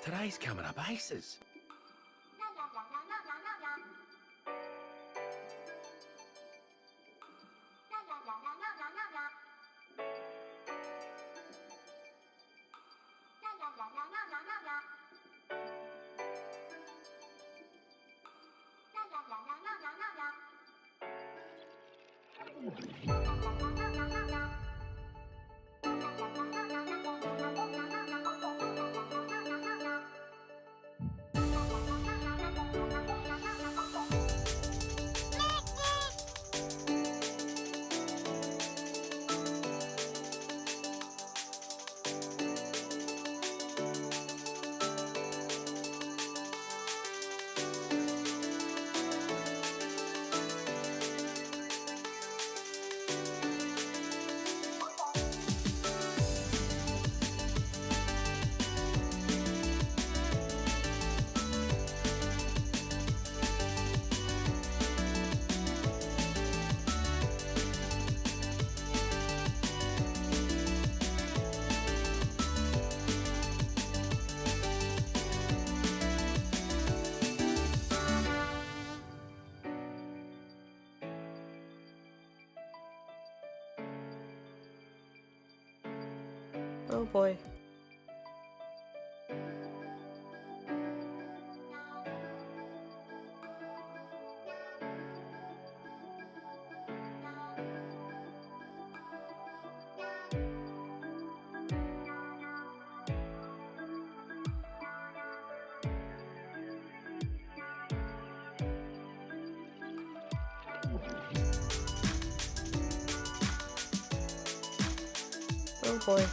Today's coming up aces. Oh boy. Oh boy.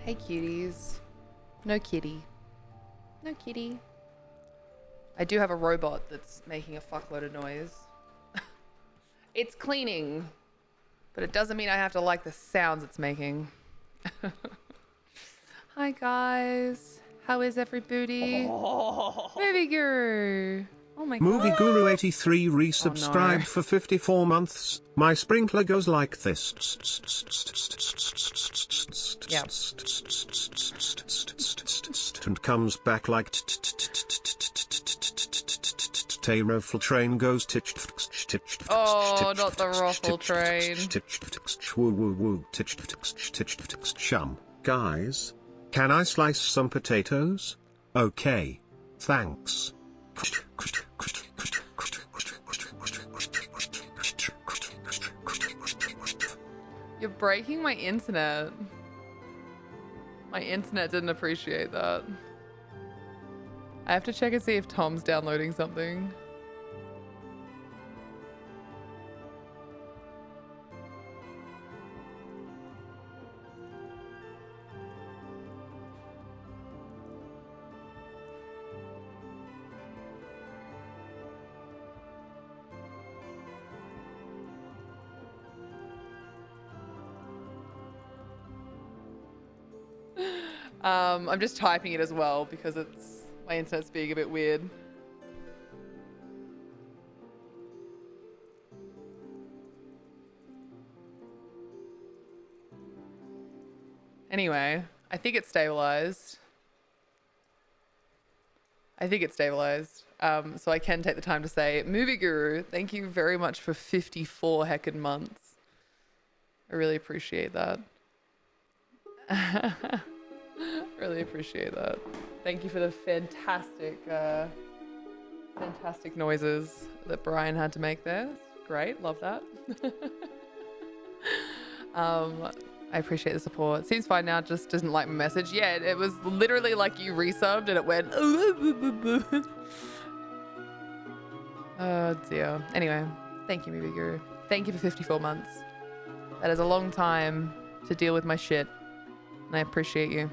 Hey cuties. No kitty. No kitty. I do have a robot that's making a fuckload of noise. It's cleaning, but it doesn't mean I have to like the sounds it's making. Hi guys. How is everybody? Movie Guru. Oh my god. Movie Guru 83 resubscribed Oh no. for 54 months. My sprinkler goes like this. Yep. And comes back like a ruffle train goes Oh, not the ruffle train. woo woo woo chum. Guys, can I slice some potatoes? Okay. Thanks. You're breaking my internet. My internet didn't appreciate that. I have to check and see if Tom's downloading something. I'm just typing it as well because my internet's being a bit weird. Anyway, I think it's stabilized. So I can take the time to say, Movie Guru, thank you very much for 54 heckin' months. I really appreciate that. Really appreciate that. Thank you for the fantastic noises that Brian had to make there. Great, love that. I appreciate the support. Seems fine now, just doesn't like my message. Yeah, it was literally like you resubbed and it went. Oh dear. Anyway, thank you, Movie Guru. Thank you for 54 months. That is a long time to deal with my shit. And I appreciate you.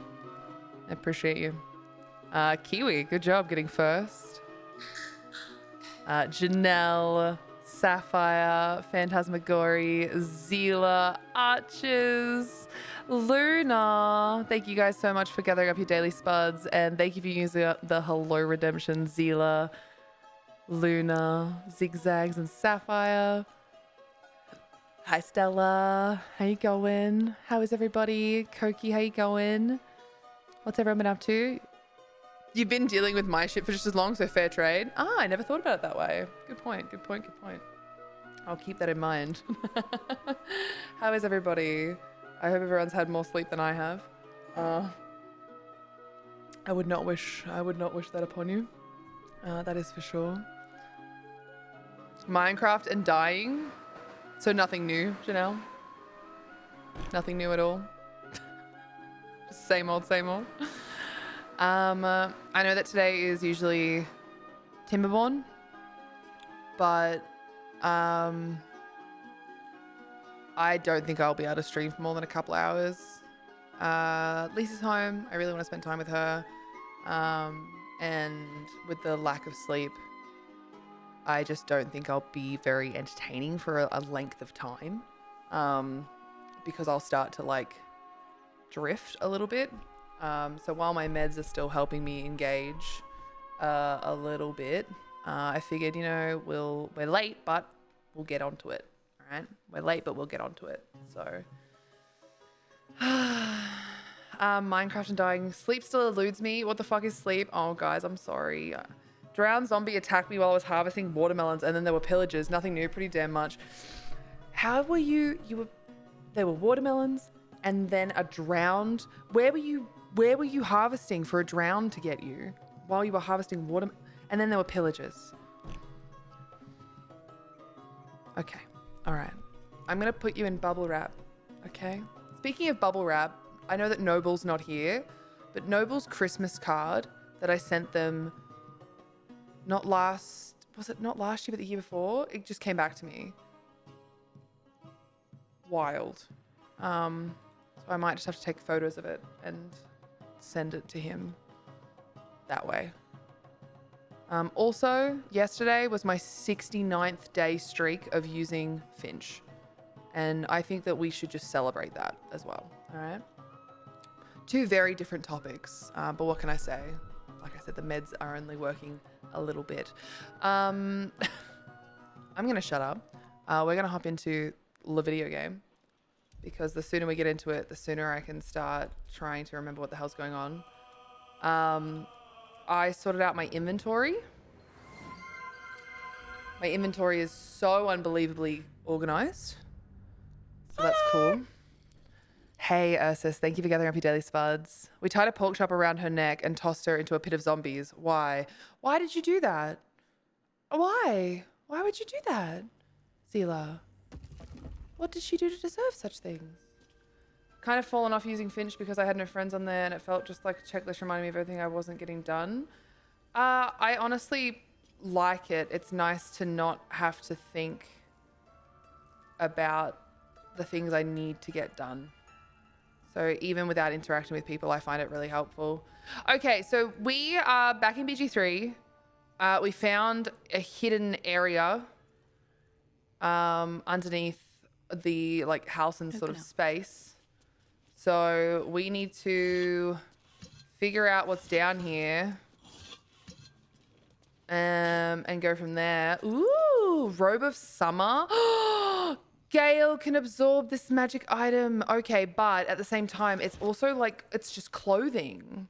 Kiwi, good job getting first. Janelle, Sapphire, Phantasmagory, Zila, Arches, Luna. Thank you guys so much for gathering up your daily spuds, and thank you for using the Hello Redemption, Zila, Luna, Zigzags, and Sapphire. Hi Stella, how you going? How is everybody? Koki, how you going? What's everyone been up to? You've been dealing with my shit for just as long, so fair trade. Ah, I never thought about it that way. Good point. I'll keep that in mind. How is everybody? I hope everyone's had more sleep than I have. I would not wish that upon you. That is for sure. Minecraft and dying. So nothing new, Janelle? Nothing new at all? Just same old, same old. I know that today is usually Timberborn, but I don't think I'll be able to stream for more than a couple hours. Lisa's home. I really want to spend time with her. And with the lack of sleep, I just don't think I'll be very entertaining for a length of time. Because I'll start to like drift a little bit. So while my meds are still helping me engage a little bit, I figured, you know, we're late, but we'll get onto it. All right, we're late, but we'll get onto it. So, Minecraft and dying. Sleep still eludes me. What the fuck is sleep? Oh, guys, I'm sorry. Drowned zombie attacked me while I was harvesting watermelons, and then there were pillagers. Nothing new, pretty damn much. How were you? There were watermelons, and then a drowned. Where were you harvesting for a drown to get you while you were harvesting water? And then there were pillagers. Okay. All right. I'm going to put you in bubble wrap. Okay. Speaking of bubble wrap, I know that Noble's not here, but Noble's Christmas card that I sent them was it not last year, but the year before? It just came back to me. Wild. So So I might just have to take photos of it and send it to him that way. Also, yesterday was my 69th day streak of using Finch. And I think that we should just celebrate that as well. All right. Two very different topics. But what can I say? Like I said, the meds are only working a little bit. I'm going to shut up. We're going to hop into the video game. Because the sooner we get into it, the sooner I can start trying to remember what the hell's going on. I sorted out my inventory. My inventory is so unbelievably organized. So that's cool. Hey, Ursus, thank you for gathering up your daily spuds. We tied a pork chop around her neck and tossed her into a pit of zombies. Why? Why did you do that? Why? Why would you do that? Zila. What did she do to deserve such things? Kind of fallen off using Finch because I had no friends on there and it felt just like a checklist reminding me of everything I wasn't getting done. I honestly like it. It's nice to not have to think about the things I need to get done. So even without interacting with people, I find it really helpful. Okay, so we are back in BG3. We found a hidden area underneath the like house and sort of space. So we need to figure out what's down here and go from there. Ooh, Robe of Summer. Gale can absorb this magic item. Okay, but at the same time, it's also like, it's just clothing.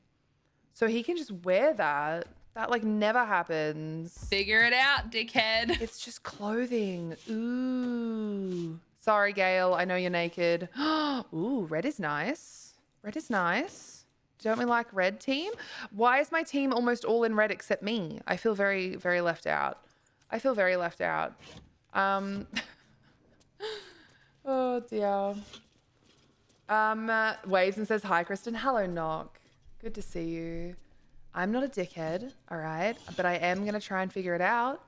So he can just wear that. That like never happens. Figure it out, dickhead. It's just clothing. Ooh. Sorry, Gale. I know you're naked. Ooh, red is nice. Red is nice. Don't we like red, team? Why is my team almost all in red except me? I feel very, very left out. I feel very left out. Oh, dear. Waves and says, hi, Kristen. Hello, Knock. Good to see you. I'm not a dickhead, all right? But I am going to try and figure it out,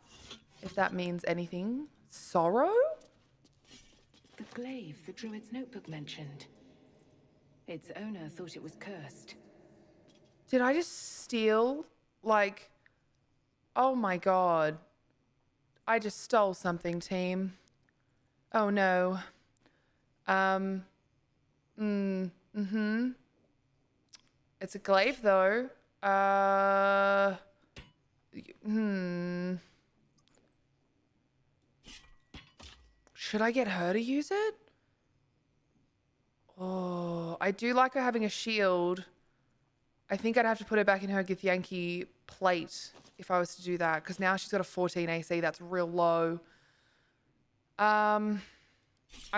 if that means anything. Sorrow? The glaive the druid's notebook mentioned. Its owner thought it was cursed. Did I just steal, like... Oh, my God. I just stole something, team. Oh, no. It's a glaive, though. Should I get her to use it? Oh, I do like her having a shield. I think I'd have to put her back in her Githyanki plate if I was to do that, because now she's got a 14 AC. That's real low. I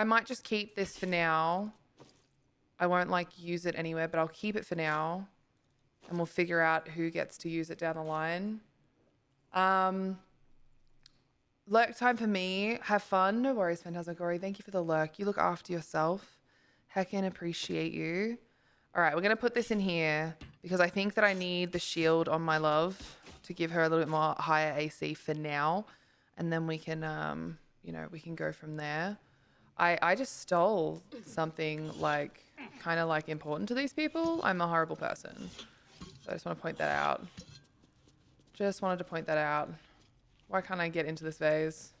might just keep this for now. I won't like use it anywhere, but I'll keep it for now. And we'll figure out who gets to use it down the line. Lurk time for me. Have fun. No worries, Phantasmagory. Thank you for the lurk. You look after yourself. Heckin' appreciate you. All right, we're going to put this in here because I think that I need the shield on my love to give her a little bit more higher AC for now. And then we can, you know, we can go from there. I just stole something like kind of like important to these people. I'm a horrible person. So I just want to point that out. Just wanted to point that out. Why can't I get into this vase?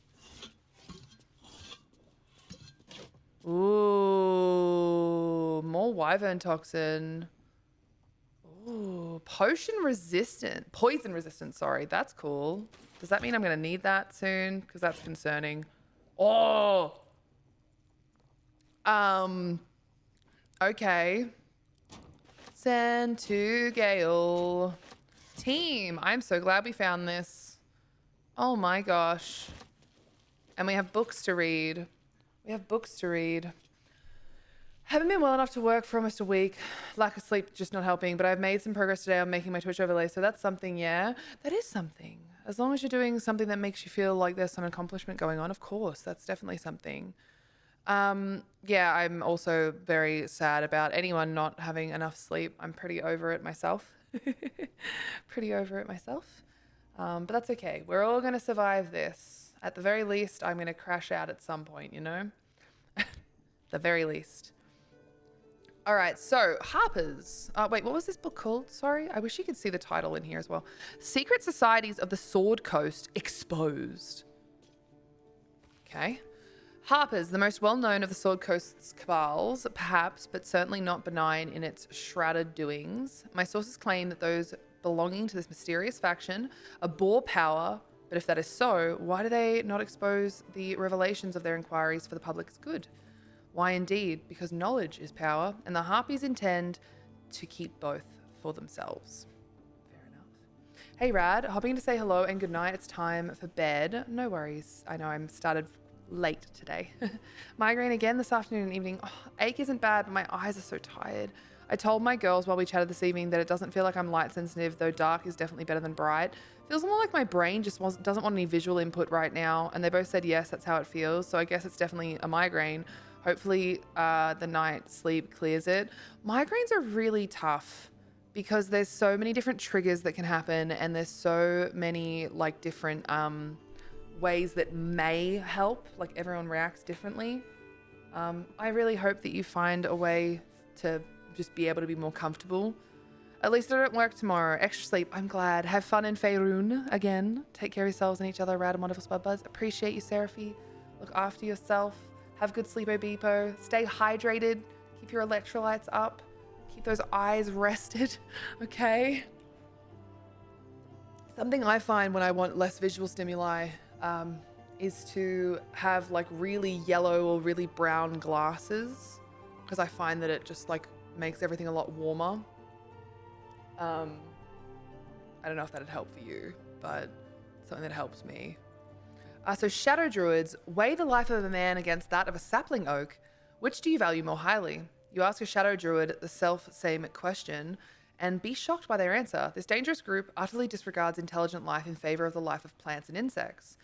Ooh, more wyvern toxin. Ooh, potion resistant. Poison resistant, sorry. That's cool. Does that mean I'm going to need that soon? Because that's concerning. Oh! Okay. Send to Gale. Team, I'm so glad we found this. Oh my gosh. And we have books to read. We have books to read. Haven't been well enough to work for almost a week. Lack of sleep just not helping, but I've made some progress today on making my Twitch overlay, so that's something, yeah. That is something. As long as you're doing something that makes you feel like there's some accomplishment going on, of course, that's definitely something. Yeah, I'm also very sad about anyone not having enough sleep. I'm pretty over it myself. Pretty over it myself. But that's okay. We're all going to survive this. At the very least, I'm going to crash out at some point, you know? The very least. All right, so Harper's. Wait, what was this book called? Sorry, I wish you could see the title in here as well. Secret Societies of the Sword Coast Exposed. Okay. Harper's, the most well-known of the Sword Coast's cabals, perhaps, but certainly not benign in its shrouded doings. My sources claim that those belonging to this mysterious faction abhor power, but if that is so, why do they not expose the revelations of their inquiries for the public's good? Why indeed? Because knowledge is power, and the Harpies intend to keep both for themselves. Fair enough. Hey Rad, hopping to say hello and good night. It's time for bed. No worries. I know I'm started late today. Migraine again this afternoon and evening. Oh, ache isn't bad, but my eyes are so tired. I told my girls while we chatted this evening that it doesn't feel like I'm light sensitive, though dark is definitely better than bright. Feels more like my brain just doesn't want any visual input right now, and they both said yes, that's how it feels. So I guess it's definitely a migraine. Hopefully the night sleep clears it. Migraines are really tough because there's so many different triggers that can happen, and there's so many like different ways that may help. Like everyone reacts differently. I really hope that you find a way to just be able to be more comfortable. At least I don't work tomorrow. Extra sleep, I'm glad. Have fun in Faerun again. Take care of yourselves and each other. Rad and wonderful Spud Buds. Appreciate you, Seraphy. Look after yourself. Have good sleepo beepo. Stay hydrated. Keep your electrolytes up. Keep those eyes rested. Okay? Something I find when I want less visual stimuli is to have like really yellow or really brown glasses, because I find that it just like makes everything a lot warmer. I don't know if that'd help for you, but something that helps me. So shadow druids weigh the life of a man against that of a sapling oak. Which do you value more highly? You ask a shadow druid the self-same question and be shocked by their answer. This dangerous group utterly disregards intelligent life in favor of the life of plants and insects.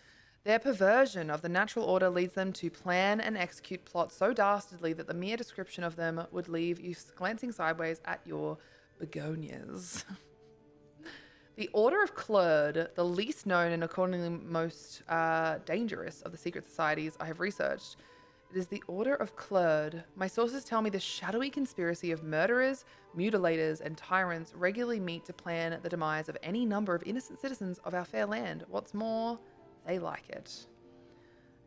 Their perversion of the natural order leads them to plan and execute plots so dastardly that the mere description of them would leave you glancing sideways at your begonias. The Order of Clerd, the least known and accordingly most dangerous of the secret societies I have researched. It is the Order of Clerd. My sources tell me the shadowy conspiracy of murderers, mutilators, and tyrants regularly meet to plan the demise of any number of innocent citizens of our fair land. What's more, they like it.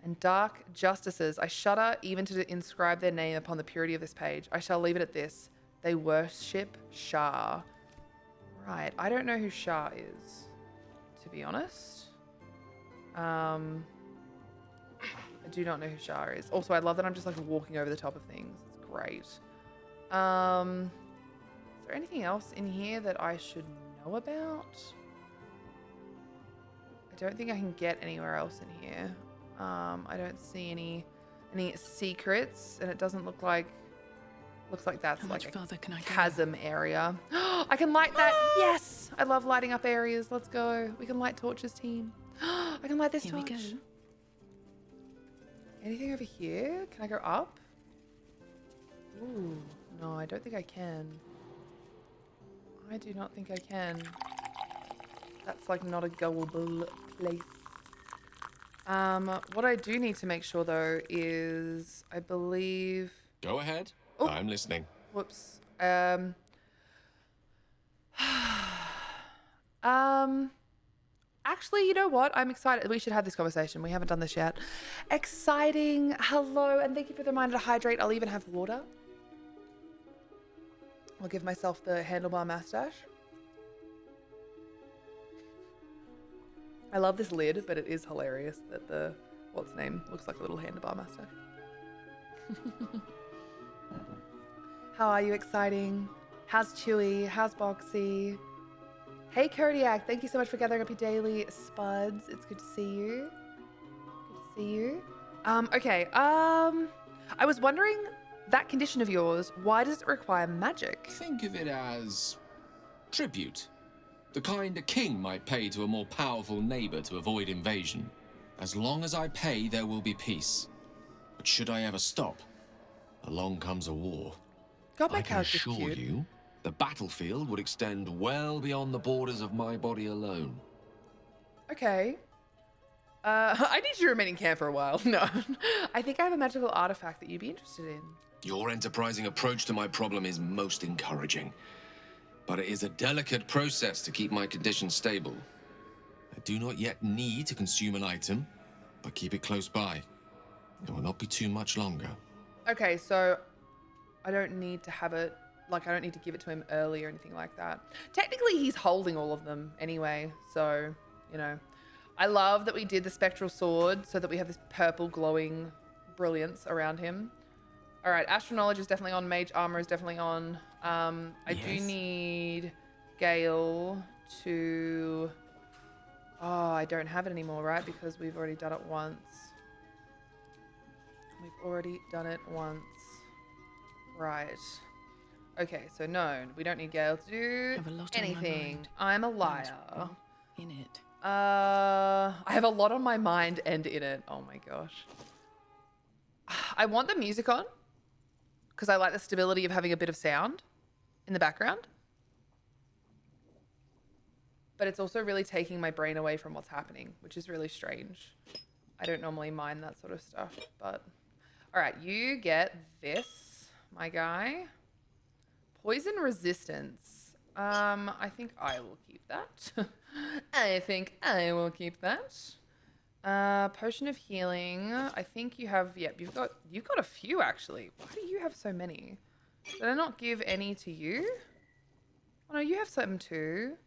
And dark justices, I shudder even to inscribe their name upon the purity of this page. I shall leave it at this. They worship Shah. Right, I don't know who Shah is, to be honest. I do not know who Shah is. Also, I love that I'm just like walking over the top of things. It's great. Is there anything else in here that I should know about? I don't think I can get anywhere else in here. I don't see any secrets, and it doesn't look like. Looks like that's like a chasm area. I can light that. Yes, I love lighting up areas. Let's go. We can light torches, team. I can light this torch. Anything over here? Can I go up? Ooh, no, I don't think I can. I do not think I can. That's like not a goable place. What I do need to make sure though is, I believe. Go ahead. Oh. I'm listening. Whoops. Actually, you know what? I'm excited. We should have this conversation. We haven't done this yet. Exciting. Hello, and thank you for the reminder to hydrate. I'll even have water. I'll give myself the handlebar mustache. I love this lid, but it is hilarious that the what's name looks like a little handlebar mustache. How are you? Exciting. How's Chewy? How's Boxy? Hey Kodiak, thank you so much for gathering up your daily spuds. It's good to see you. Good to see you. Okay. I was wondering, that condition of yours, why does it require magic? Think of it as tribute. The kind a king might pay to a more powerful neighbor to avoid invasion. As long as I pay, there will be peace. But should I ever stop, along comes a war. God, my I can character's assure cute. you, the battlefield would extend well beyond the borders of my body alone. Okay. I need you to remain in camp for a while. No. I think I have a magical artifact that you'd be interested in. Your enterprising approach to my problem is most encouraging. But it is a delicate process to keep my condition stable. I do not yet need to consume an item, but keep it close by. It will not be too much longer. Okay, so I don't need to have it, like I don't need to give it to him early or anything like that. Technically, he's holding all of them anyway, so, you know. I love that we did the spectral sword so that we have this purple glowing brilliance around him. All right, astral knowledge is definitely on. Mage armor is definitely on. I do need Gale to... Oh, I don't have it anymore, right? Because we've already done it once. We've already done it once. Right. Okay, so no, we don't need Gale to do Have a lot on my anything. mind. I'm a And, liar. well, in it. I have a lot on my mind and in it. Oh my gosh. I want the music on because I like the stability of having a bit of sound in the background. But it's also really taking my brain away from what's happening, which is really strange. I don't normally mind that sort of stuff, but... All right, you get this, my guy. Poison resistance. I think I will keep that. I think I will keep that. Potion of healing. I think you have, yep, you've got a few actually. Why do you have so many? Did I not give any to you? Oh no, you have some too.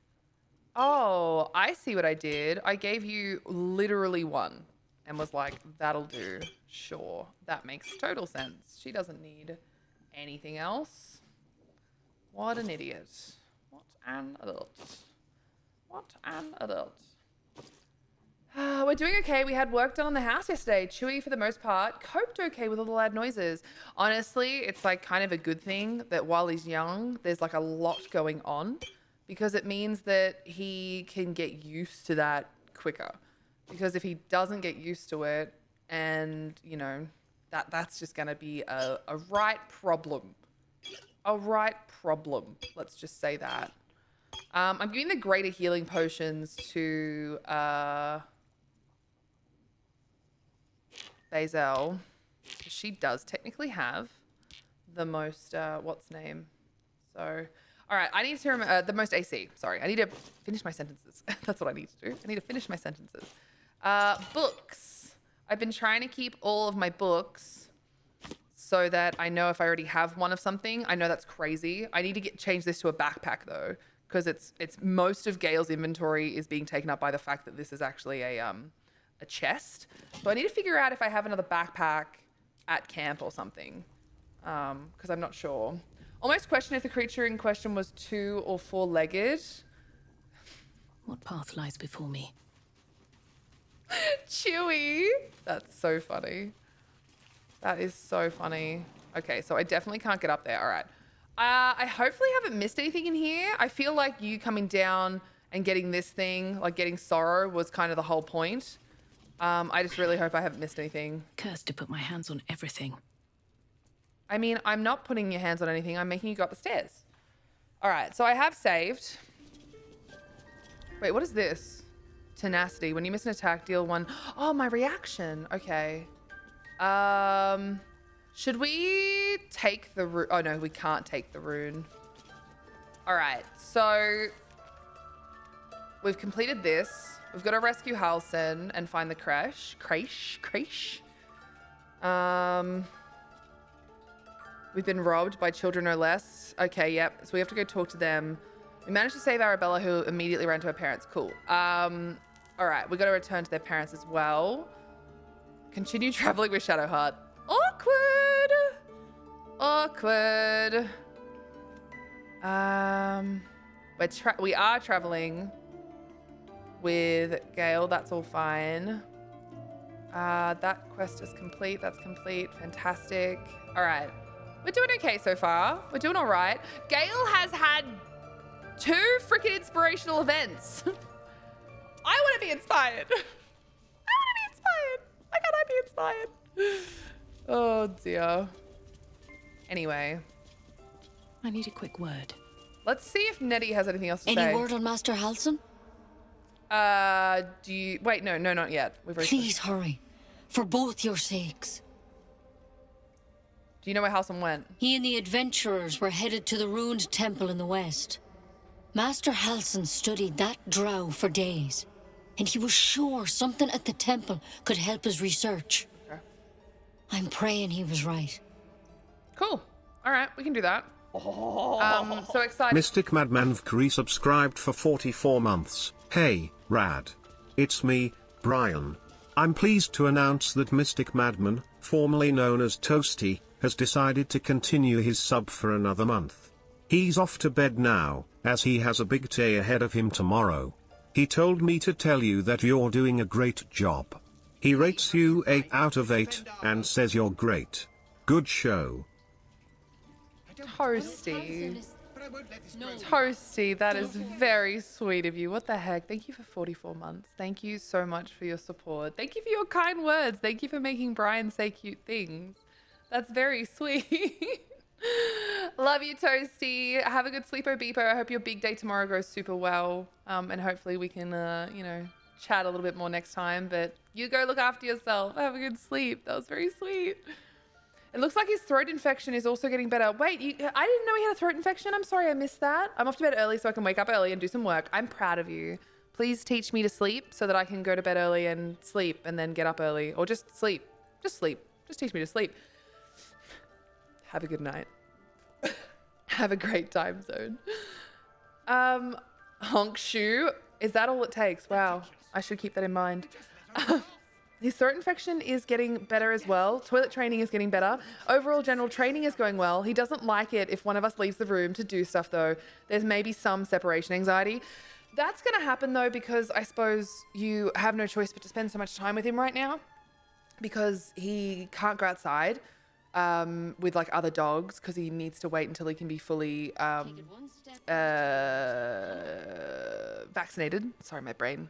Oh, I see what I did. I gave you literally one and was like, that'll do. Sure, that makes total sense. She doesn't need anything else. What an idiot. What an adult. What an adult. We're doing okay. We had work done on the house yesterday. Chewy, for the most part, coped okay with all the loud noises. Honestly, it's like kind of a good thing that while he's young, there's like a lot going on because it means that he can get used to that quicker. Because if he doesn't get used to it and, you know, that's just going to be a right problem. A right problem. Let's just say that. I'm giving the greater healing potions to Bazel. She does technically have the most, what's name? So, all right, I need to remember the most AC. Sorry, I need to finish my sentences. That's what I need to do. I need to finish my sentences. Books. I've been trying to keep all of my books so that I know if I already have one of something. I know that's crazy. I need to change this to a backpack though, because it's most of Gale's inventory is being taken up by the fact that this is actually a chest. So I need to figure out if I have another backpack at camp or something, because I'm not sure. Almost question if the creature in question was 2 or 4-legged. What path lies before me? Chewy. That's so funny. That is so funny. Okay, so I definitely can't get up there. All right. I hopefully haven't missed anything in here. I feel like you coming down and getting this thing, like getting sorrow, was kind of the whole point. I just really hope I haven't missed anything. Cursed to put my hands on everything. I mean, I'm not putting your hands on anything. I'm making you go up the stairs. All right, so I have saved. Wait, what is this? Tenacity. When you miss an attack, deal 1. Oh, my reaction. Okay. Should we take the rune? Oh, no, we can't take the rune. All right, so we've completed this. We've got to rescue Halson and find the creche. We've been robbed by children or less. Okay, yep. So we have to go talk to them. We managed to save Arabella, who immediately ran to her parents. Cool. All right, we got to return to their parents as well. Continue traveling with Shadowheart. Awkward. We are traveling with Gale. That's all fine. That quest is complete. That's complete. Fantastic. All right. We're doing okay so far. We're doing all right. Gale has had 2 freaking inspirational events. I want to be inspired. Why can't I be inspired? Oh, dear. Anyway. I need a quick word. Let's see if Nettie has anything else to Any say. word on Master Halson? Do you... Wait, no, not yet. We've already... Please hurry, for both your sakes. Do you know where Halcyon went? He and the adventurers were headed to the ruined temple in the west. Master Halcyon studied that drow for days, and he was sure something at the temple could help his research. Okay. I'm praying he was right. Cool. All right, we can do that. So excited. Mystic Madman resubscribed for 44 months. Hey, rad. It's me, Brian. I'm pleased to announce that Mystic Madman, formerly known as Toasty, has decided to continue his sub for another month. He's off to bed now, as he has a big day ahead of him tomorrow. He told me to tell you that you're doing a great job. He rates you 8 out of 8, and says you're great. Good show. Toasty. Toasty, that is very sweet of you. What the heck? Thank you for 44 months. Thank you so much for your support. Thank you for your kind words. Thank you for making Brian say cute things. That's very sweet. Love you, Toasty. Have a good sleepo beepo. I hope your big day tomorrow goes super well. And hopefully we can, you know, chat a little bit more next time. But you go look after yourself. Have a good sleep. That was very sweet. It looks like his throat infection is also getting better. Wait, I didn't know he had a throat infection. I'm sorry I missed that. I'm off to bed early so I can wake up early and do some work. I'm proud of you. Please teach me to sleep so that I can go to bed early and sleep and then get up early. Or just sleep. Just sleep. Just teach me to sleep. Have a good night. Have a great time zone. Honk shoe. Is that all it takes? Wow. I should keep that in mind. His throat infection is getting better as well. Toilet training is getting better. Overall general training is going well. He doesn't like it if one of us leaves the room to do stuff though. There's maybe some separation anxiety. That's going to happen though because I suppose you have no choice but to spend so much time with him right now because he can't go outside with like other dogs because he needs to wait until he can be fully vaccinated. Sorry, my brain.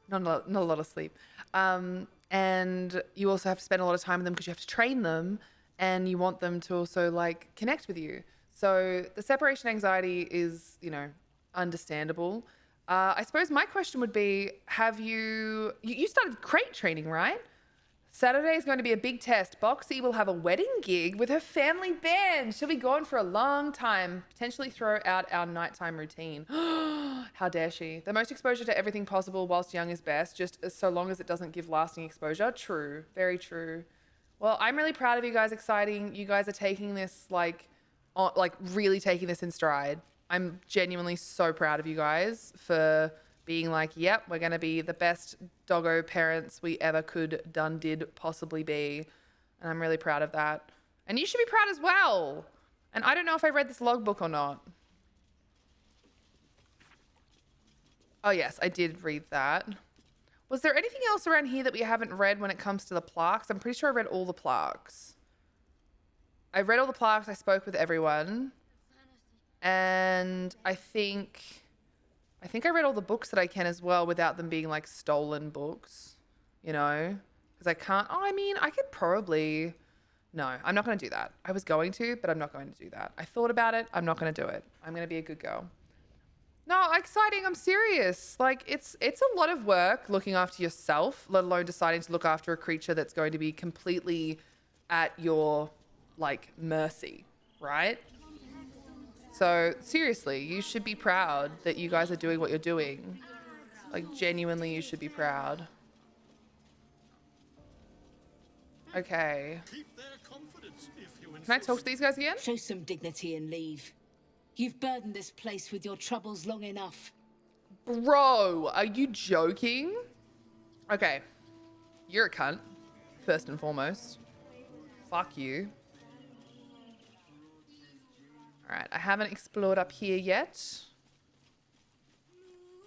Not a lot of sleep. And you also have to spend a lot of time with them because you have to train them and you want them to also like connect with you. So the separation anxiety is, you know, understandable. I suppose my question would be, have you started crate training, right? Saturday is going to be a big test. Boxy will have a wedding gig with her family band. She'll be gone for a long time, potentially throw out our nighttime routine. How dare she? The most exposure to everything possible whilst young is best, just so long as it doesn't give lasting exposure. True, very true. Well, I'm really proud of you guys. Exciting. You guys are taking this like really taking this in stride. I'm genuinely so proud of you guys for being like, yep, we're going to be the best doggo parents we ever did possibly be. And I'm really proud of that. And you should be proud as well. And I don't know if I read this logbook or not. Oh yes, I did read that. Was there anything else around here that we haven't read when it comes to the plaques? I'm pretty sure I read all the plaques. I read all the plaques. I spoke with everyone. And I think I read all the books that I can as well without them being like stolen books, you know, because I can't. Oh, I mean, I could probably. No, I'm not going to do that. I was going to, but I'm not going to do that. I thought about it. I'm not going to do it. I'm going to be a good girl. No, exciting. I'm serious. Like it's a lot of work looking after yourself, let alone deciding to look after a creature that's going to be completely at your like mercy, right? So seriously, you should be proud that you guys are doing what you're doing. Like genuinely, you should be proud. Okay. Can I talk to these guys again? Show some dignity and leave. You've burdened this place with your troubles long enough. Bro, are you joking? Okay. You're a cunt, first and foremost. Fuck you. All right, I haven't explored up here yet.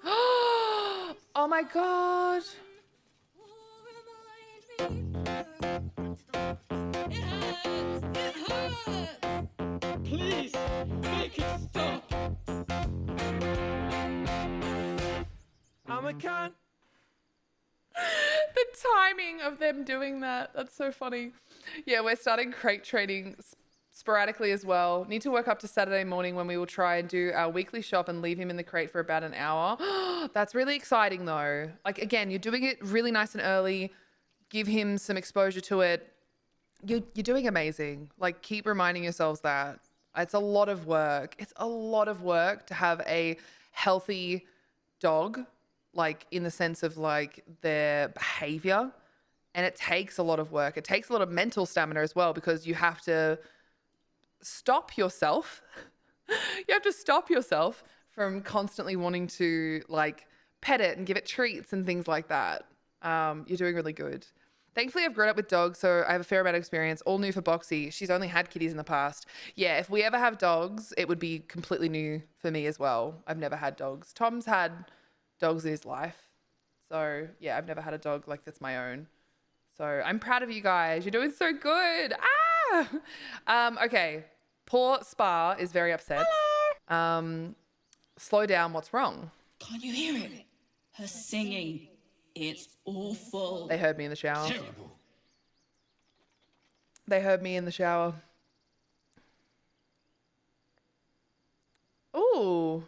Oh my god. Please, make it stop. I'm a cunt. The timing of them doing that. That's so funny. Yeah, we're starting crate training sporadically as well. Need to work up to Saturday morning when we will try and do our weekly shop and leave him in the crate for about an hour. That's really exciting though. Like again, you're doing it really nice and early. Give him some exposure to it. You're doing amazing. Like keep reminding yourselves that. It's a lot of work. It's a lot of work to have a healthy dog, like in the sense of like their behavior. And it takes a lot of work. It takes a lot of mental stamina as well because you have to stop yourself. You have to stop yourself from constantly wanting to like pet it and give it treats and things like that. You're doing really good. Thankfully, I've grown up with dogs, so I have a fair amount of experience. All new for Boxy. She's only had kitties in the past. Yeah, if we ever have dogs, it would be completely new for me as well. I've never had dogs. Tom's had dogs in his life. So yeah, I've never had a dog like that's my own. So I'm proud of you guys. You're doing so good. Okay. Poor Spa is very upset. Slow down. What's wrong? Can't you hear it? Her singing. It's awful. They heard me in the shower. Terrible. They heard me in the shower. Ooh.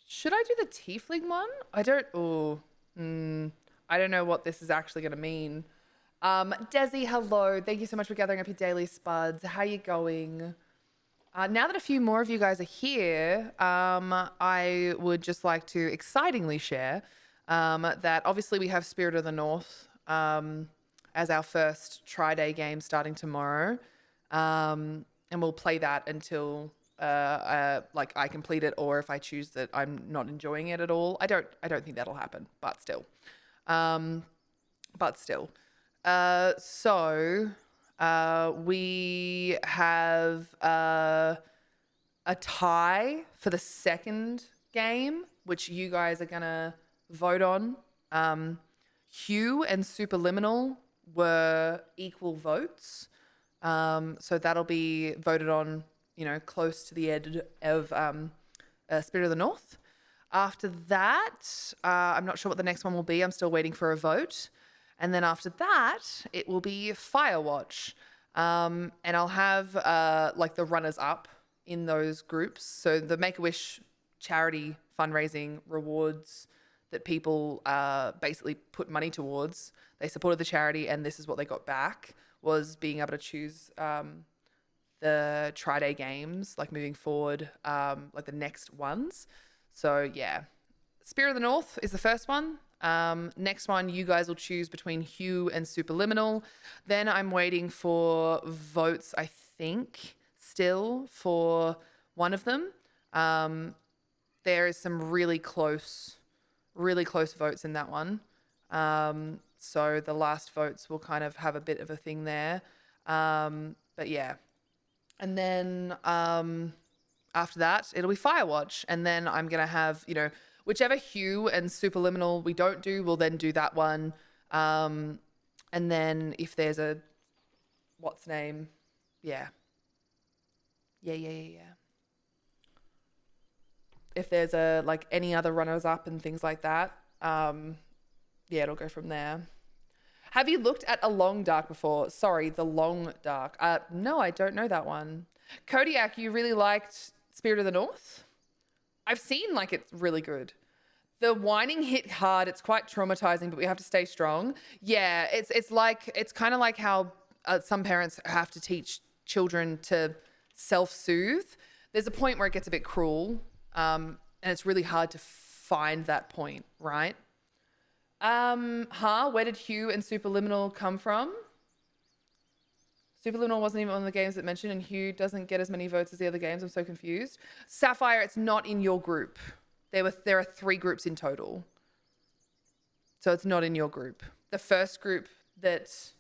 Should I do the tiefling one? I don't. Ooh. I don't know what this is actually going to mean. Desi, hello. Thank you so much for gathering up your daily spuds. How you going? Now that a few more of you guys are here, I would just like to excitingly share that obviously we have Spirit of the North as our first ThirstDay game starting tomorrow. And we'll play that until like I complete it, or if I choose that I'm not enjoying it at all. I don't think that'll happen, but still. So we have a tie for the second game, which you guys are gonna vote on. Hue and Superliminal were equal votes. So that'll be voted on, you know, close to the end of Spirit of the North. After that, I'm not sure what the next one will be. I'm still waiting for a vote. And then after that, it will be Firewatch. And I'll have like the runners up in those groups. So the Make-A-Wish charity fundraising rewards that people basically put money towards. They supported the charity and this is what they got back, was being able to choose the ThirstDay games, like moving forward, like the next ones. So yeah, Spirit of the North is the first one. Next one, you guys will choose between Hue and Superliminal. Then I'm waiting for votes, I think, still for one of them. There is some really close votes in that one. So the last votes will kind of have a bit of a thing there. But yeah. And then after that, it'll be Firewatch. And then I'm going to have, you know, whichever Hue and Superliminal we don't do, we'll then do that one. And then if there's a, what's name? Yeah. If there's a, like any other runners up and things like that, yeah, it'll go from there. Have you looked at A Long Dark before? Sorry, The Long Dark. No, I don't know that one. Kodiak, you really liked Spirit of the North? I've seen like it's really good. The whining hit hard. It's quite traumatizing, but we have to stay strong. Yeah, it's kind of like how some parents have to teach children to self-soothe. There's a point where it gets a bit cruel, and it's really hard to find that point, right? Where did Hue and Superliminal come from? Superliminal wasn't even one of the games that mentioned, and Hue doesn't get as many votes as the other games. I'm so confused. Sapphire, it's not in your group. There are 3 groups in total. So it's not in your group. The first group that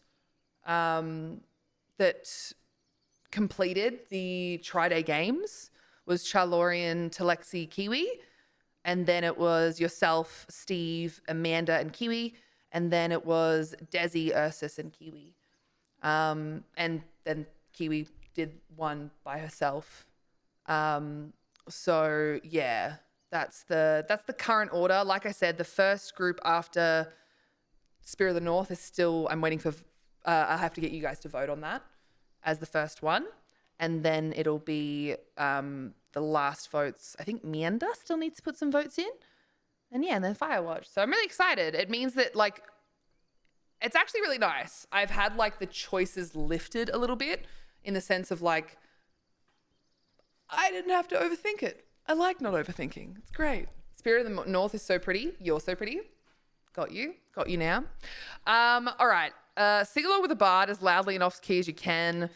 completed the ThirstDay games was Charlorian, Telexi, Kiwi. And then it was yourself, Steve, Amanda, and Kiwi. And then it was Desi, Ursus, and Kiwi. And then Kiwi did one by herself. So yeah, that's the current order. Like I said, the first group after Spirit of the North is still, I'm waiting for I have to get you guys to vote on that as the first one. And then it'll be the last votes. I think Meander still needs to put some votes in. And yeah, and then Firewatch. So I'm really excited. It means that like, it's actually really nice. I've had like the choices lifted a little bit in the sense of like, I didn't have to overthink it. I like not overthinking. It's great. Spirit of the North is so pretty. You're so pretty. Got you now. All right. Sing along with the bard as loudly and off key as you can.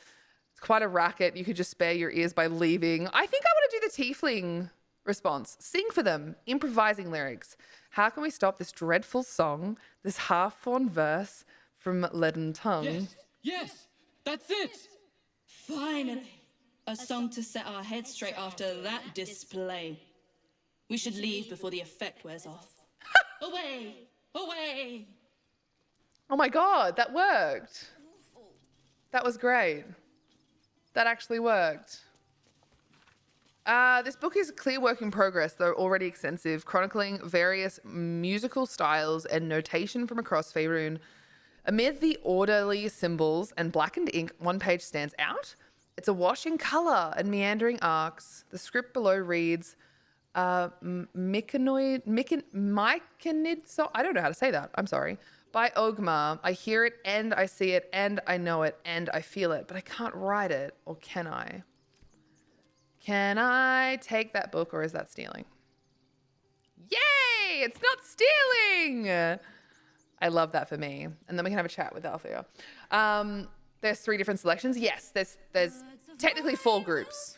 It's quite a racket. You could just spare your ears by leaving. I think I want to do the tiefling response. Sing for them, improvising lyrics. How can we stop this dreadful song, this half-formed verse from Leaden Tongue? Yes, that's it. Finally, a song to set our heads straight after that display. We should leave before the effect wears off. Away, away. Oh my God, that worked. That was great. That actually worked. This book is a clear work in progress, though already extensive, chronicling various musical styles and notation from across Faerun. Amid the orderly symbols and blackened ink, one page stands out. It's awash in colour and meandering arcs. The script below reads, Myconid song. I don't know how to say that. I'm sorry. By Ogma. I hear it and I see it and I know it and I feel it, but I can't write it, or can I? Can I take that book, or is that stealing? Yay! It's not stealing! I love that for me. And then we can have a chat with Althea. There's 3 different selections. Yes, there's technically 4 groups.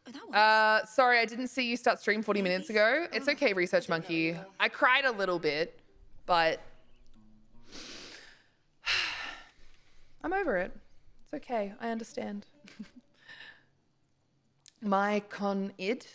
Sorry, I didn't see you start stream 40 minutes ago. It's okay, Research Monkey. I cried a little bit, but I'm over it. It's okay. I understand. My con-id.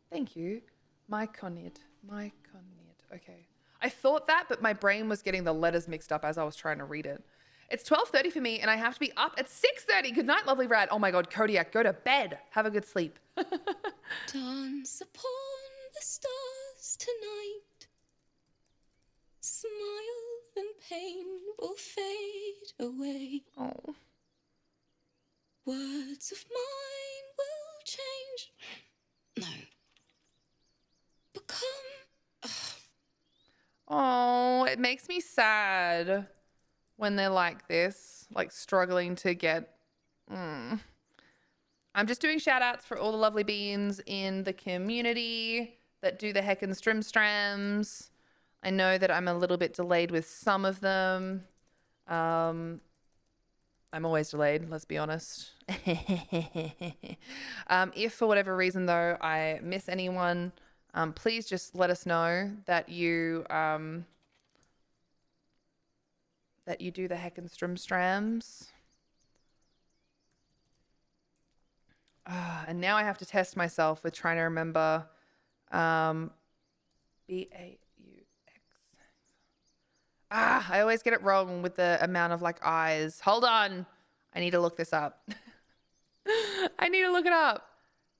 Thank you. My con-id. My con-id. Okay. I thought that, but my brain was getting the letters mixed up as I was trying to read it. It's 12:30 for me, and I have to be up at 6:30. Good night, lovely Rad. Oh my God, Kodiak, go to bed. Have a good sleep. Dance upon the stars tonight. Smile and pain will fade away. Oh. Words of mine will change. No. Become. Oh, it makes me sad when they're like this, like struggling to get. I'm just doing shout outs for all the lovely beans in the community that do the heckin' strimstrams. I know that I'm a little bit delayed with some of them. I'm always delayed, let's be honest. If for whatever reason, though, I miss anyone, please just let us know that you do the heckin' strimstrams. And now I have to test myself with trying to remember BAUX. I always get it wrong with the amount of like eyes. Hold on. I need to look this up. I need to look it up.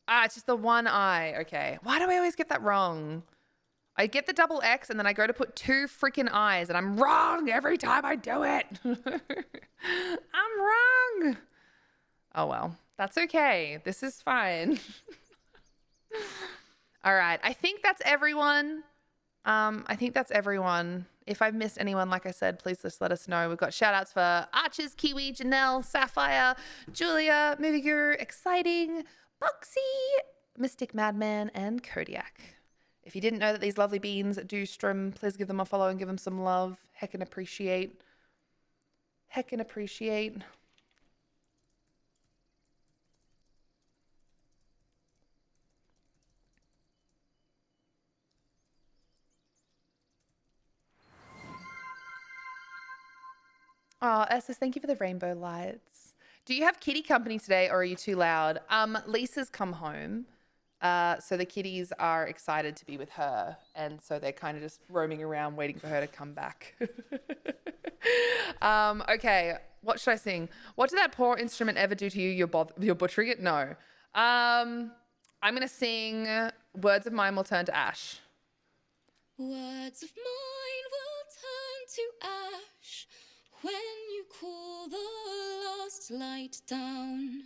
It's just the one eye. Okay. Why do I always get that wrong? I get the double X and then I go to put 2 freaking eyes and I'm wrong every time I do it. I'm wrong. Oh, well, that's okay. This is fine. All right. I think that's everyone. If I've missed anyone, like I said, please just let us know. We've got shout outs for Arches, Kiwi, Janelle, Sapphire, Julia, Movie Guru, Exciting, Boxy, Mystic Madman, and Kodiak. If you didn't know that these lovely beans do strim, please give them a follow and give them some love. Heckin' appreciate. Heckin' appreciate. Oh, Estes, thank you for the rainbow lights. Do you have kitty company today or are you too loud? Lisa's come home. So the kitties are excited to be with her. And so they're kind of just roaming around waiting for her to come back. Okay, what should I sing? What did that poor instrument ever do to you? You're butchering it? No. I'm going to sing Words of Mine Will Turn to Ash. Words of mine will turn to ash when you call the last light down.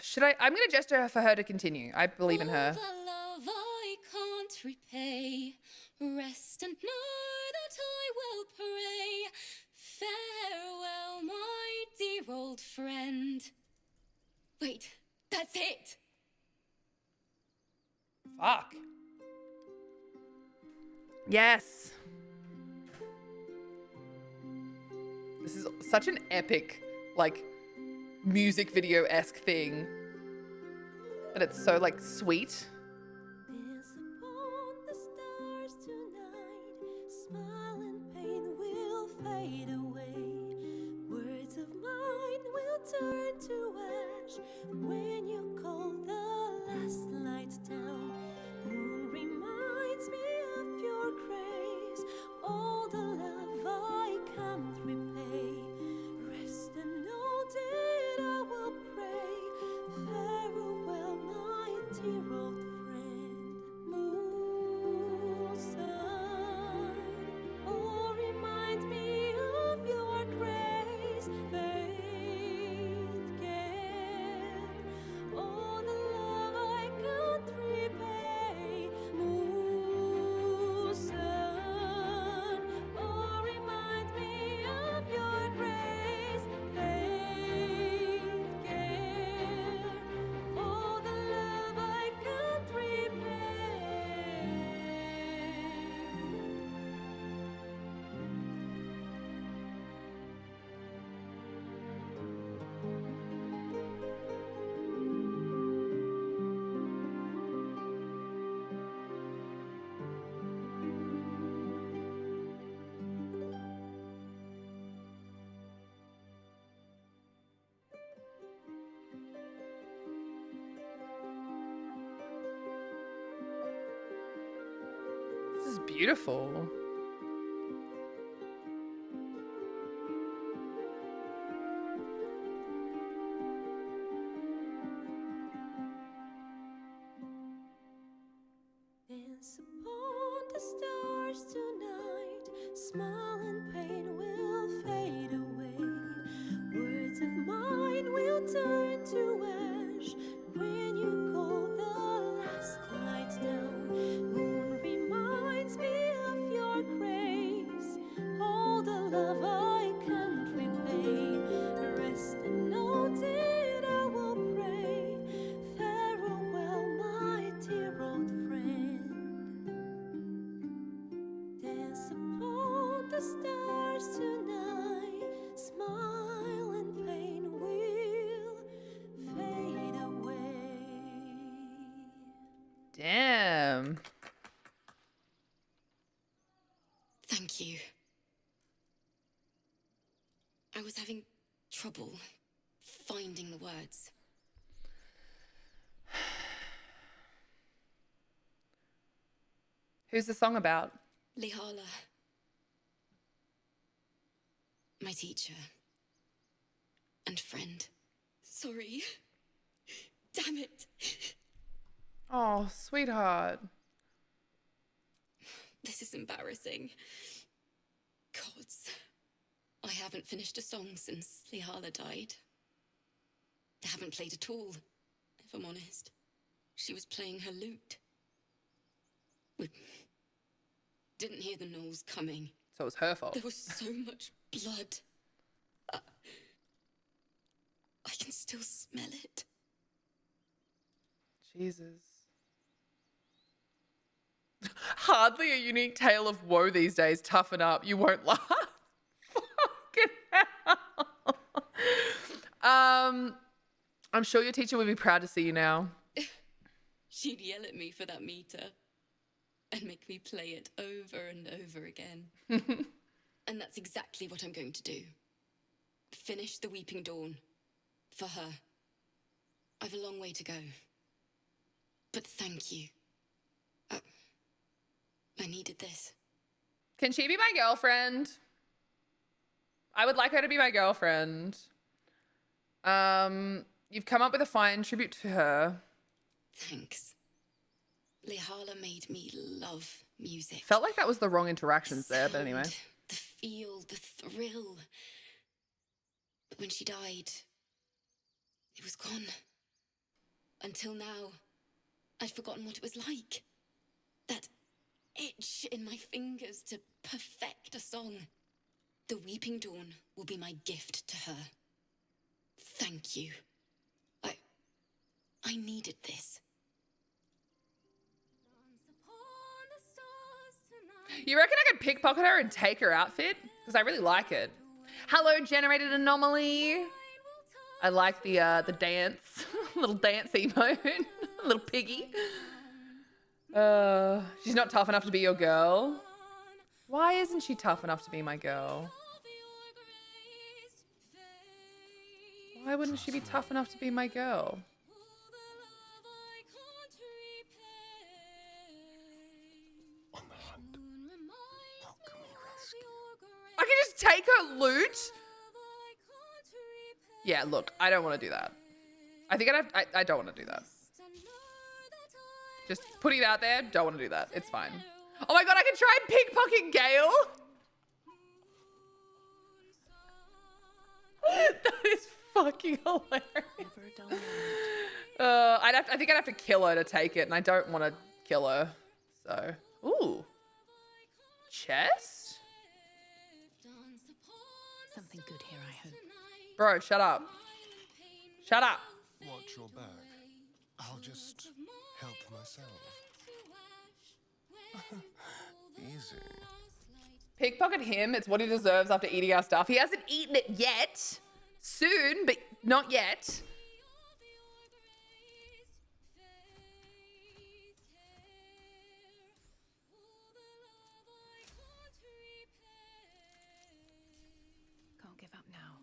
Should I? I'm going to gesture for her to continue. I believe in her. All the love I can't repay. Rest and know that I will pray. Farewell, my dear old friend. Wait, that's it. Fuck. Yes. This is such an epic, like, music video-esque thing. And it's so, like, sweet. Dance upon the stars tonight. Smile and pain will fade away. Words of mine will turn to ash when you call the last light down. Moon reminds me of your grace. All the love I can't repay. Rest and know that I will pray. Farewell, my dear old friend. Moon, sun, oh, remind me of your grace. Faith, care, all the love I can't repay. Moon, sun, oh, remind me of your grace. Faith, care, all the love I can't repay. This is beautiful. Dance upon the stars tonight. Smile and pain will fade away. Words of mine will turn to ash when you call the last light down. Moon reminds me of your grace. All the love I can't repay. Rest and know that I will pray. Farewell, my dear old friend. Dance upon the stars tonight. Smile and pain will fade away. Damn. Thank you. I was having trouble finding the words. Who's the song about? Lihala, my teacher and friend. Sorry. Damn it. Oh, sweetheart. This is embarrassing. Gods. I haven't finished a song since Lihala died. I haven't played at all, if I'm honest. She was playing her lute. We didn't hear the gnolls coming. So it was her fault. There was so much blood. I can still smell it. Jesus. Hardly a unique tale of woe these days. Toughen up. You won't laugh. Fucking hell. I'm sure your teacher would be proud to see you now. She'd yell at me for that meter and make me play it over and over again. And that's exactly what I'm going to do. Finish the Weeping Dawn. For her. I've a long way to go. But thank you. I needed this. Can she be my girlfriend? I would like her to be my girlfriend. You've come up with a fine tribute to her. Thanks. Lehala made me love music. Felt like that was the wrong interactions there, but anyway. The feel, the thrill. But when she died, it was gone. Until now, I'd forgotten what it was like. That itch in my fingers to perfect a song. The Weeping Dawn will be my gift to her. Thank you. I needed this. You reckon I could pickpocket her and take her outfit? Because I really like it. Hello, generated anomaly. I like the dance. Little dance emote. Little piggy. She's not tough enough to be your girl. Why isn't she tough enough to be my girl? Why wouldn't she be tough enough to be my girl? I can just take her loot? Yeah, look, I don't want to do that. I think I don't want to do that. Just putting it out there, don't want to do that. It's fine. Oh my god, I can try and pickpocket Gale? That is fucking hilarious. I think I'd have to kill her to take it, and I don't want to kill her. So, ooh. Chest? Something good here, I hope. Bro, shut up. Shut up. Watch your back. I'll just help myself. Easy. Pickpocket him. It's what he deserves after eating our stuff. He hasn't eaten it yet. Soon, but not yet. Can't give up now.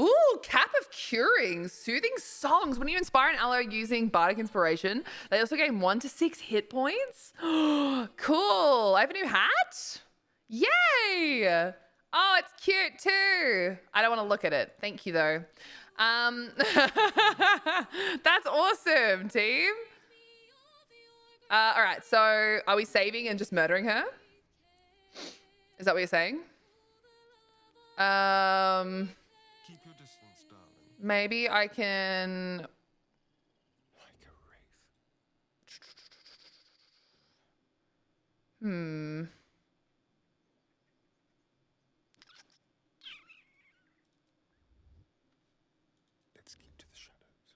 Ooh, Cap of Curing. Soothing songs. When you inspire an ally using Bardic Inspiration, they also gain 1 to 6 hit points. Cool. I have a new hat. Yay. Oh, it's cute too. I don't want to look at it. Thank you though. That's awesome, team. All right, so are we saving and just murdering her? Is that what you're saying? Keep your distance, darling. Maybe I can... Like a wraith. Let's keep to the shadows.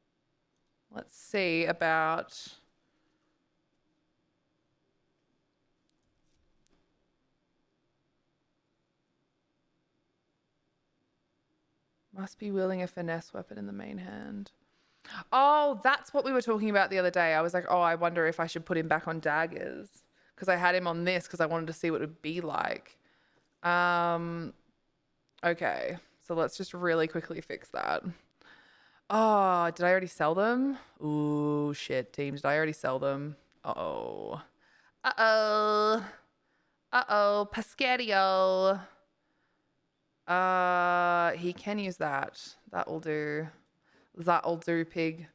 Let's see about... Must be wielding a finesse weapon in the main hand. Oh, that's what we were talking about the other day. I was like, oh, I wonder if I should put him back on daggers. Because I had him on this because I wanted to see what it would be like. Okay, so let's just really quickly fix that. Oh, did I already sell them? Ooh, shit, team. Did I already sell them? Uh-oh. Uh-oh. Uh-oh. Pescario. He can use that. That'll do. That'll do, pig.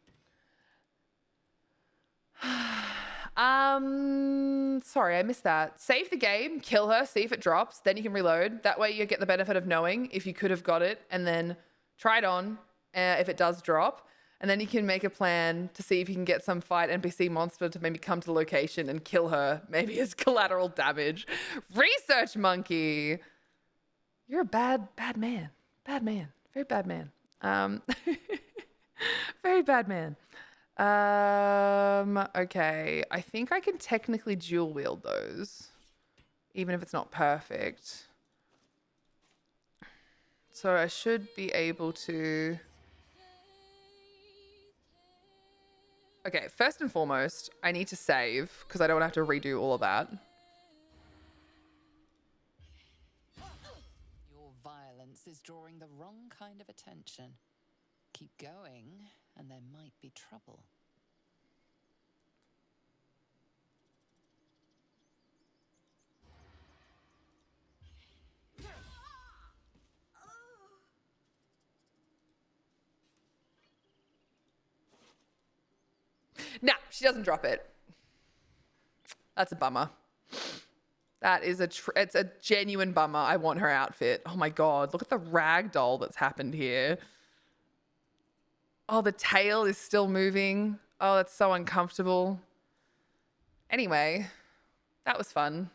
Sorry, I missed that. Save the game, kill her, see if it drops, then you can reload. That way you get the benefit of knowing if you could have got it, and then try it on if it does drop. And then you can make a plan to see if you can get some fight NPC monster to maybe come to the location and kill her, maybe as collateral damage. Research monkey. You're a bad man. Bad man. Very bad man. Very bad man. Okay. I think I can technically dual wield those, even if it's not perfect. So I should be able to... Okay, first and foremost, I need to save because I don't want to have to redo all of that. Your violence is drawing the wrong kind of attention. Keep going, and there might be trouble. she doesn't drop it. That's a bummer. That is it's a genuine bummer. I want her outfit. Oh my God, look at the ragdoll that's happened here. Oh, the tail is still moving. Oh, that's so uncomfortable. Anyway, that was fun.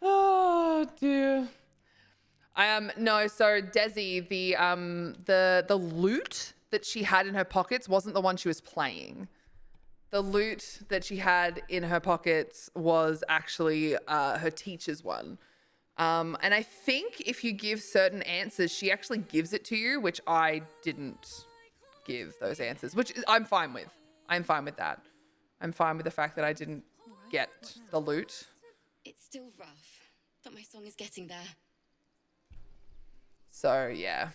Oh dear. No, so Desi, the loot that she had in her pockets wasn't the one she was playing. The loot that she had in her pockets was actually her teacher's one. And I think if you give certain answers, she actually gives it to you, which I didn't give those answers, which I'm fine with. I'm fine with that. I'm fine with the fact that I didn't get the loot. It's still rough, but my song is getting there. So yeah,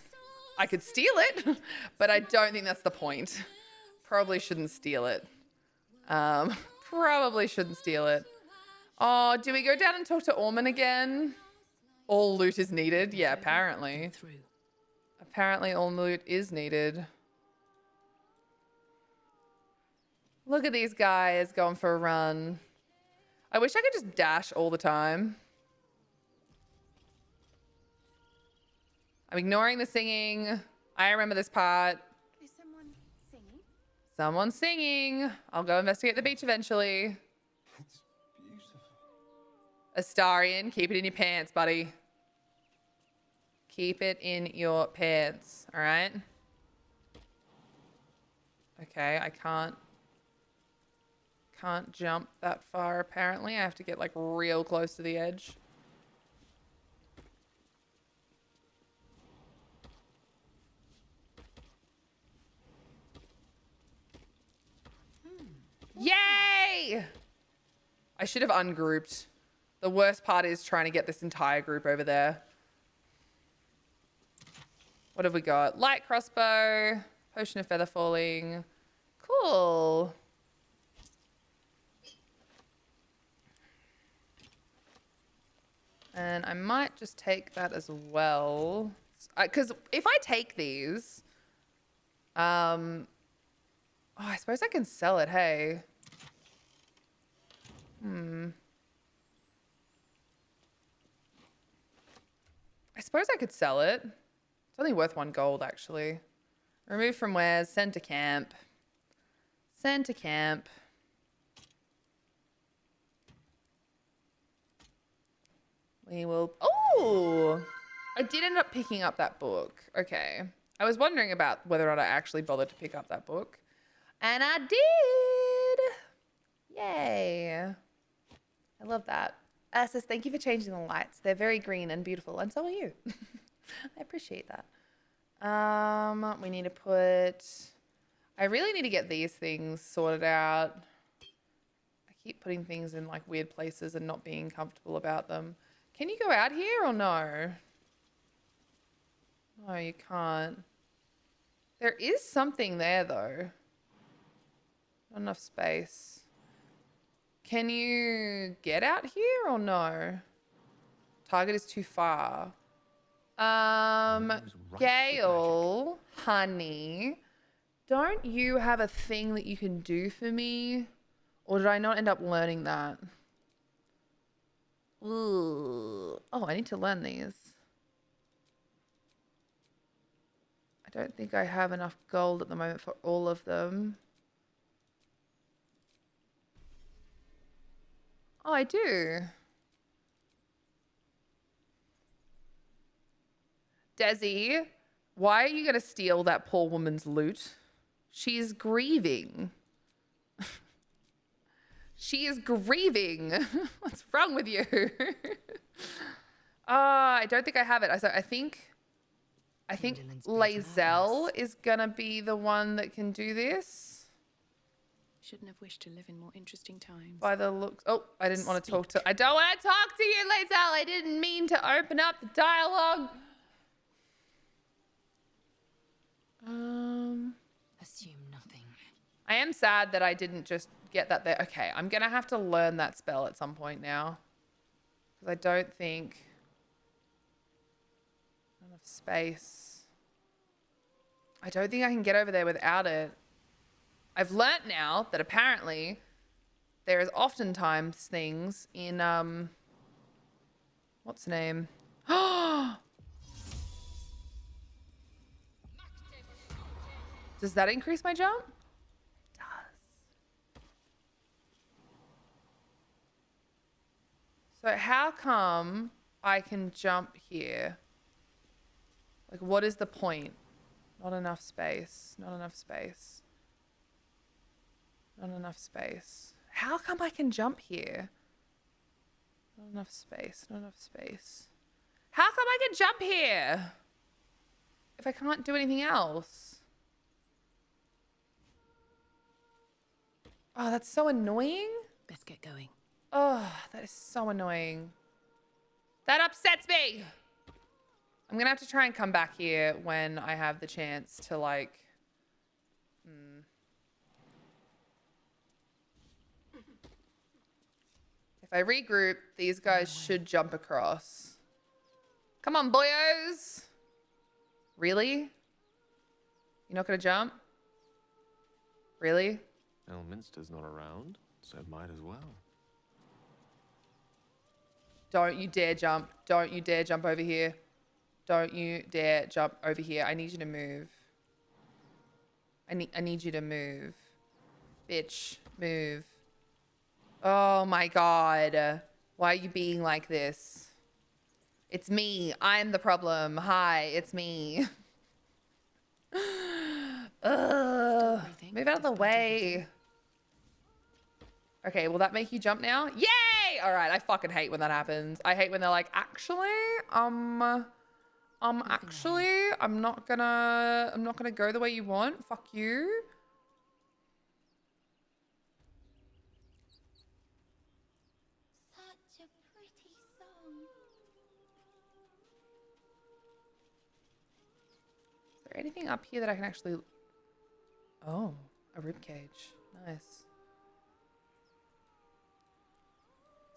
I could steal it, but I don't think that's the point. Probably shouldn't steal it. Probably shouldn't steal it. Oh, do we go down and talk to Orman again? All loot is needed? Yeah, apparently. Apparently all loot is needed. Look at these guys going for a run. I wish I could just dash all the time. I'm ignoring the singing. I remember this part. Is someone singing? Someone's singing. I'll go investigate the beach eventually. It's beautiful. Astarion, keep it in your pants, buddy. Keep it in your pants, all right? Okay, I can't jump that far, apparently. I have to get, like, real close to the edge. Yay! I should have ungrouped. The worst part is trying to get this entire group over there. What have we got? Light crossbow, potion of feather falling. Cool. And I might just take that as well. Because if I take these, oh, I suppose I can sell it, hey. I suppose I could sell it. It's only worth 1 gold, actually. Remove from wares, send to camp. Send to camp. We will... Oh! I did end up picking up that book. Okay. I was wondering about whether or not I actually bothered to pick up that book. And I did! Yay. I love that. Says, thank you for changing the lights. They're very green and beautiful, and so are you. I appreciate that. We need to put... I really need to get these things sorted out. I keep putting things in like weird places and not being comfortable about them. Can you go out here or no? No, you can't. There is something there though. Not enough space. Can you get out here or no? Target is too far. Gail, honey, don't you have a thing that you can do for me? Or did I not end up learning that? Ooh. Oh, I need to learn these. I don't think I have enough gold at the moment for all of them. Oh, I do. Desi, why are you going to steal that poor woman's loot? She's grieving. She is grieving. What's wrong with you? I don't think I have it. I think Lae'zel is going to be the one that can do this. Shouldn't have wished to live in more interesting times. By the looks... Oh, I didn't want to talk to... I don't want to talk to you, Lae'zel. I didn't mean to open up the dialogue. Assume nothing. I am sad that I didn't just get that there. Okay, I'm going to have to learn that spell at some point now. Because I don't think... Enough space. I don't think I can get over there without it. I've learnt now that apparently there is oftentimes things in, what's the name? Does that increase my jump? It does. So how come I can jump here? Like, what is the point? Not enough space. Not enough space. Not enough space. How come I can jump here? Not enough space. Not enough space. How come I can jump here? If I can't do anything else? Oh, that's so annoying. Let's get going. Oh, that is so annoying. That upsets me. I'm gonna have to try and come back here when I have the chance to, like, If I regroup, these guys should jump across. Come on, boyos. Really? You're not gonna jump? Really? Elminster's not around, so might as well. Don't you dare jump. Don't you dare jump over here. Don't you dare jump over here. I need you to move. I need you to move. Bitch, move. Oh my God. Why are you being like this? It's me. I'm the problem. Hi, it's me. Ugh. Move out of the way. Okay, will that make you jump now? Yay! All right, I fucking hate when that happens. I hate when they're like, actually, actually, I'm not gonna go the way you want. Fuck you. Such a pretty song. Is there anything up here that I can actually... Oh, a ribcage. Nice.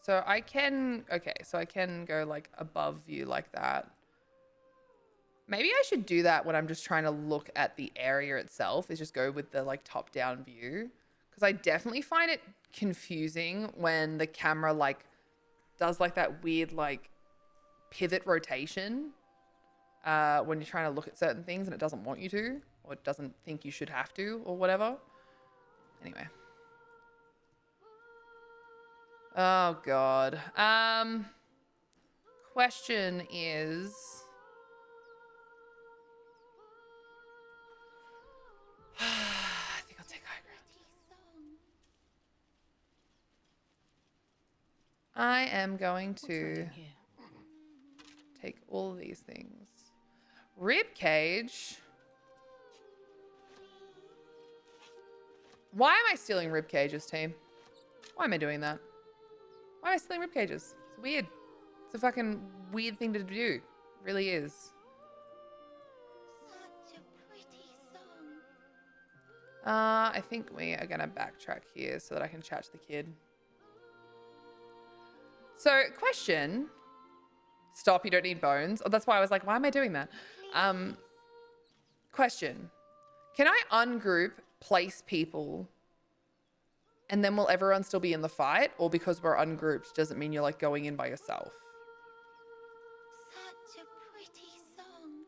So I can... Okay, so I can go, like, above you like that. Maybe I should do that when I'm just trying to look at the area itself, is just go with the, like, top-down view. Because I definitely find it confusing when the camera, like, does, like, that weird, like, pivot rotation when you're trying to look at certain things and it doesn't want you to, or it doesn't think you should have to, or whatever. Anyway. Oh, God. Question is... I think I'll take high ground. I am going to take all of these things. Rib cage. Why am I stealing rib cages, team? Why am I doing that? Why am I stealing rib cages? It's weird. It's a fucking weird thing to do. It really is. Such a pretty song. I think we are gonna backtrack here so that I can chat to the kid. So, question. Stop, you don't need bones. Oh, that's why I was like, why am I doing that? Question. Can I ungroup, place people, and then will everyone still be in the fight? Or because we're ungrouped, does it mean you're, like, going in by yourself? Such a pretty song.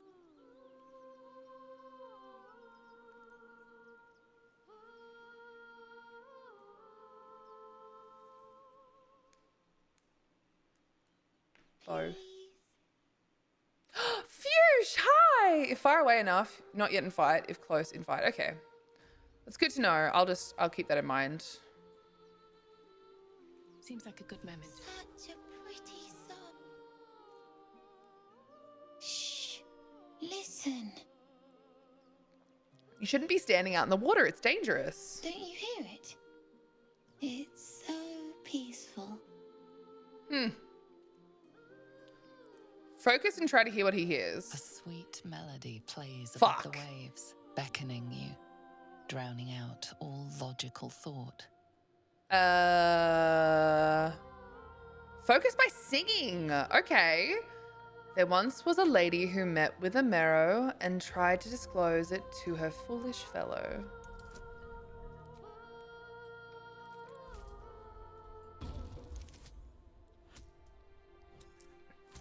Both. Phew! Hi! If far away enough, not yet in fight. If close, in fight. Okay. That's good to know. I'll keep that in mind. Seems like a good moment. Such a pretty song. Shh. Listen. You shouldn't be standing out in the water. It's dangerous. Don't you hear it? It's so peaceful. Focus and try to hear what he hears. A sweet melody plays Fuck. above the waves, beckoning you, drowning out all logical thought. Focus by singing. Okay. There once was a lady who met with a marrow and tried to disclose it to her foolish fellow.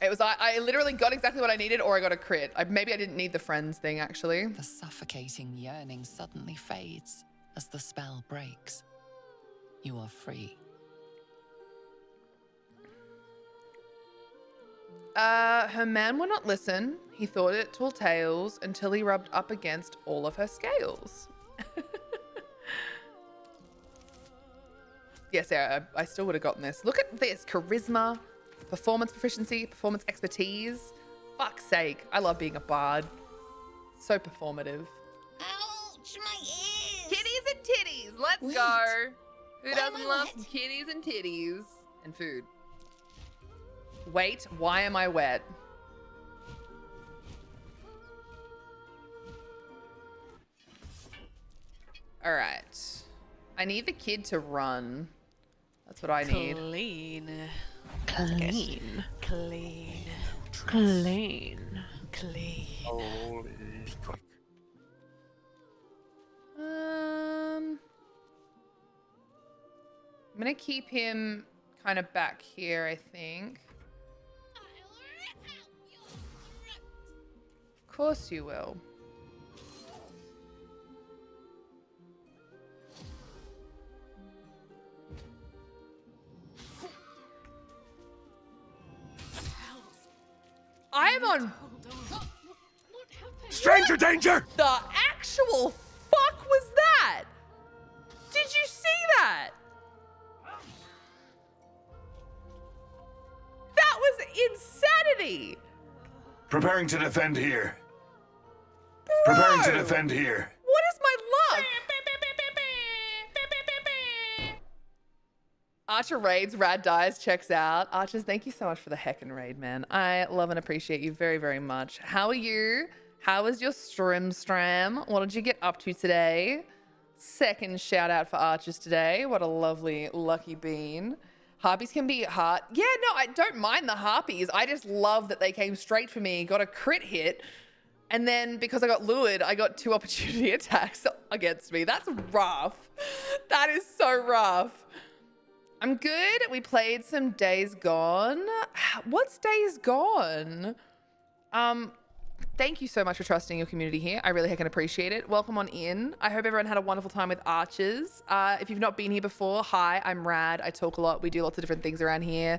It was, I literally got exactly what I needed, or I got a crit. Maybe I didn't need the friends thing, actually. The suffocating yearning suddenly fades as the spell breaks. You are free. Her man would not listen. He thought it tall tales until he rubbed up against all of her scales. Yes, Sarah, I still would have gotten this. Look at this. Charisma, performance proficiency, performance expertise. Fuck's sake. I love being a bard. So performative. Ouch, my ears! Kitties and titties. Let's Wait. go. Who Why doesn't am I love wet? some kitties and titties? And food. Wait, why am I wet? All right. I need the kid to run. That's what I need. Clean. Clean. Clean. Clean. Clean. Holy. Quick. I'm gonna keep him kind of back here, I think. Of course you will. I am on Stranger danger! the actual fuck was that? Did you see that? That was insanity. Preparing to defend here. Preparing to defend here. What is my luck? Archer raids, Rad dies, checks out. Archers, thank you so much for the heckin' raid, man. I love and appreciate you very, very much. How are you? How was your stram? What did you get up to today? Second shout out for Archers today. What a lovely, lucky bean. Harpies can be hard. Yeah, no, I don't mind the harpies. I just love that they came straight for me, got a crit hit, and then because I got lured, I got 2 opportunity attacks against me. That's rough. That is so rough. I'm good. We played some Days Gone. What's Days Gone? Thank you so much for trusting your community here. I really heckin' appreciate it. Welcome on in. I hope everyone had a wonderful time with Archers. If you've not been here before, hi, I'm Rad. I talk a lot. We do lots of different things around here.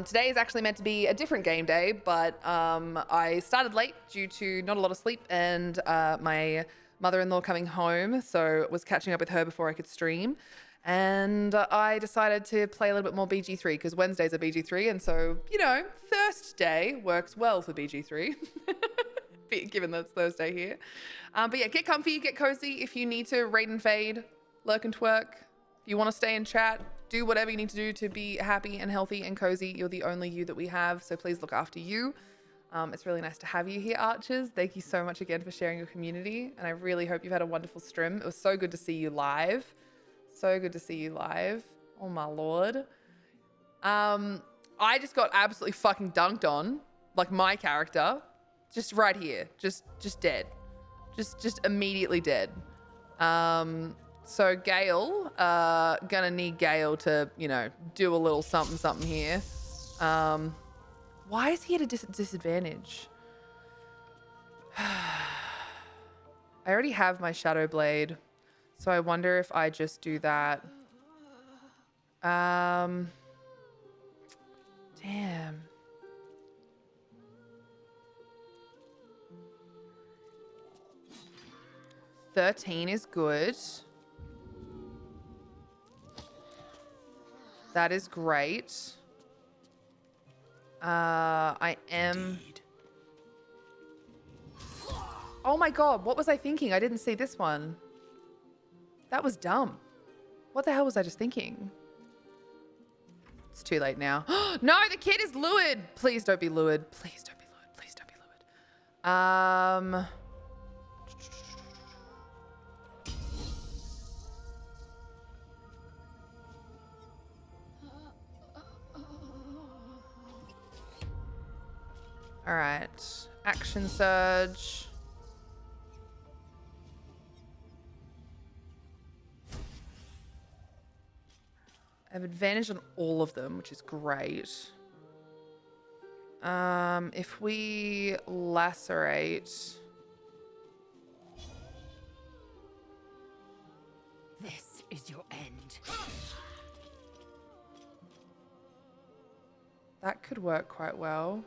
Today is actually meant to be a different game day, but I started late due to not a lot of sleep and my mother-in-law coming home, so was catching up with her before I could stream. And I decided to play a little bit more BG3 because Wednesdays are BG3, and so, you know, ThirstDay works well for BG3, given that it's Thursday here. But yeah, get comfy, get cozy. If you need to raid and fade, lurk and twerk. If you want to stay and chat, do whatever you need to do to be happy and healthy and cozy. You're the only you that we have, so please look after you. It's really nice to have you here, Archers. Thank you so much again for sharing your community, and I really hope you've had a wonderful stream. It was so good to see you live. So good to see you live. Oh my lord. I just got absolutely fucking dunked on, like my character, just right here, just dead, just immediately dead. So Gale, gonna need Gale to, you know, do a little something here. Why is he at a disadvantage? I already have my Shadow Blade. So I wonder if I just do that. Damn. 13 is good. That is great. I am... Oh my god, what was I thinking? I didn't see this one. That was dumb. What the hell was I just thinking? It's too late now. No, the kid is lured. Please don't be lured. Please don't be lured. Please don't be lured. All right. Action surge. I have advantage on all of them, which is great. If we lacerate... This is your end. That could work quite well.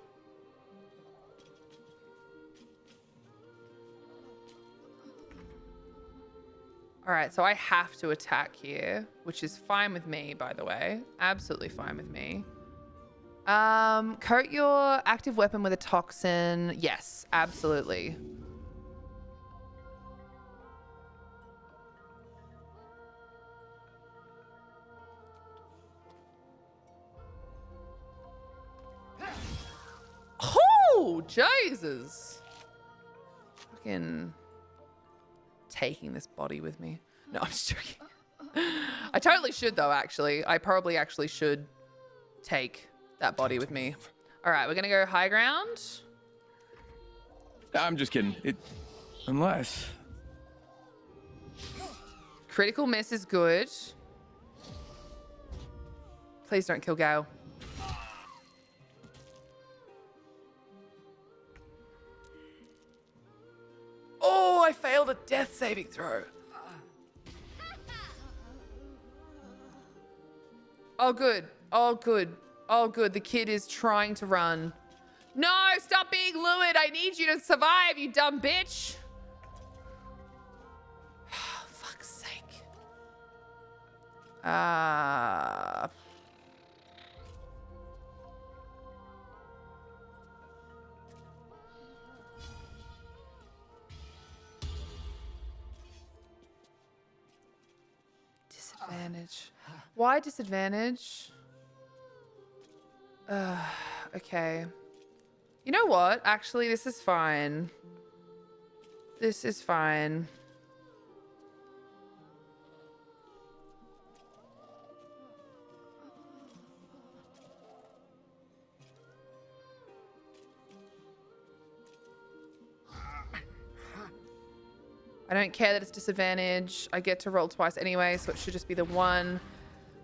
All right, so I have to attack here, which is fine with me, by the way. Absolutely fine with me. Coat your active weapon with a toxin. Yes, absolutely. Oh, Jesus. Fucking taking this body with me. No, I'm just joking. I totally should, though, actually. I probably actually should take that body with me. All right, we're going to go high ground. I'm just kidding. Unless... Critical miss is good. Please don't kill Gale. Oh, I failed a death saving throw. Oh, good. Oh, good. Oh, good. The kid is trying to run. No, stop being lured. I need you to survive, you dumb bitch. Oh, fuck's sake. Disadvantage. Why disadvantage? Okay. You know what? Actually, this is fine. This is fine. I don't care that it's disadvantage. I get to roll twice anyway, so it should just be the one.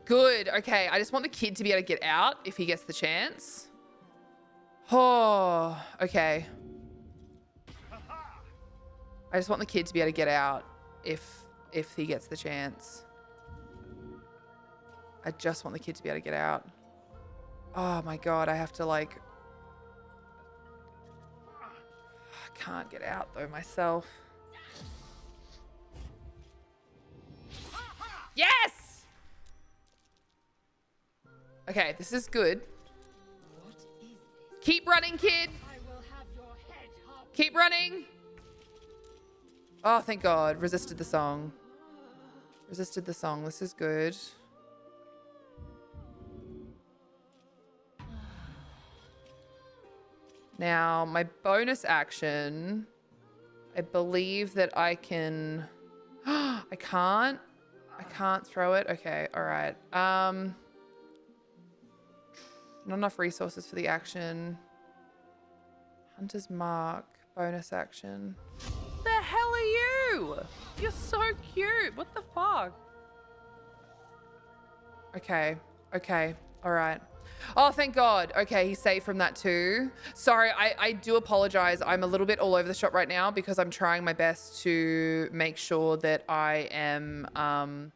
Good. Okay, I just want the kid to be able to get out if he gets the chance. Oh, okay. I just want the kid to be able to get out if he gets the chance. I just want the kid to be able to get out. Oh my God, I have to like... I can't get out though myself. Yes! Okay, this is good. Keep running, kid. Keep running. Oh, thank God. Resisted the song. Resisted the song. This is good. Now, my bonus action, I believe that I can... I can't. I can't throw it. Okay, all right. Not enough resources for the action. Hunter's Mark, bonus action. The hell are you? You're so cute. What the fuck? Okay, okay, all right. Oh, thank God. Okay, he's safe from that too. Sorry, I do apologize. I'm a little bit all over the shop right now because I'm trying my best to make sure that I am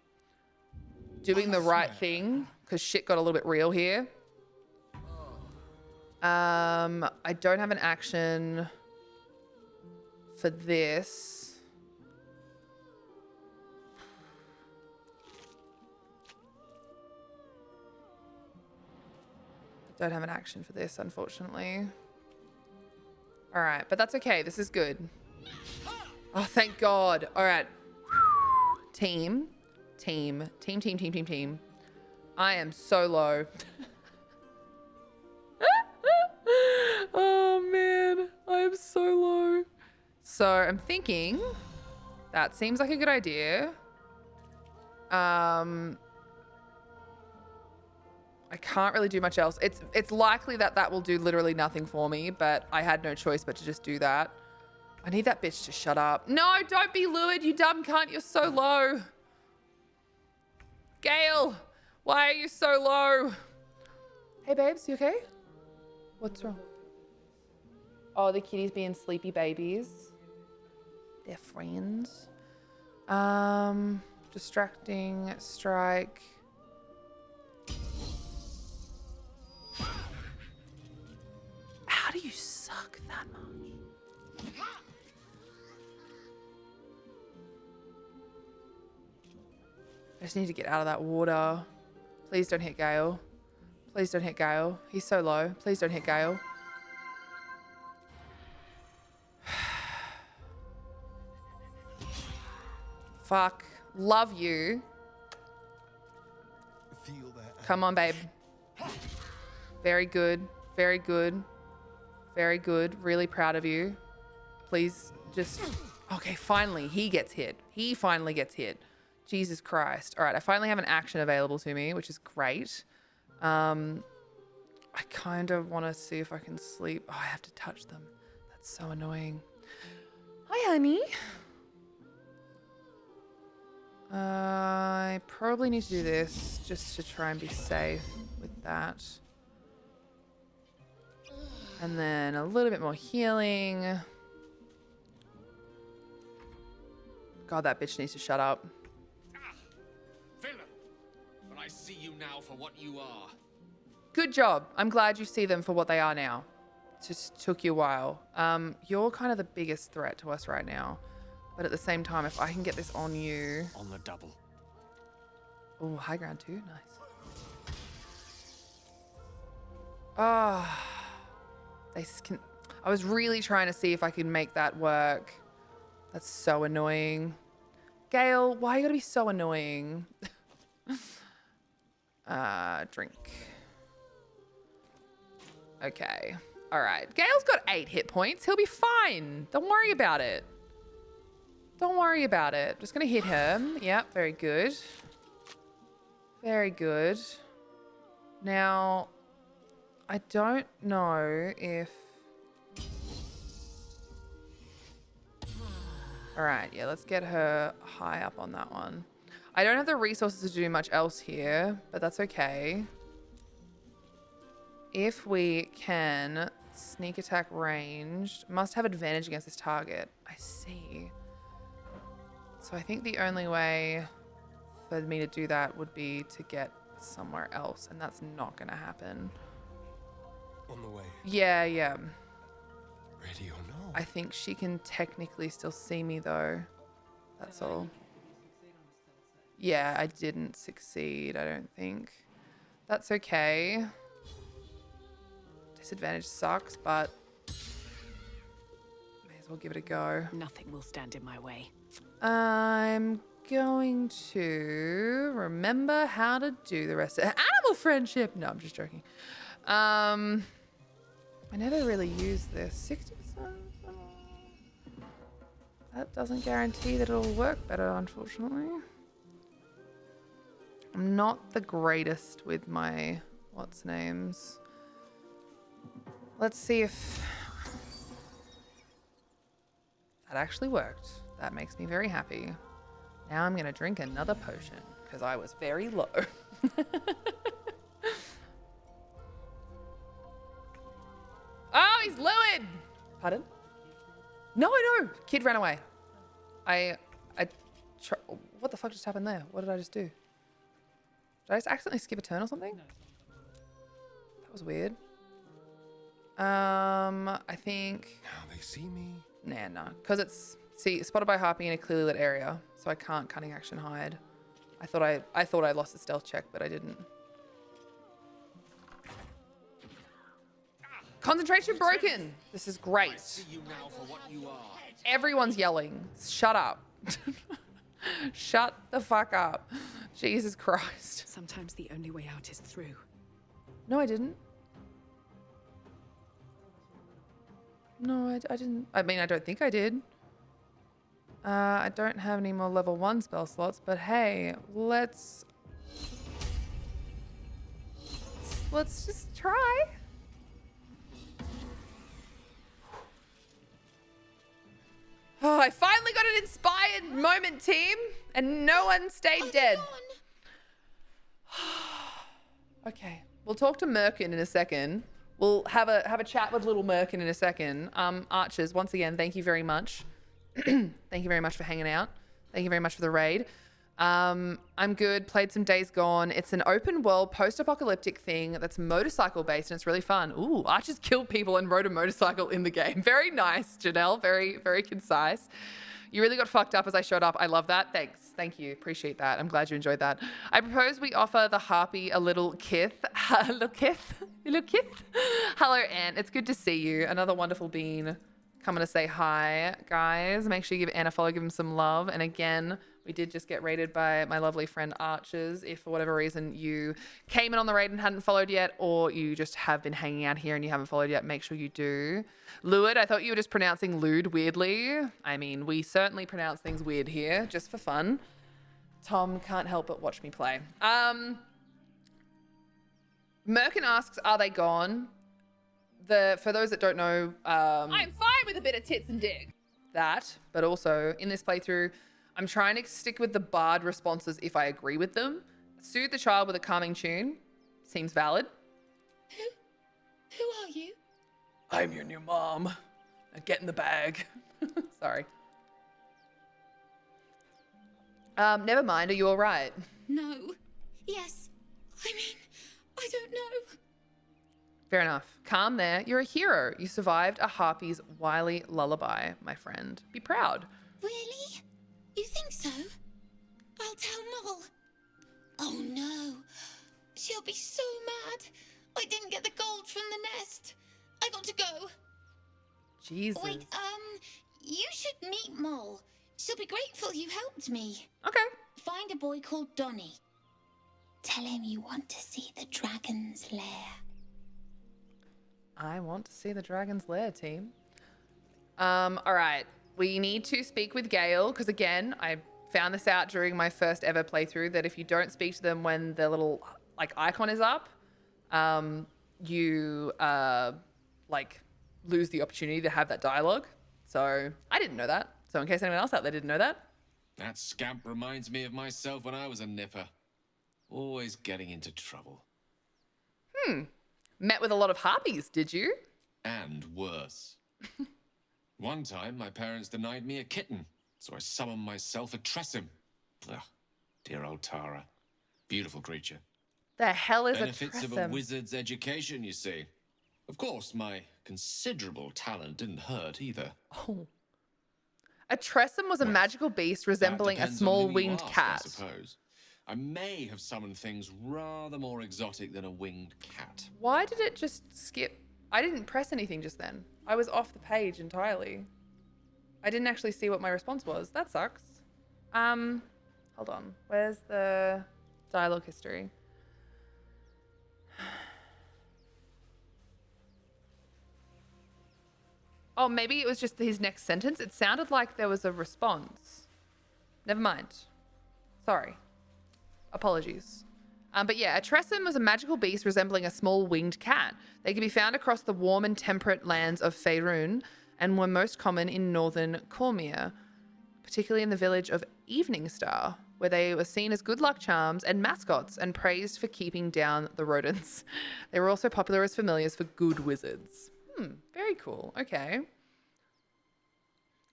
doing the right thing because shit got a little bit real here. I don't have an action for this. Don't have an action for this, unfortunately. All right, but that's okay. This is good. Oh, thank God. All right. Team. I am so low. Oh, man. I am so low. So I'm thinking that seems like a good idea. I can't really do much else. It's likely that that will do literally nothing for me, but I had no choice but to just do that. I need that bitch to shut up. No, don't be lured, you dumb cunt. You're so low. Gale, why are you so low? Hey, babes, you okay? What's wrong? Oh, the kitties being sleepy babies. They're friends. Distracting strike. How do you suck that much? I just need to get out of that water. Please don't hit Gale. Please don't hit Gale. He's so low. Please don't hit Gale. Fuck. Love you. Come on, babe. Very good. Very good. Very good. Really proud of you. Please just... Okay, finally. He gets hit. He finally gets hit. Jesus Christ. All right, I finally have an action available to me, which is great. I kind of want to see if I can sleep. Oh, I have to touch them. That's so annoying. Hi, honey. I probably need to do this just to try and be safe with that. And then a little bit more healing. God, that bitch needs to shut up. Villain! But I see you now for what you are. Good job. I'm glad you see them for what they are now. It just took you a while. You're kind of the biggest threat to us right now. But at the same time, if I can get this on you... On the double. Oh, high ground too. Nice. Ah. I was really trying to see if I could make that work. That's so annoying. Gale, why you gotta be so annoying? Drink. Okay. All right. Gale's got 8 hit points. He'll be fine. Don't worry about it. Don't worry about it. Just gonna hit him. Yep, very good. Very good. Now, I don't know if... All right, yeah, let's get her high up on that one. I don't have the resources to do much else here, but that's okay. If we can sneak attack ranged, must have advantage against this target. I see. So I think the only way for me to do that would be to get somewhere else, and that's not going to happen. On the way. Yeah, yeah. Ready or no? I think she can technically still see me, though. That's all. Yeah, I didn't succeed, I don't think. That's okay. Disadvantage sucks, but may as well give it a go. Nothing will stand in my way. I'm going to remember how to do the rest of animal friendship. No, I'm just joking. I never really used this. 60%. That doesn't guarantee that it'll work better, unfortunately. I'm not the greatest with my what's names. Let's see if that actually worked. That makes me very happy. Now I'm going to drink another potion because I was very low. Oh, he's Lewin! Pardon? No, kid ran away. What the fuck just happened there? What did I just do? Did I just accidentally skip a turn or something? That was weird. I think... Now they see me. Nah. Because it's... See, spotted by Harpy in a clearly lit area, so I can't cunning action hide. I thought I lost the stealth check, but I didn't. Concentration broken. This is great. Everyone's yelling. Shut up. Shut the fuck up. Jesus Christ. Sometimes the only way out is through. No, I didn't. No, I didn't. I mean, I don't think I did. I don't have any more level 1 spell slots, but hey, let's just try. Oh, I finally got an inspired moment, team, and no one stayed dead. Okay, we'll talk to Merkin in a second. we'll have a chat with little Merkin in a second. Archers, once again, thank you very much. Thank you very much for hanging out. Thank you very much for the raid. I'm good. Played some Days Gone. It's an open world post-apocalyptic thing that's motorcycle based and it's really fun. Ooh, Archers killed people and rode a motorcycle in the game. Very nice, Janelle. Very, very concise. You really got fucked up as I showed up. I love that. Thanks. Thank you. Appreciate that. I'm glad you enjoyed that. I propose we offer the harpy a little kith. A little kith? A little kith? Hello, Ant. It's good to see you. Another wonderful bean coming to say hi, guys. Make sure you give Ant a follow, give him some love. And again, we did just get raided by my lovely friend Archers. If for whatever reason you came in on the raid and hadn't followed yet, or you just have been hanging out here and you haven't followed yet, make sure you do. Luid, I thought you were just pronouncing lewd weirdly. I mean, we certainly pronounce things weird here, just for fun. Tom can't help but watch me play. Merkin asks, are they gone? For those that don't know, I'm fine with a bit of tits and dick. That, but also in this playthrough, I'm trying to stick with the BARD responses if I agree with them. Soothe the child with a calming tune. Seems valid. Who are you? I'm your new mom. Now get in the bag. Sorry. Never mind. Are you all right? No. Yes. I mean, I don't know. Fair enough. Calm there. You're a hero. You survived a harpy's wily lullaby, my friend. Be proud. Really? You think so? I'll tell Mol. Oh no. She'll be so mad. I didn't get the gold from the nest. I got to go. Jesus. Wait, you should meet Mol. She'll be grateful you helped me. Okay. Find a boy called Donny. Tell him you want to see the dragon's lair. I want to see the dragon's lair, team. All right. We need to speak with Gale because, again, I found this out during my first ever playthrough that if you don't speak to them when the little like icon is up, you like lose the opportunity to have that dialogue. So I didn't know that. So in case anyone else out there didn't know that. That scamp reminds me of myself when I was a nipper. Always getting into trouble. Met with a lot of harpies, did you? And worse. One time, my parents denied me a kitten, so I summoned myself a Tressym. Ugh, dear old Tara. Beautiful creature. The hell is Benefits a of a Tressym? wizard's education, you see. Of course, my considerable talent didn't hurt either. Oh. A Tressym was a magical beast resembling a Depends on small who you winged ask, cat. I suppose. I may have summoned things rather more exotic than a winged cat. Why did it just skip? I didn't press anything just then. I was off the page entirely. I didn't actually see what my response was. That sucks. Hold on. Where's the dialogue history? Oh, maybe it was just his next sentence. It sounded like there was a response. Never mind. Sorry. Apologies. But yeah, a Tressym was a magical beast resembling a small winged cat. They can be found across the warm and temperate lands of Faerun and were most common in northern Cormyr, particularly in the village of Evening Star, where they were seen as good luck charms and mascots and praised for keeping down the rodents. They were also popular as familiars for good wizards. Very cool. Okay.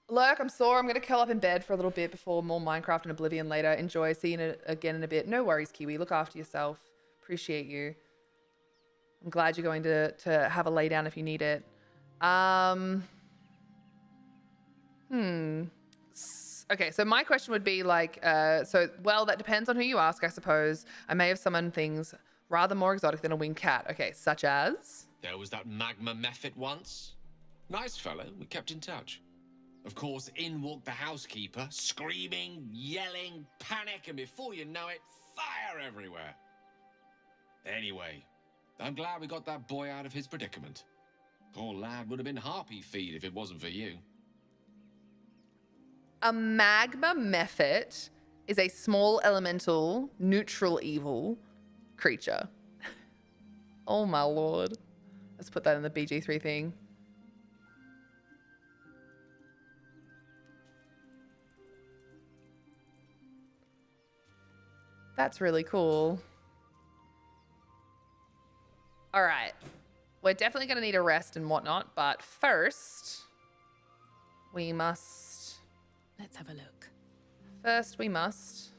Lurk, I'm sore. I'm going to curl up in bed for a little bit before more Minecraft and Oblivion later. Enjoy. See you again in a bit. No worries, Kiwi. Look after yourself. Appreciate you. I'm glad you're going to have a lay down if you need it. Okay, so my question would be like, well, that depends on who you ask, I suppose. I may have summoned things rather more exotic than a winged cat. Okay, such as? There was that magma mephit once. Nice fellow, we kept in touch. Of course, in walked the housekeeper, screaming, yelling, panic, and before you know it, fire everywhere. Anyway, I'm glad we got that boy out of his predicament. Poor lad would have been harpy feed if it wasn't for you. A magma mephit is a small elemental, neutral evil creature. Oh my lord. Let's put that in the BG3 thing. That's really cool. All right. We're definitely going to need a rest and whatnot, but first, we must... Let's have a look. First, we must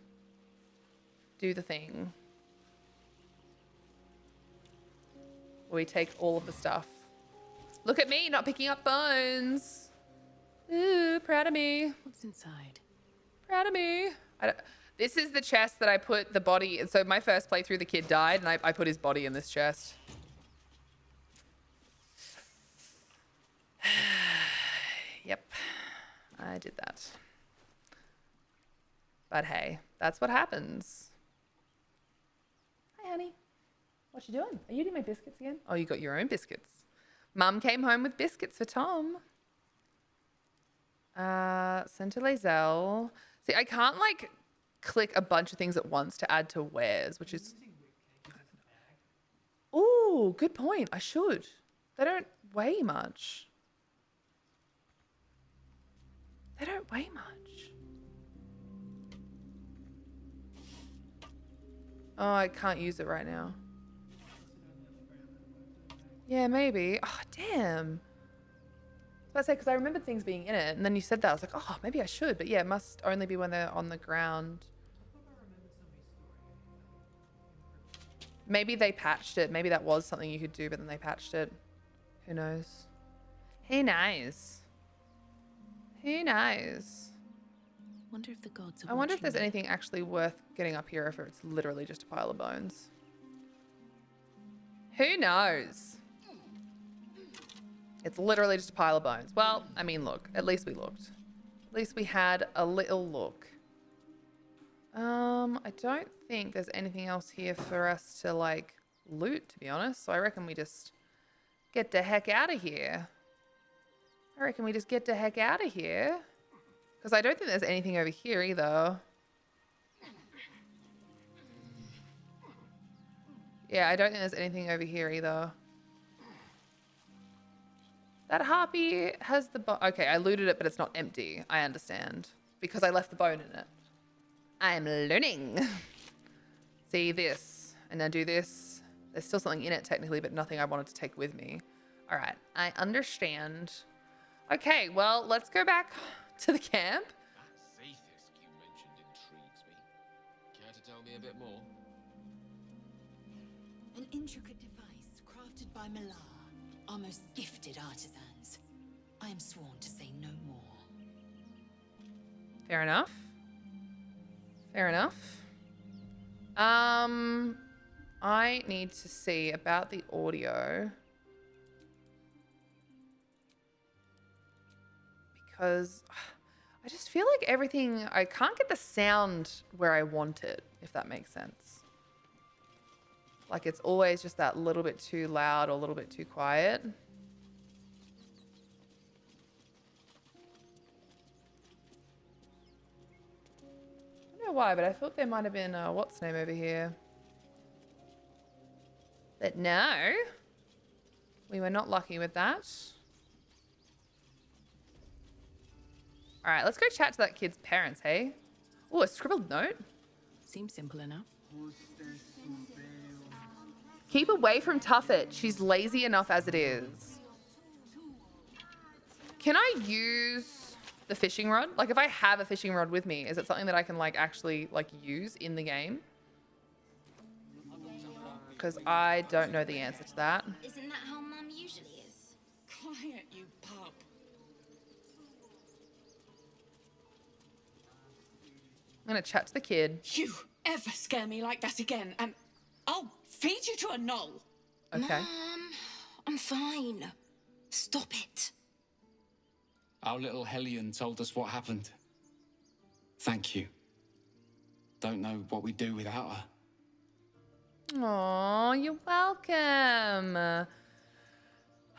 do the thing. Where we take all of the stuff. Look at me, not picking up bones. Ooh, proud of me. What's inside? Proud of me. This is the chest that I put the body... So my first playthrough, the kid died, and I put his body in this chest. Yep, I did that. But hey, that's what happens. Hi, honey. What you doing? Are you eating my biscuits again? Oh, you got your own biscuits. Mum came home with biscuits for Tom. Send to Lazelle. See, I can't like click a bunch of things at once to add to wares, which is... Ooh, good point. I should. They don't weigh much. They don't weigh much. Oh, I can't use it right now. Yeah, maybe. Oh, damn. I was about to say, because I remembered things being in it, and then you said that. I was like, oh, maybe I should. But yeah, it must only be when they're on the ground. Maybe they patched it. Maybe that was something you could do, but then they patched it. Who knows? Who knows? Who knows? Wonder if the gods are I wonder if there's watching me. anything actually worth getting up here, if it's literally just a pile of bones. Who knows? It's literally just a pile of bones. Well, I mean, look, at least we looked. At least we had a little look. I don't think there's anything else here for us to like loot, to be honest. So I reckon we just get the heck out of here. I reckon we just get the heck out of here. Because I don't think there's anything over here either. Yeah, I don't think there's anything over here either. That harpy has the bone. Okay, I looted it, but it's not empty. I understand. Because I left the bone in it. I am learning. See this. And then do this. There's still something in it technically, but nothing I wanted to take with me. All right, I understand. Okay, well, let's go back to the camp. That Zaithist you mentioned intrigues me. Care to tell me a bit more? An intricate device crafted by Millar, our most gifted artisans. I am sworn to say no more. Fair enough. Fair enough. I need to see about the audio. Because I just feel like everything... I can't get the sound where I want it, if that makes sense. Like it's always just that little bit too loud or a little bit too quiet. I don't know why, but I thought there might have been what's name over here. But no, we were not lucky with that. All right, let's go chat to that kid's parents, hey? Oh, a scribbled note. Seems simple enough. Keep away from Tuffet. She's lazy enough as it is. Can I use the fishing rod? Like if I have a fishing rod with me, is it something that I can like actually like use in the game? Because I don't know the answer to that. Isn't that how Mum usually is? Quiet, you pup. I'm gonna chat to the kid. You ever scare me like that again, and I'll feed you to a knoll. Okay. Mum, I'm fine. Stop it. Our little Hellion told us what happened. Thank you. Don't know what we'd do without her. Aw, you're welcome.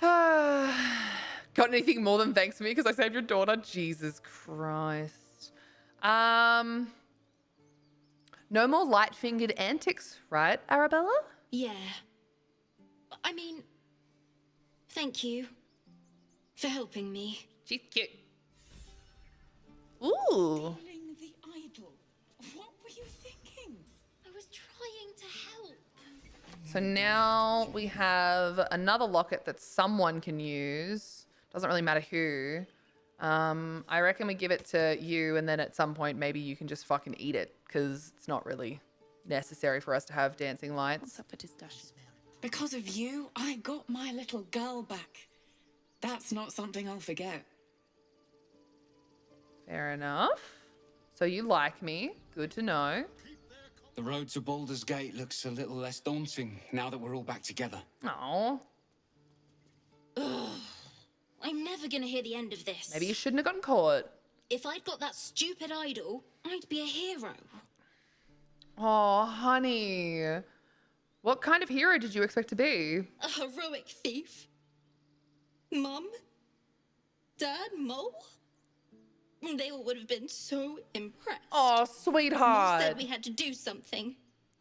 Got anything more than thanks for me because I saved your daughter? Jesus Christ. No more light-fingered antics, right, Arabella? Yeah. I mean, thank you for helping me. She's cute. Ooh. Stealing the idol. What were you thinking? I was trying to help. so now we have another locket that someone can use. Doesn't really matter who. I reckon we give it to you, and then at some point maybe you can just fucking eat it, because it's not really necessary for us to have dancing lights. What's up for discussion? Because of you, I got my little girl back. That's not something I'll forget. Fair enough. So you like me. Good to know. The road to Baldur's Gate looks a little less daunting now that we're all back together. Oh. I'm never gonna hear the end of this. Maybe you shouldn't have gotten caught. If I'd got that stupid idol, I'd be a hero. Oh, honey. What kind of hero did you expect to be? A heroic thief? Mum? Dad? Mole? They all would have been so impressed. Oh, Mum sweetheart. said we had to do something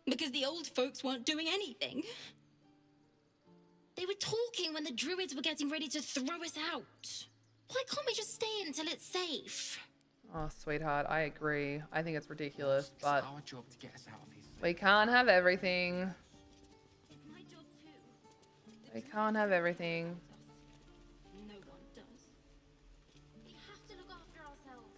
because the old folks weren't doing anything. They were talking when the druids were getting ready to throw us out. Why can't we just stay until it's safe? Oh, sweetheart, I agree. I think it's ridiculous, but It's our job to get us out of here. we can't have everything. It's my job too. We can't have everything. No one does. We have to look after ourselves.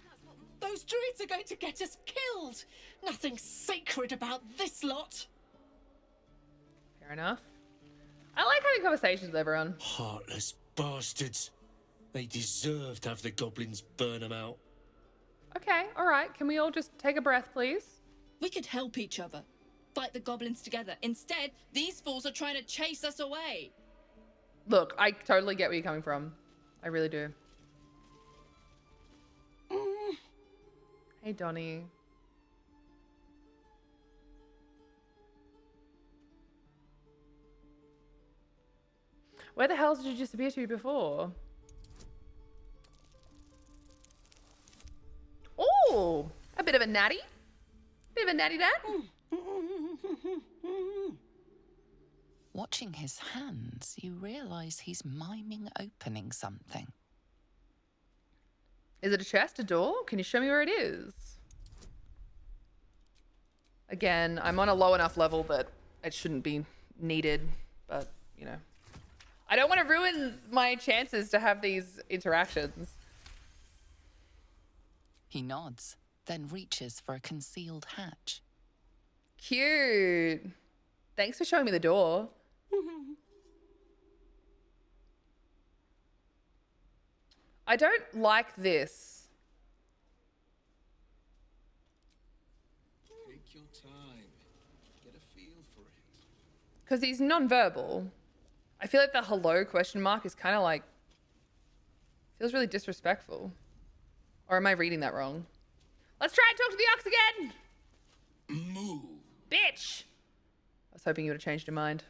That's what Those druids are going to get us killed. Nothing sacred about this lot. Fair enough. I like having conversations with everyone. Heartless bastards. They deserve to have the goblins burn them out. Okay, all right. Can we all just take a breath, please? We could help each other. Fight the goblins together. Instead, these fools are trying to chase us away. Look, I totally get where you're coming from. I really do. Hey, Donnie. Where the hell did you disappear to before? Oh, a bit of a natty. Bit of a natty dad. Watching his hands, you realize he's miming opening something. Is it a chest, a door? Can you show me where it is? Again, I'm on a low enough level that it shouldn't be needed, but, you know. I don't want to ruin my chances to have these interactions. He nods, then reaches for a concealed hatch. Cute. Thanks for showing me the door. I don't like this. Take your time. Get a feel for it. Because he's non-verbal. I feel like the hello question mark is kind of like... feels really disrespectful. Or am I reading that wrong? Let's try and talk to the ox again! Move. Bitch! I was hoping you would have changed your mind.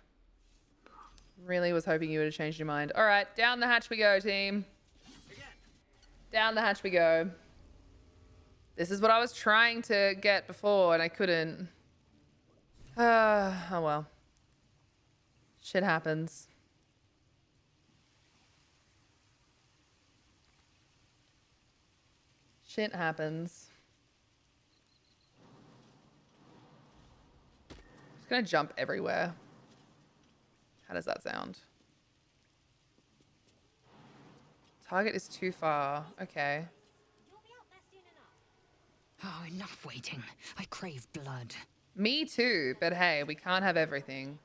Really was hoping you would have changed your mind. All right, down the hatch we go, team. Down the hatch we go. This is what I was trying to get before and I couldn't. Oh well. Shit happens. Shit happens. Just gonna jump everywhere. How does that sound? Target is too far. Okay. Oh, enough waiting. I crave blood. Me too, but hey, we can't have everything.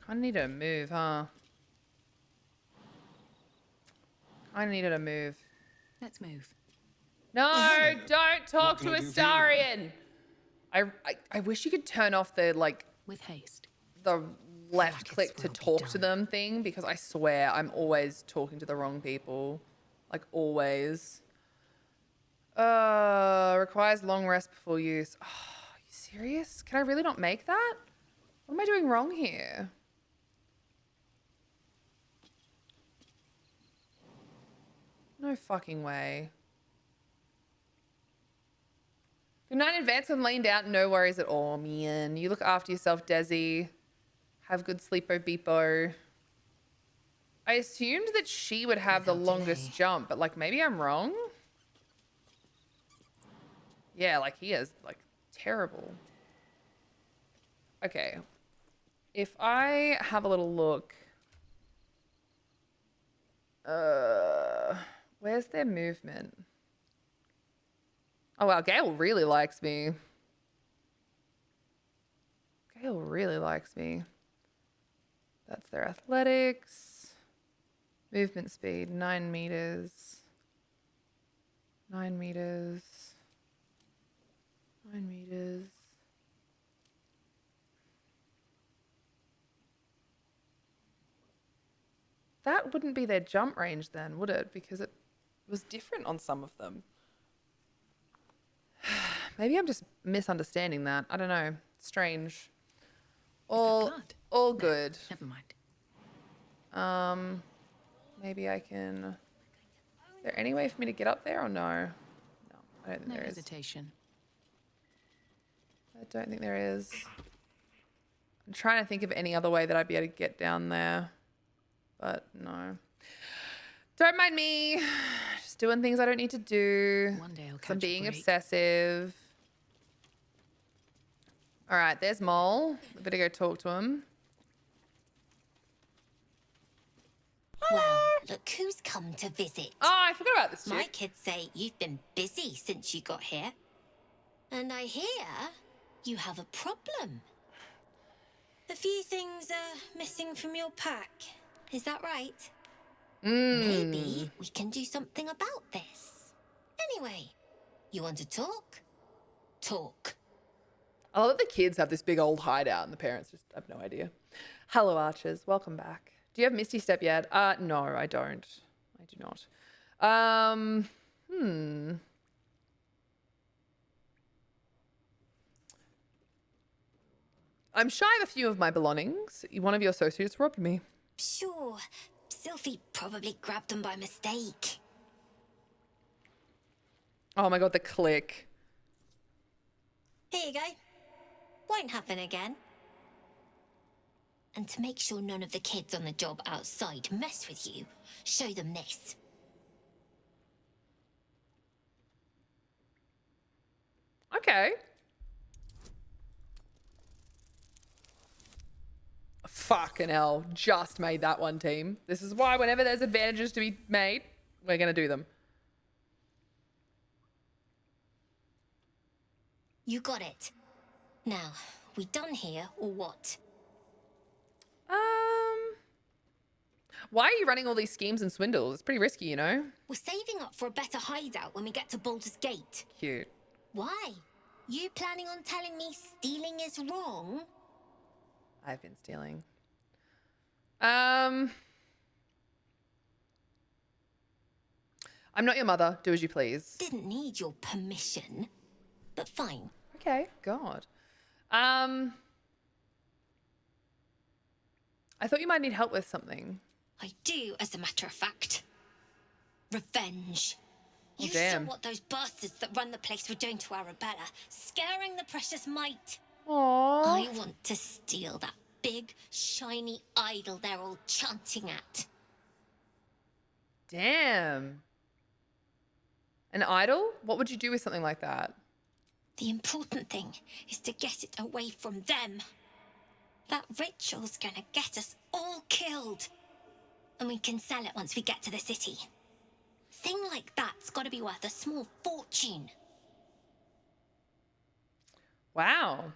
Kinda need to move, huh? Kinda needed to move. Let's move. No, don't talk to can I do for you? Astarion. I wish you could turn off the like With haste. the left click to talk to them thing, because I swear I'm always talking to the wrong people. Like always. Requires long rest before use. Oh, are you serious? Can I really not make that? What am I doing wrong here? No fucking way. Good night in advance and laying down. No worries at all, man. You look after yourself, Desi. Have good sleepo beepo. I assumed that she would have the longest jump, but like maybe I'm wrong. Yeah, like he is like terrible. Okay. If I have a little look. Where's their movement? Oh wow, Gale really likes me. Gale really likes me. That's their athletics. Movement speed, 9 meters. 9 meters. 9 meters. That wouldn't be their jump range then, would it? Because it was different on some of them. Maybe I'm just misunderstanding that. I don't know. Strange. All good. Never mind. Maybe I can. Is there any way for me to get up there or no? No, I don't think No there is. hesitation. I don't think there is. I'm trying to think of any other way that I'd be able to get down there, but no. Don't mind me. Just doing things I don't need to do. One day I'll 'Cause I'm catch a being break. obsessive. All right, there's Mole. I better go talk to him. Well, look who's come to visit. Oh, I forgot about this chick. My kids say you've been busy since you got here. And I hear you have a problem. A few things are missing from your pack. Is that right? Maybe we can do something about this. Anyway, you want to talk? Talk. I love that the kids have this big old hideout and the parents just have no idea. Hello, Archers. Welcome back. Do you have Misty Step yet? No, I don't. I do not. I'm shy of a few of my belongings. One of your associates robbed me. Sure. Sylphie probably grabbed them by mistake. Oh my god, the click. Here you go. Won't happen again. And to make sure none of the kids on the job outside mess with you, show them this. Okay. Fucking hell. Just made that one, team. This is why whenever there's advantages to be made, we're going to do them. You got it. Now, we done here or what? Why are you running all these schemes and swindles? It's pretty risky, you know? We're saving up for a better hideout when we get to Baldur's Gate. Cute. Why? You planning on telling me stealing is wrong? I've been stealing. I'm not your mother. Do as you please. Didn't need your permission, but fine. Okay, God. I thought you might need help with something. I do, as a matter of fact. Revenge. Oh, You damn. saw what those bastards that run the place were doing to Arabella, scaring the precious mite. Aww. I want to steal that big, shiny idol they're all chanting at. Damn. An idol? What would you do with something like that? The important thing is to get it away from them. That ritual's gonna get us all killed. And we can sell it once we get to the city. Thing like that's gotta be worth a small fortune. Wow.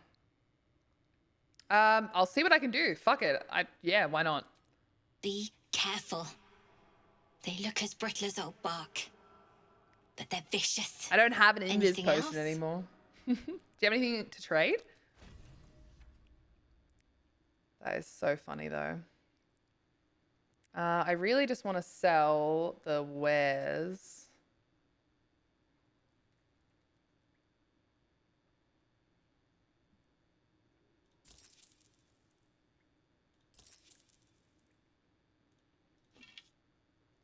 I'll see what I can do. Fuck it. Yeah, why not? Be careful. They look as brittle as old bark, but they're vicious. I don't have an invis Anything potion else? anymore. Do you have anything to trade? That is so funny though. I really just want to sell the wares.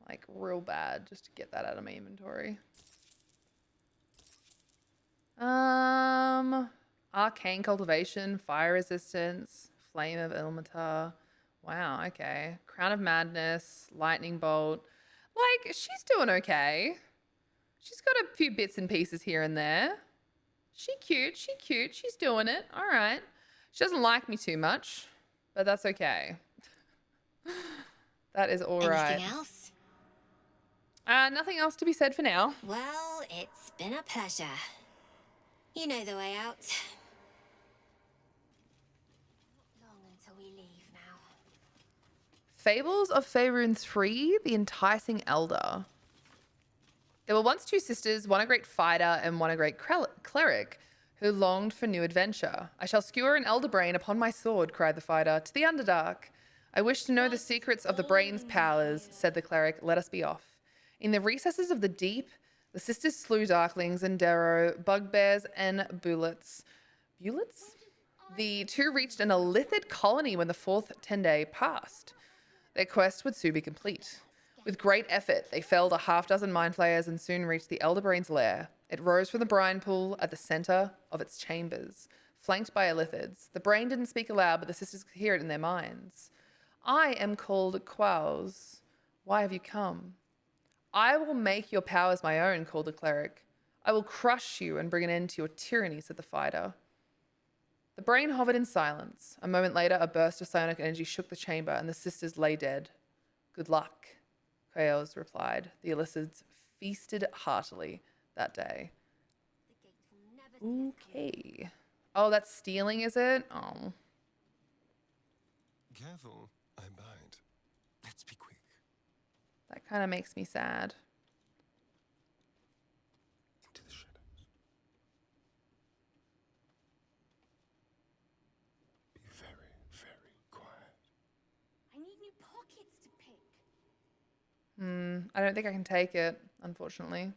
Like real bad, just to get that out of my inventory. Arcane cultivation, fire resistance, flame of Ilmatar. Wow, okay. Crown of Madness, lightning bolt. Like, she's doing okay. She's got a few bits and pieces here and there. She cute, she's doing it. All right. She doesn't like me too much, but that's okay. That is all right. Anything else? Nothing else to be said for now. Well, it's been a pleasure. You know the way out. Not long until we leave now. Fables of Faerun 3, The Enticing Elder. There were once two sisters, one a great fighter and one a great cleric, who longed for new adventure. I shall skewer an elder brain upon my sword, cried the fighter, to the Underdark. I wish to know the secrets of the brain's powers, said the cleric. Let us be off. In the recesses of the deep, the sisters slew darklings and darrow, bugbears and bullets. Bullets? The two reached an illithid colony when the fourth 10-day passed. Their quest would soon be complete. With great effort, they felled a half-dozen mind flayers and soon reached the Elder Brain's lair. It rose from the brine pool at the center of its chambers, flanked by illithids. The brain didn't speak aloud, but the sisters could hear it in their minds. I am called Quaus. Why have you come? I will make your powers my own, called the cleric. I will crush you and bring an end to your tyranny, said the fighter. The brain hovered in silence. A moment later, a burst of psionic energy shook the chamber, and the sisters lay dead. Good luck, Quaos replied. The illithids feasted heartily that day. Okay. Oh, that's stealing, is it? Oh. Careful, I bind. Let's be quick. That kind of makes me sad. Into the shadows. Be very, very quiet. I need new pockets to pick. I don't think I can take it, unfortunately.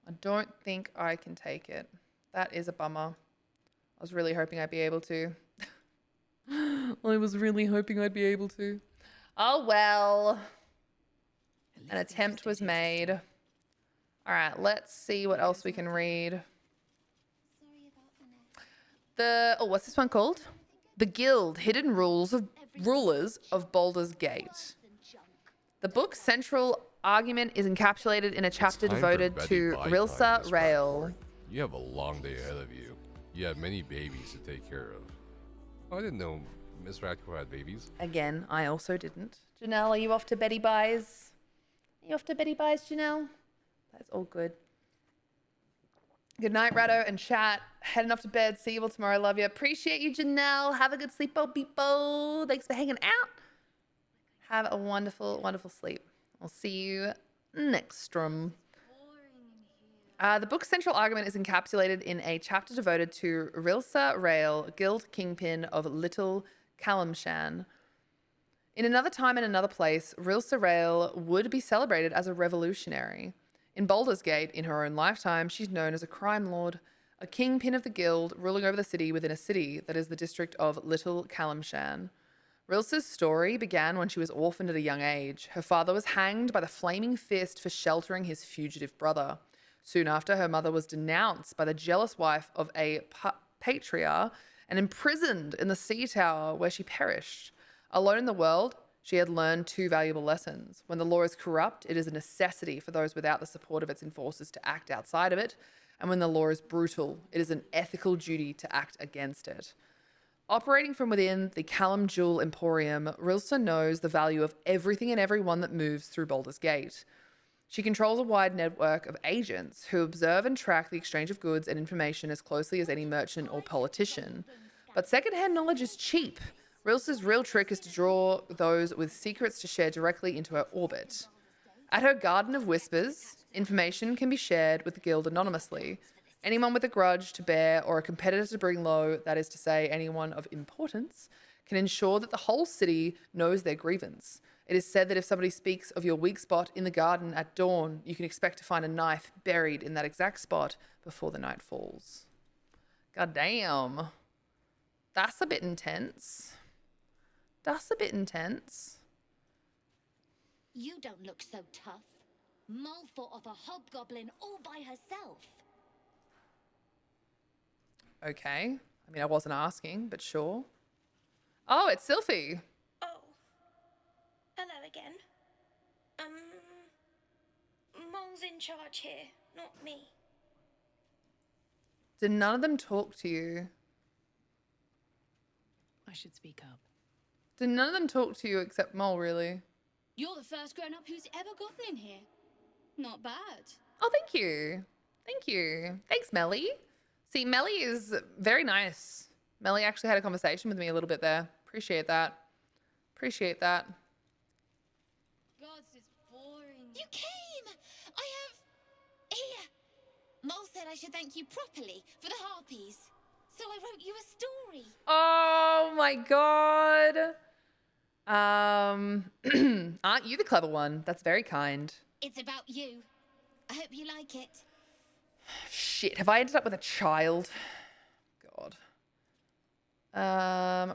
I don't think I can take it. That is a bummer. I was really hoping I'd be able to. I was really hoping I'd be able to. Oh, well. An attempt was made. All right, let's see what else we can read. What's this one called? The Guild, Hidden Rulers of Baldur's Gate. The book's central argument is encapsulated in a chapter devoted to Rilsa Rael. You have a long day ahead of you. You have many babies to take care of. Oh, I didn't know Miss Radcliffe had babies. Again, I also didn't. Janelle, are you off to Betty Buys? Are you off to Betty Buys, Janelle? That's all good. Good night, Rado and chat. Heading off to bed. See you all tomorrow. Love you. Appreciate you, Janelle. Have a good sleep, beepo. Thanks for hanging out. Have a wonderful, wonderful sleep. I'll see you next strum. The book's central argument is encapsulated in a chapter devoted to Rilsa Rael, Guild Kingpin of Little Calamshan. In another time and another place, Rilsa Rael would be celebrated as a revolutionary. In Baldur's Gate, in her own lifetime, she's known as a crime lord, a kingpin of the guild ruling over the city within a city that is the district of Little Calamshan. Rilsa's story began when she was orphaned at a young age. Her father was hanged by the flaming fist for sheltering his fugitive brother. Soon after, her mother was denounced by the jealous wife of a patriarch and imprisoned in the sea tower where she perished. Alone in the world, she had learned two valuable lessons. When the law is corrupt, it is a necessity for those without the support of its enforcers to act outside of it. And when the law is brutal, it is an ethical duty to act against it. Operating from within the Callum Jewel Emporium, Rilsa knows the value of everything and everyone that moves through Baldur's Gate. She controls a wide network of agents who observe and track the exchange of goods and information as closely as any merchant or politician. But secondhand knowledge is cheap. Rilsa's real trick is to draw those with secrets to share directly into her orbit. At her Garden of Whispers, information can be shared with the guild anonymously. Anyone with a grudge to bear or a competitor to bring low, that is to say, anyone of importance, can ensure that the whole city knows their grievance. It is said that if somebody speaks of your weak spot in the garden at dawn, you can expect to find a knife buried in that exact spot before the night falls. God damn. That's a bit intense. That's a bit intense. You don't look so tough. Mull fought off a hobgoblin all by herself. Okay. I mean, I wasn't asking, but sure. Oh, it's Sylphie. Oh. Hello again. Mull's in charge here, not me. Did none of them talk to you? I should speak up. Did none of them talk to you except Mole, really? You're the first grown-up who's ever gotten in here. Not bad. Oh, thank you. Thank you. Thanks, Melly. See, Melly is very nice. Melly actually had a conversation with me a little bit there. Appreciate that. Appreciate that. God, this is boring. You came! I have... Here. Mole said I should thank you properly for the harpies. So I wrote you a story. Oh my god. Aren't you the clever one? That's very kind. It's about you. I hope you like it. Shit, have I ended up with a child? God.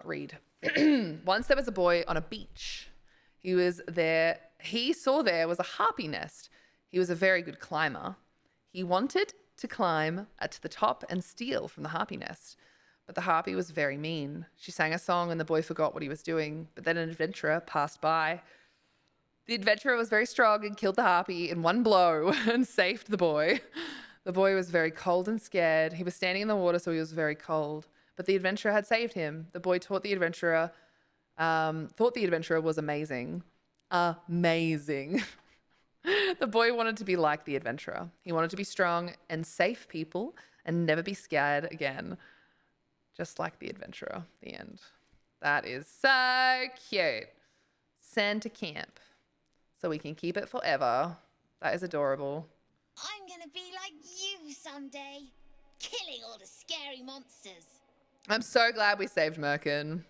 Read. Once there was a boy on a beach. He saw there was a harpy nest. He was a very good climber. He wanted to climb to the top and steal from the harpy nest. But the harpy was very mean. She sang a song and the boy forgot what he was doing. But then an adventurer passed by. The adventurer was very strong and killed the harpy in one blow and saved the boy. The boy was very cold and scared. He was standing in the water, so he was very cold. But the adventurer had saved him. The boy thought the adventurer was amazing. Amazing. The boy wanted to be like the adventurer. He wanted to be strong and save people and never be scared again. Just like the adventurer. The end. That is so cute. Send to camp so we can keep it forever. That is adorable. I'm gonna be like you someday. Killing all the scary monsters. I'm so glad we saved Merkin.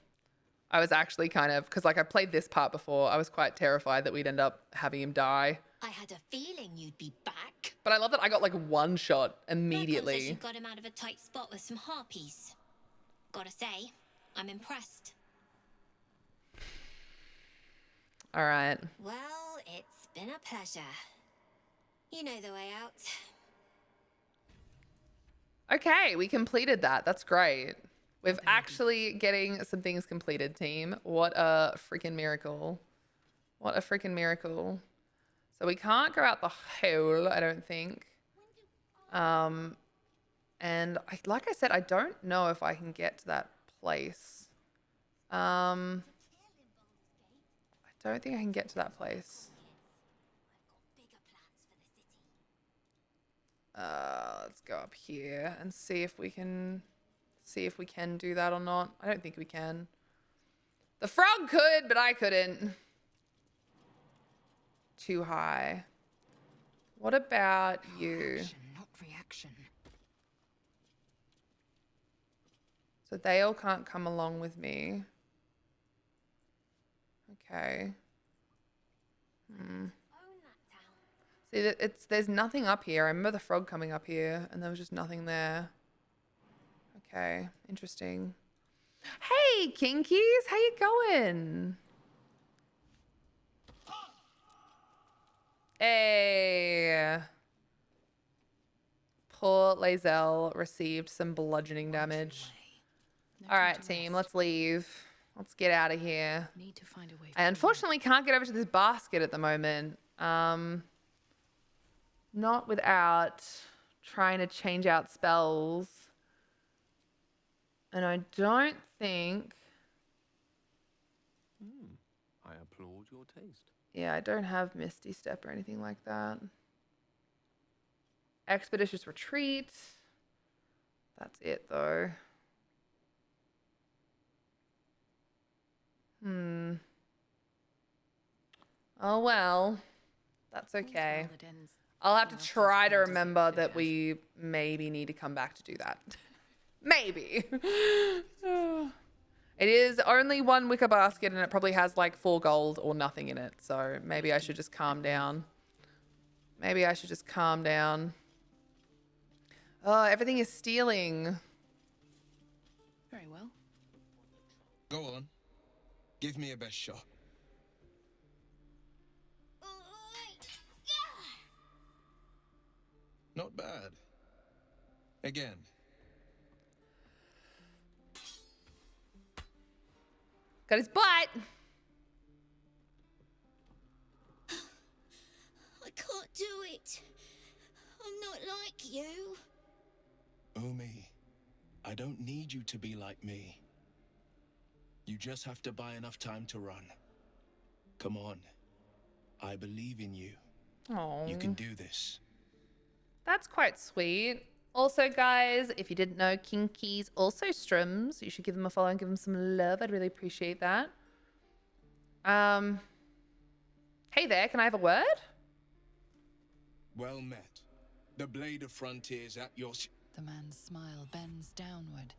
I was actually because I played this part before, I was quite terrified that we'd end up having him die. I had a feeling you'd be back. But I love that I got like one shot immediately. Merkin says you got him out of a tight spot with some harpies. Gotta say, I'm impressed. All right. Well, it's been a pleasure. You know the way out. Okay, we completed that. That's great. We're actually getting some things completed, team. What a freaking miracle. What a freaking miracle. So we can't go out the hole, I don't think. And like I said, I don't know if I can get to that place. I don't think I can get to that place. Let's go up here and see if we can do that or not. I don't think we can. The frog could, but I couldn't. Too high. What about you? Action, not reaction. So they all can't come along with me. Okay. See, there's nothing up here. I remember the frog coming up here, and there was just nothing there. Okay, interesting. Hey, Kinkies, how you going? Hey. Poor Lae'zel received some bludgeoning damage. All right, team, let's leave. Let's get out of here. Need to find a way. I unfortunately can't get over to this basket at the moment. Not without trying to change out spells. And I don't think... I applaud your taste. Yeah, I don't have Misty Step or anything like that. Expeditious Retreat. That's it, though. Oh, well. That's okay. I'll have to try to remember that we maybe need to come back to do that. Maybe. It is only one wicker basket and it probably has like 4 gold or nothing in it. So maybe I should just calm down. Maybe I should just calm down. Oh, everything is stealing. Very well. Go on. Give me a best shot. Not bad. Again. Got his butt. I can't do it. I'm not like you. Oh me. I don't need you to be like me. You just have to buy enough time to run. Come on. I believe in you. Oh, You can do this. that's quite sweet. Also, guys, if you didn't know, Kinky's also streams. You should give them a follow and give them some love. I'd really appreciate that. Hey there, can I have a word? Well met. The blade of frontiers at your... The man's smile bends downward,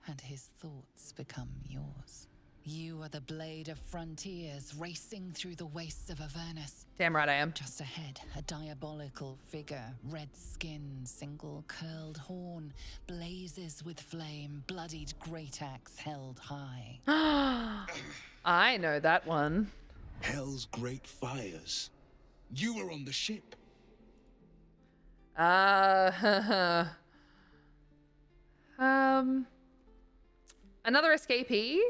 and his thoughts become yours. You are the blade of frontiers racing through the wastes of Avernus. Damn right I am. Just ahead, a diabolical figure, red skin, single curled horn, blazes with flame, bloodied great axe held high. I know that one. Hell's great fires. You were on the ship. Another escapee.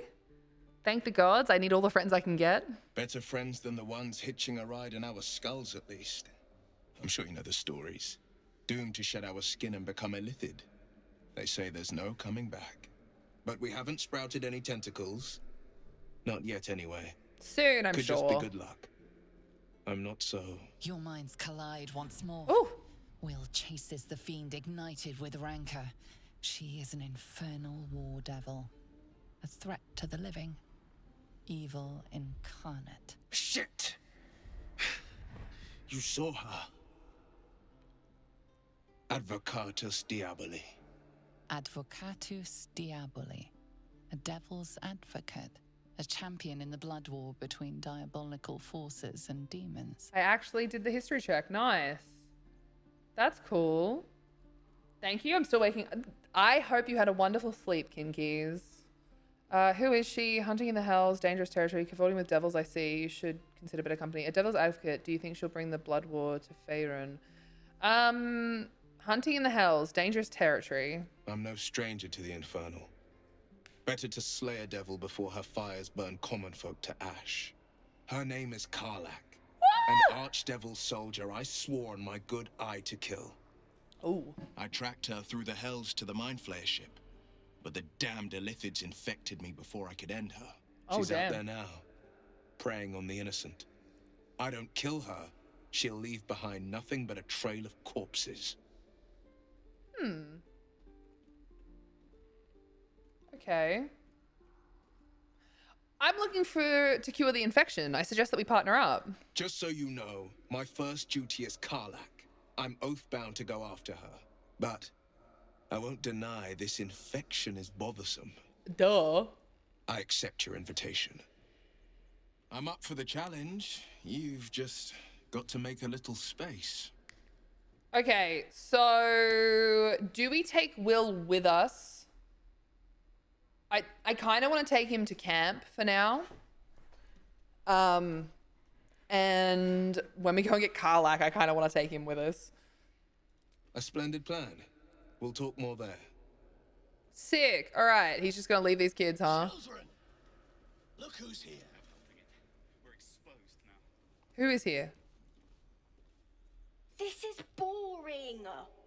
Thank the gods, I need all the friends I can get. Better friends than the ones hitching a ride in our skulls, at least. I'm sure you know the stories. Doomed to shed our skin and become illithid. They say there's no coming back. But we haven't sprouted any tentacles. Not yet, anyway. Soon, I'm Could sure. just be good luck. I'm not so... Your minds collide once more. Ooh. Will chases the fiend ignited with rancor. She is an infernal war devil. A threat to the living. Evil incarnate. Shit! You saw her. Advocatus Diaboli. Advocatus Diaboli. A devil's advocate. A champion in the blood war between diabolical forces and demons. I actually did the history check. Nice. That's cool. Thank you. I'm still waking. I hope you had a wonderful sleep, Kinkies. Who is she? Hunting in the hells, dangerous territory, cavorting with devils I see. You should consider better company. A devil's advocate. Do you think she'll bring the blood war to Faerun? Hunting in the hells, dangerous territory. I'm no stranger to the infernal. Better to slay a devil before her fires burn common folk to ash. Her name is Karlach, an archdevil soldier I swore on my good eye to kill. Oh. I tracked her through the hells to the Mind Flayer ship, but the damned illithids infected me before I could end her. She's out there now, preying on the innocent. I don't kill her, she'll leave behind nothing but a trail of corpses. Okay. I'm looking to cure the infection. I suggest that we partner up. Just so you know, my first duty is Karlach. I'm oath-bound to go after her. But I won't deny this infection is bothersome. Duh. I accept your invitation. I'm up for the challenge. You've just got to make a little space. Okay, so do we take Will with us? I kind of want to take him to camp for now. And when we go and get Karlach, I kind of want to take him with us. A splendid plan. We'll talk more there. Sick. All right, he's just going to leave these kids, huh? Children, look who's here. We're exposed now. Who is here? This is boring.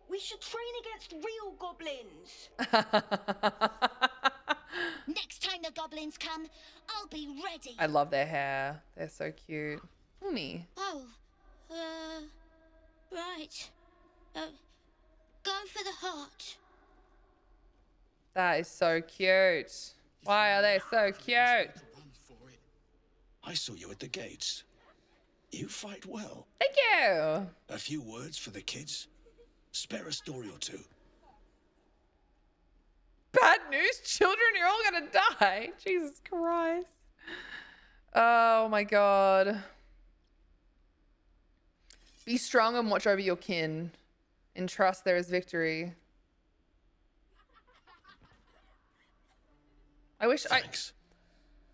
We should train against real goblins. Next time the goblins come, I'll be ready. I love their hair. They're so cute. Umi. Oh, right. Go for the heart. That is so cute. Why are they so cute? I saw you at the gates. You fight well. Thank you. A few words for the kids. Spare a story or two. Bad news, children, you're all gonna die. Jesus Christ. Oh my God. Be strong and watch over your kin. In trust there is victory. Thanks.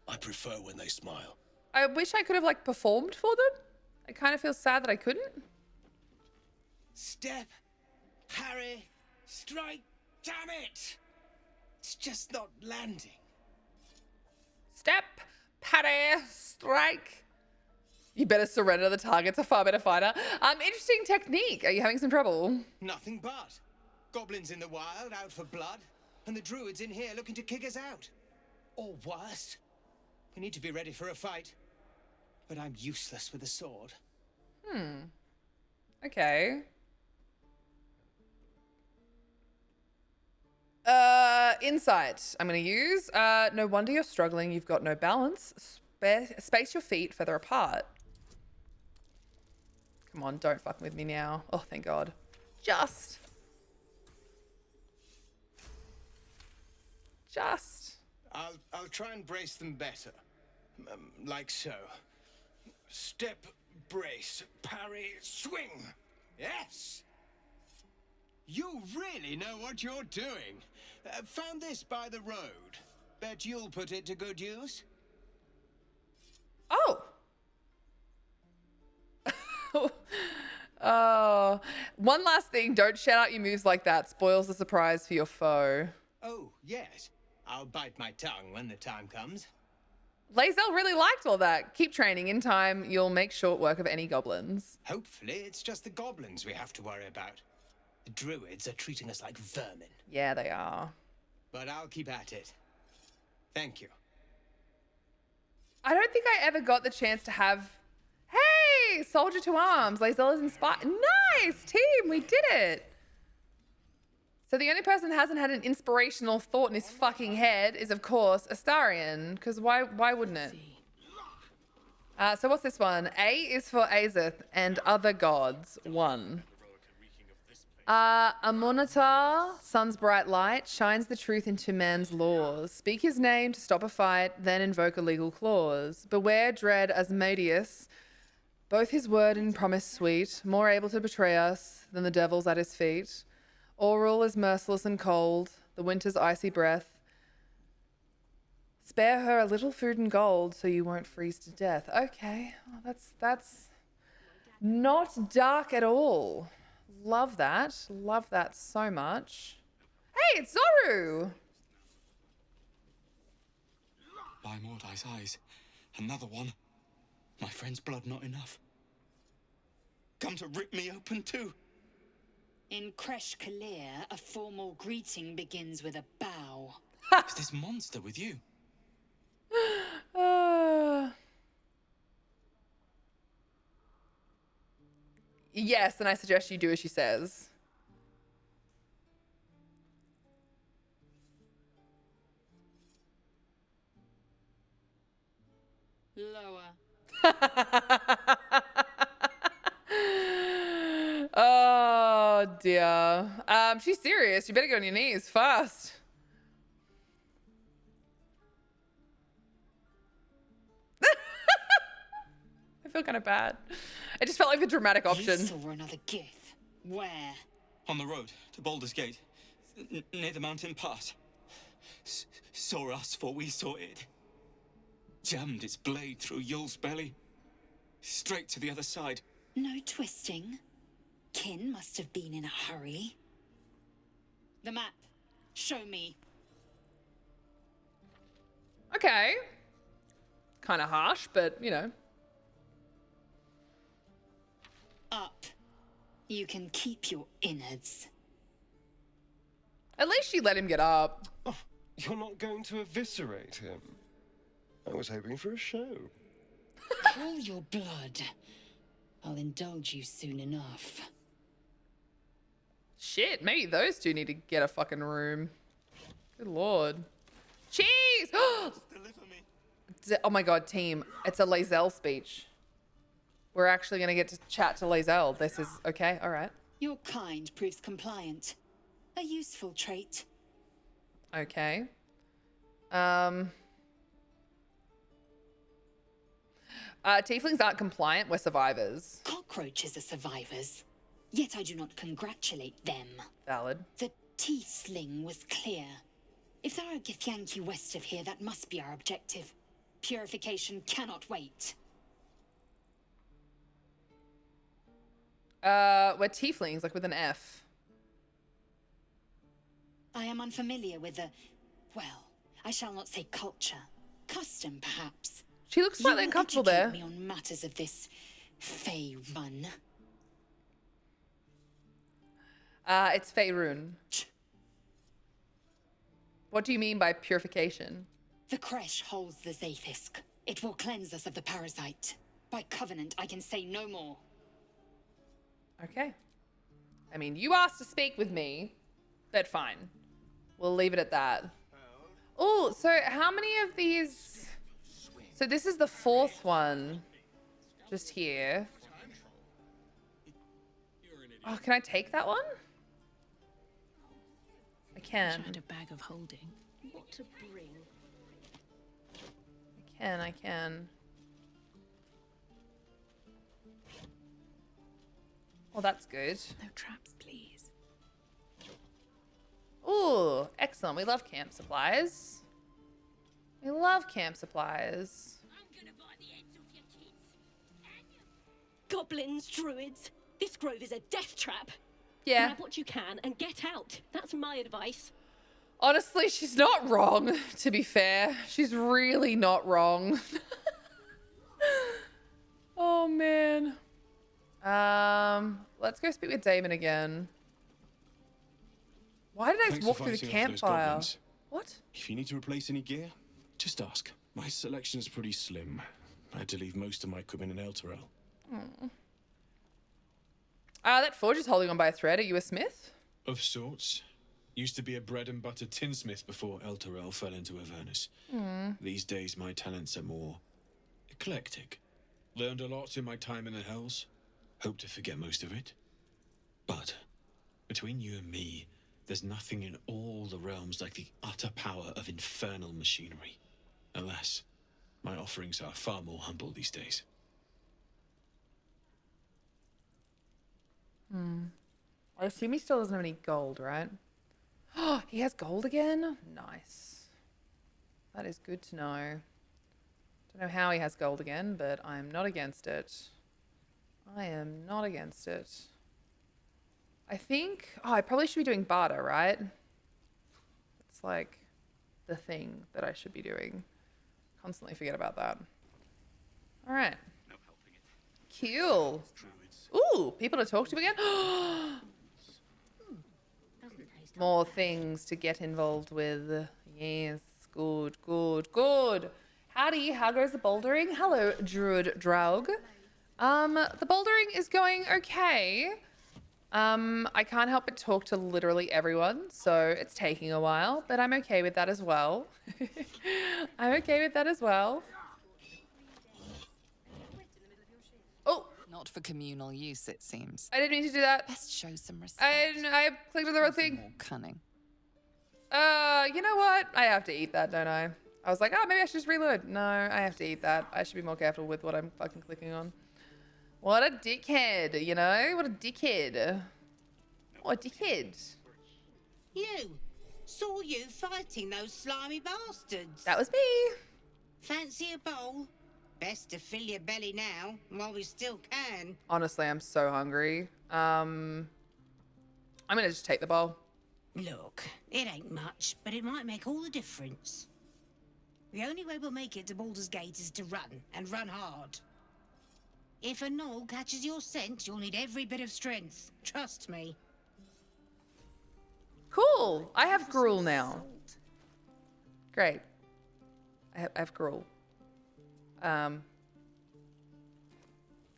I prefer when they smile. I wish I could have like performed for them. I kind of feel sad that I couldn't. Step, parry, strike, damn it! It's just not landing. Step, parry, strike. You better surrender. The target's a far better fighter. Interesting technique. Are you having some trouble? Nothing but. Goblins in the wild, out for blood, and the druids in here looking to kick us out. Or worse. We need to be ready for a fight. But I'm useless with a sword. Okay. Insight. I'm going to use. No wonder you're struggling. You've got no balance. Space your feet further apart. Come on, don't fuck with me now. Oh, thank God. Just. I'll try and brace them better. Like so. Step, brace, parry, swing. Yes! You really know what you're doing. Found this by the road. Bet you'll put it to good use. Oh. Oh. One last thing. Don't shout out your moves like that. Spoils the surprise for your foe. Oh, yes. I'll bite my tongue when the time comes. Lae'zel really liked all that. Keep training. In time, you'll make short work of any goblins. Hopefully, it's just the goblins we have to worry about. The druids are treating us like vermin. Yeah, they are. But I'll keep at it. Thank you. I don't think I ever got the chance to have... Hey, soldier to arms. Lae'zel is inspired. Nice, team. We did it. So the only person that hasn't had an inspirational thought in his fucking head is, of course, Astarion. Because why wouldn't it? So what's this one? A is for Azith and other gods. 1. Amunitar, sun's bright light, shines the truth into man's laws. Speak his name to stop a fight, then invoke a legal clause. Beware dread Asmodeus, both his word and promise sweet, more able to betray us than the devils at his feet. Auril is merciless and cold, the winter's icy breath. Spare her a little food and gold so you won't freeze to death. Okay, well, that's not dark at all. Love that. Love that so much. Hey, it's Zoru! By Mordai's eyes, another one. My friend's blood not enough. Come to rip me open too. In Kresh Kalir, a formal greeting begins with a bow. Is this monster with you? Yes, and I suggest you do as she says. Lower. Oh dear. She's serious. You better go on your knees fast. I feel kind of bad. It just felt like the dramatic option. You saw another Gith. Where? On the road to Baldur's Gate, near the mountain pass. Saw us, for we saw it. Jammed its blade through Yul's belly, straight to the other side. No twisting. Kin must have been in a hurry. The map. Show me. Okay. Kind of harsh, but you know. Up. You can keep your innards. At least she let him get up. Oh, you're not going to eviscerate him. I was hoping for a show. Cool your blood. I'll indulge you soon enough. Shit, maybe those two need to get a fucking room. Good lord. Cheese! Oh my god, team. It's a Lae'zel speech. We're actually going to get to chat to Lae'zel. This is okay, alright. Your kind proves compliant. A useful trait. Okay. Tieflings aren't compliant, we're survivors. Cockroaches are survivors. Yet I do not congratulate them. Valid. The Tiefling was clear. If there are Githyanki west of here, that must be our objective. Purification cannot wait. We're Tieflings, like with an F. I am unfamiliar with the, well, I shall not say culture. Custom, perhaps. She looks slightly uncomfortable there. Me on matters of this Fey run. It's Faerun. What do you mean by purification? The creche holds the Zaithisk. It will cleanse us of the parasite. By covenant, I can say no more. Okay. I mean, you asked to speak with me, but fine. We'll leave it at that. Oh, so how many of these... So this is the fourth one. Just here. Oh, can I take that one? I can. Had a bag of holding. What to bring? I can. Well, that's good. No traps, please. Ooh, excellent. We love camp supplies. We love camp supplies. Goblins, druids. This grove is a death trap. Yeah. Grab what you can and get out. That's my advice. Honestly, she's not wrong, to be fair. She's really not wrong. Oh, man. Let's go speak with Damon again. Why did I Thanks walk for through the fighting off those campfire? goblins. What? If you need to replace any gear, just ask. My selection's pretty slim. I had to leave most of my equipment in Elturel. That forge is holding on by a thread. Are you a smith? Of sorts. Used to be a bread and butter tinsmith before Elturel fell into Avernus. These days, my talents are more eclectic. Learned a lot in my time in the Hells. Hope to forget most of it. But between you and me, there's nothing in all the realms like the utter power of infernal machinery. Alas, my offerings are far more humble these days. I assume he still doesn't have any gold, right? Oh, he has gold again? Nice. That is good to know. Don't know how he has gold again, but I'm not against it. I am not against it. I think... Oh, I probably should be doing barter, right? It's like the thing that I should be doing. Constantly forget about that. All right. Cool. Ooh, people to talk to again? More things to get involved with. Yes, good, good, good. Howdy, how goes the bouldering? Hello, Druid Draug. The bouldering is going okay. I can't help but talk to literally everyone, so it's taking a while, but I'm okay with that as well. I'm okay with that as well. Oh! Not for communal use, it seems. I didn't mean to do that. Best show some respect. I clicked on the wrong thing. More cunning. You know what? I have to eat that, don't I? I was like, oh, maybe I should just reload. No, I have to eat that. I should be more careful with what I'm fucking clicking on. What a dickhead, you know? What a dickhead. What a dickhead. You! Saw you fighting those slimy bastards. That was me. Fancy a bowl? Best to fill your belly now, while we still can. Honestly, I'm so hungry. I'm gonna just take the bowl. Look, it ain't much, but it might make all the difference. The only way we'll make it to Baldur's Gate is to run, and run hard. If a gnoll catches your scent, you'll need every bit of strength. Trust me. Cool. I have gruel now. Great. I have gruel.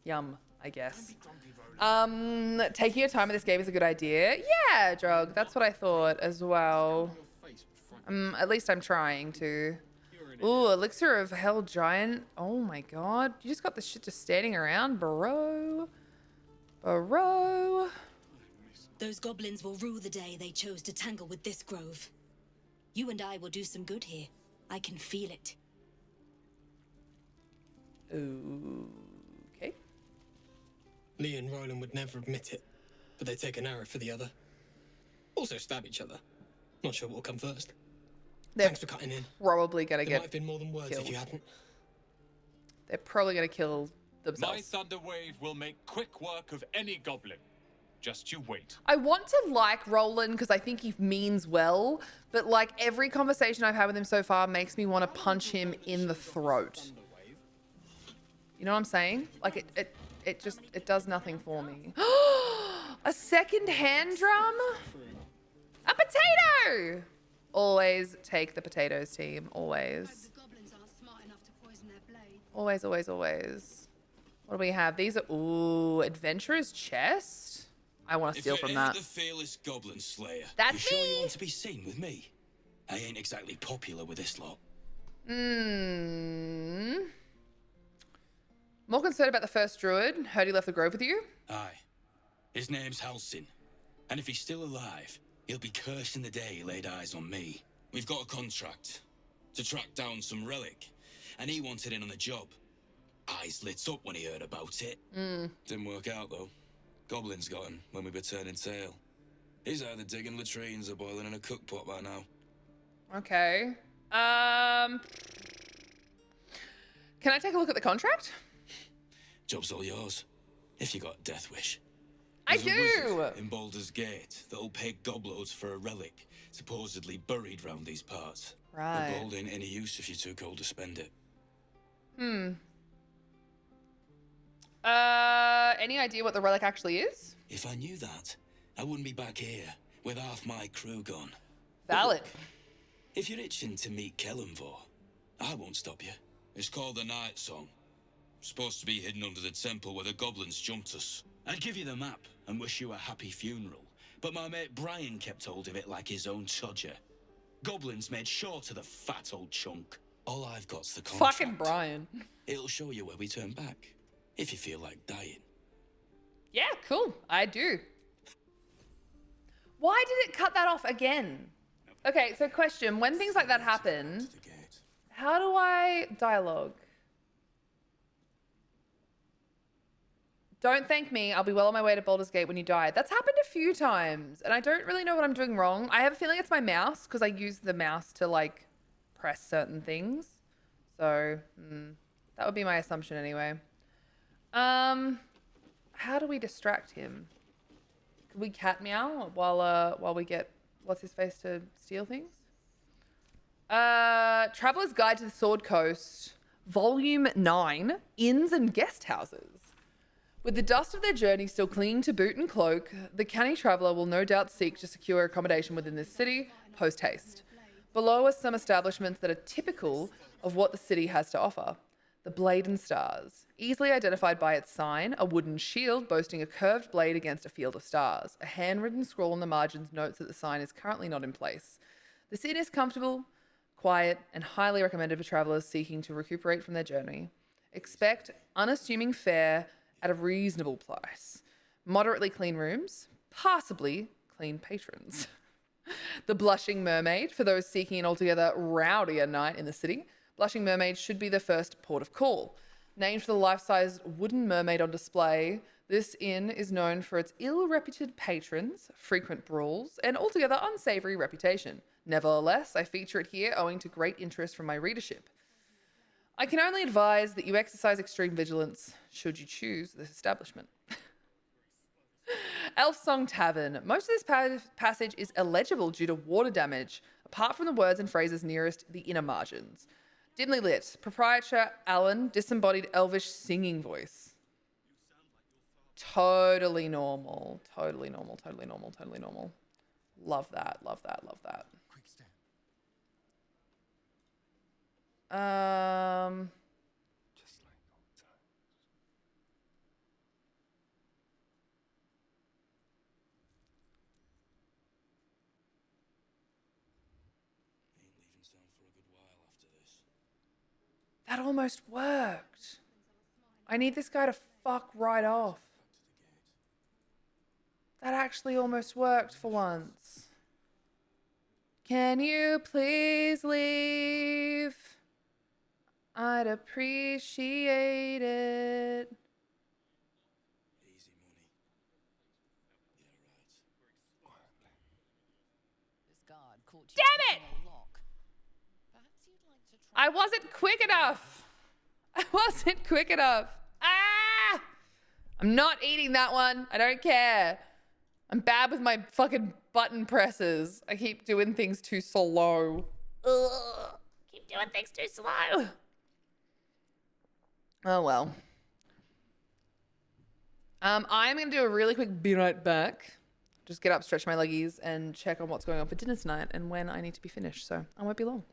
Yum, I guess. Taking your time in this game is a good idea. Yeah, Drog, that's what I thought as well. At least I'm trying to. Ooh, Elixir of Hell Giant. Oh my god. You just got this shit just standing around, bro. Bro. Those goblins will rue the day they chose to tangle with this grove. You and I will do some good here. I can feel it. Okay. Lee and Roland would never admit it, but they take an arrow for the other. Also stab each other. Not sure what will come first. Thanks for cutting in. Probably gonna There get might have been more than words killed. if you hadn't. They're probably gonna kill My themselves. thunder wave will make quick work of any goblin. Just you wait. I want to like Roland because I think he means well, but like every conversation I've had with him so far makes me want to punch him in the throat. You know what I'm saying? Like it does nothing for me. A second hand drum? A potato! Always take the potatoes, team. Always. Always, always, always. What do we have? These are... Ooh, Adventurer's Chest? I want to steal from that. The fearless goblin slayer. That's you sure me. you want to be seen with me? I ain't exactly popular with this lot. More concerned about the first druid. Heard he left the grove with you? Aye. His name's Halsin. And if he's still alive, he'll be cursing the day he laid eyes on me. We've got a contract to track down some relic, and he wanted in on the job. Eyes lit up when he heard about it. Didn't work out, though. Goblins got him when we were turning tail. He's either digging latrines or boiling in a cookpot by now. Okay. Can I take a look at the contract? Job's all yours, if you got a death wish. I There's a do! wizard in Baldur's Gate that'll pay gobloads for a relic supposedly buried round these parts. Right. The gold ain't any use if you're too cold to spend it. Any idea what the relic actually is? If I knew that, I wouldn't be back here with half my crew gone. Valid. If you're itching to meet Kellenvor, I won't stop you. It's called the Night Song. Supposed to be hidden under the temple where the goblins jumped us. I'd give you the map and wish you a happy funeral, but my mate Brian kept hold of it like his own Todger. Goblins made sure to the fat old chunk. All I've got's the contract. Fucking Brian. It'll show you where we turn back, if you feel like dying. Yeah, cool. I do. Why did it cut that off again? Okay, so question. When things like that happen, how do I dialogue? Don't thank me. I'll be well on my way to Baldur's Gate when you die. That's happened a few times, and I don't really know what I'm doing wrong. I have a feeling it's my mouse, because I use the mouse to, like, press certain things. So, that would be my assumption anyway. How do we distract him? Could we cat meow while we get what's-his-face to steal things? Traveler's Guide to the Sword Coast, Volume 9, Inns and Guest Houses. With the dust of their journey still clinging to boot and cloak, the canny traveller will no doubt seek to secure accommodation within this city post-haste. Below are some establishments that are typical of what the city has to offer. The Blade and Stars, easily identified by its sign, a wooden shield boasting a curved blade against a field of stars. A handwritten scroll on the margins notes that the sign is currently not in place. The inn is comfortable, quiet, and highly recommended for travellers seeking to recuperate from their journey. Expect unassuming fare at a reasonable price. Moderately clean rooms, passably clean patrons. The Blushing Mermaid, for those seeking an altogether rowdier night in the city. Blushing Mermaid should be the first port of call. Named for the life-size wooden mermaid on display, this inn is known for its ill-reputed patrons, frequent brawls, and altogether unsavoury reputation. Nevertheless, I feature it here owing to great interest from my readership. I can only advise that you exercise extreme vigilance should you choose this establishment. Elf Song Tavern. Most of this passage is illegible due to water damage, apart from the words and phrases nearest the inner margins. Dimly lit. Proprietor Alan, disembodied elvish singing voice. Totally normal. Totally normal. Totally normal. Totally normal. Love that. Love that. Love that. Just like old times. Ain't leaving town for a good while after this. That almost worked. I need this guy to fuck right off. That actually almost worked for once. Can you please leave? I'd appreciate it. Easy money. Yeah, right. This guard caught you Damn it! picking a lock. Perhaps you'd like to try. I wasn't quick enough. I wasn't quick enough. Ah! I'm not eating that one. I don't care. I'm bad with my fucking button presses. I keep doing things too slow. Ugh. Keep doing things too slow. Oh, well. I'm going to do a really quick be right back. just get up, stretch my leggies, and check on what's going on for dinner tonight and when I need to be finished. So I won't be long.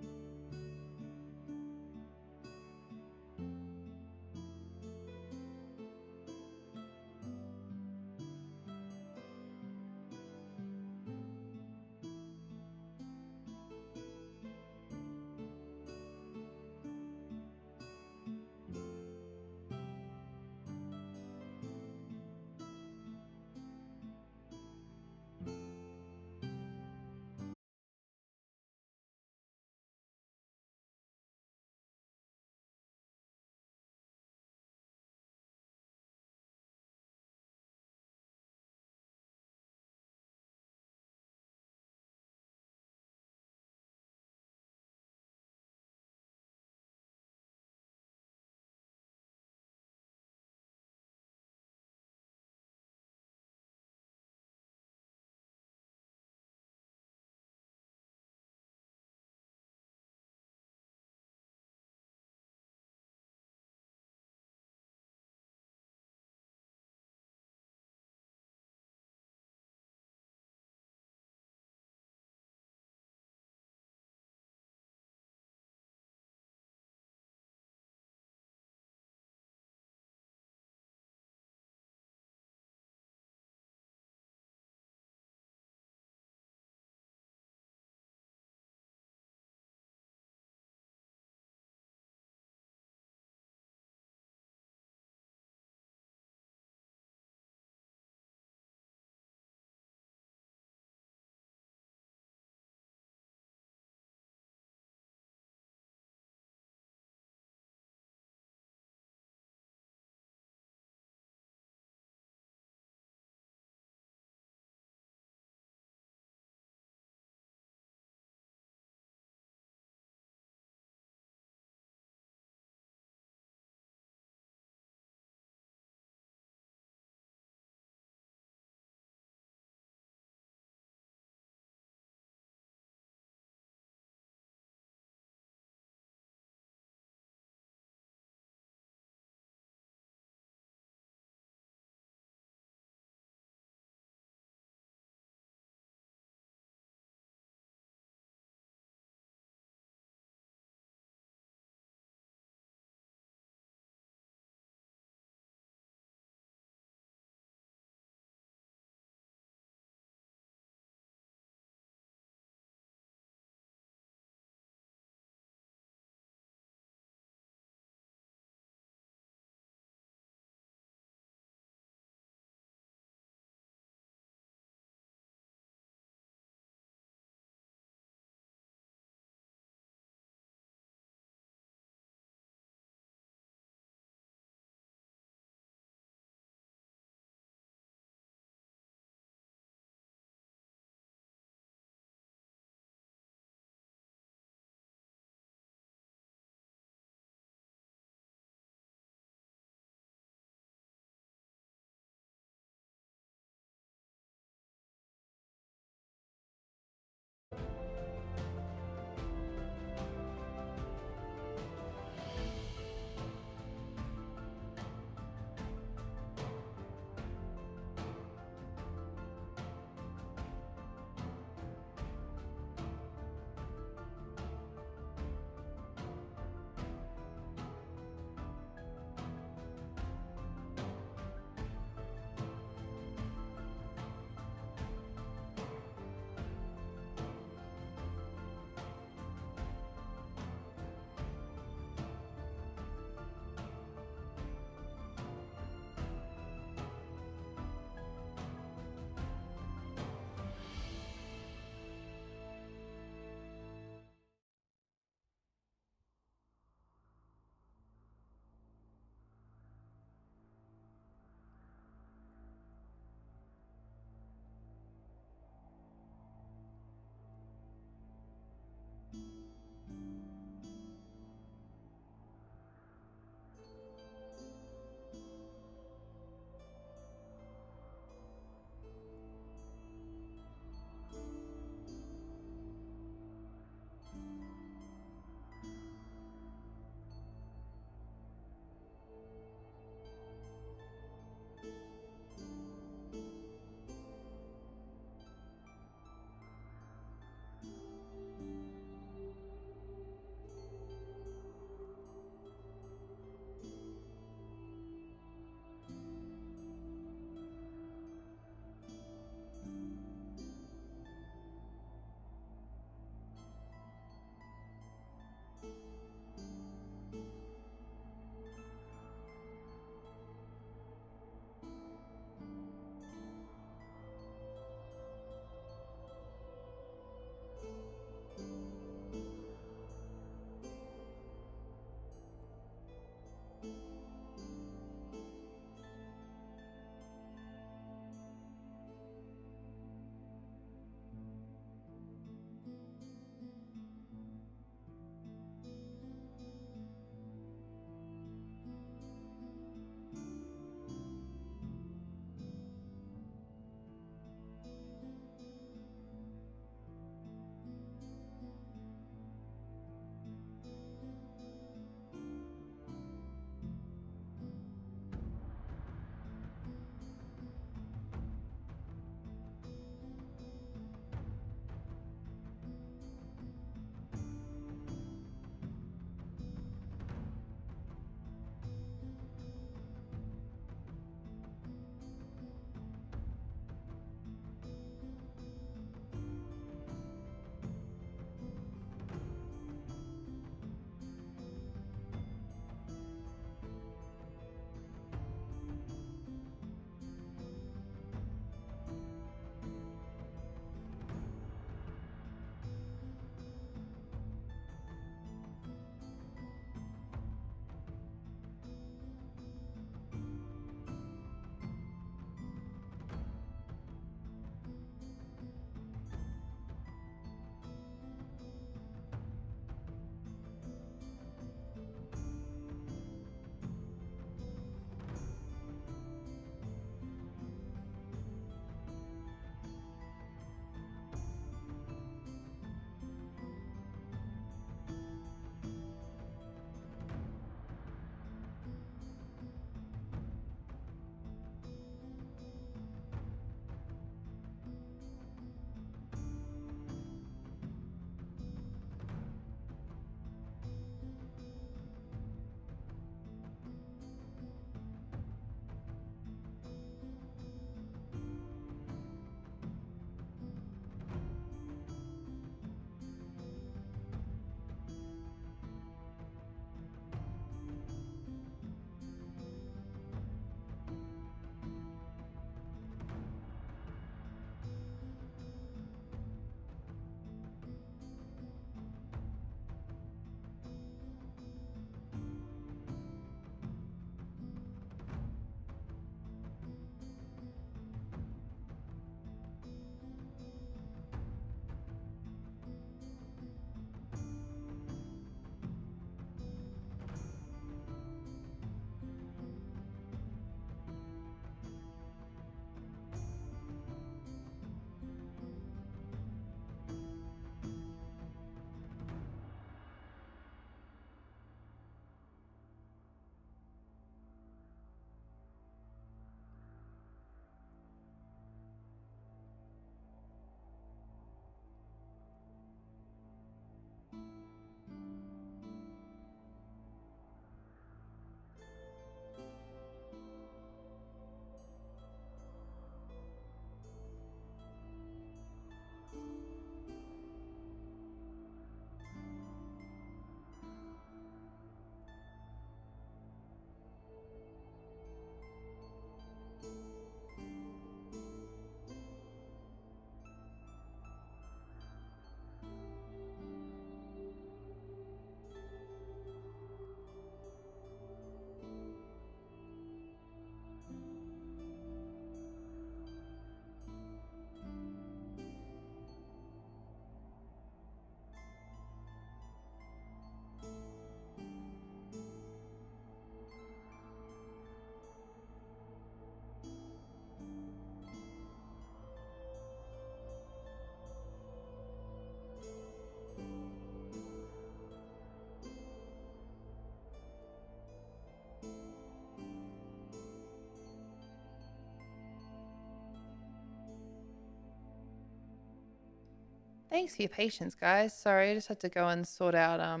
Thanks for your patience, guys. Sorry, I just had to go and sort out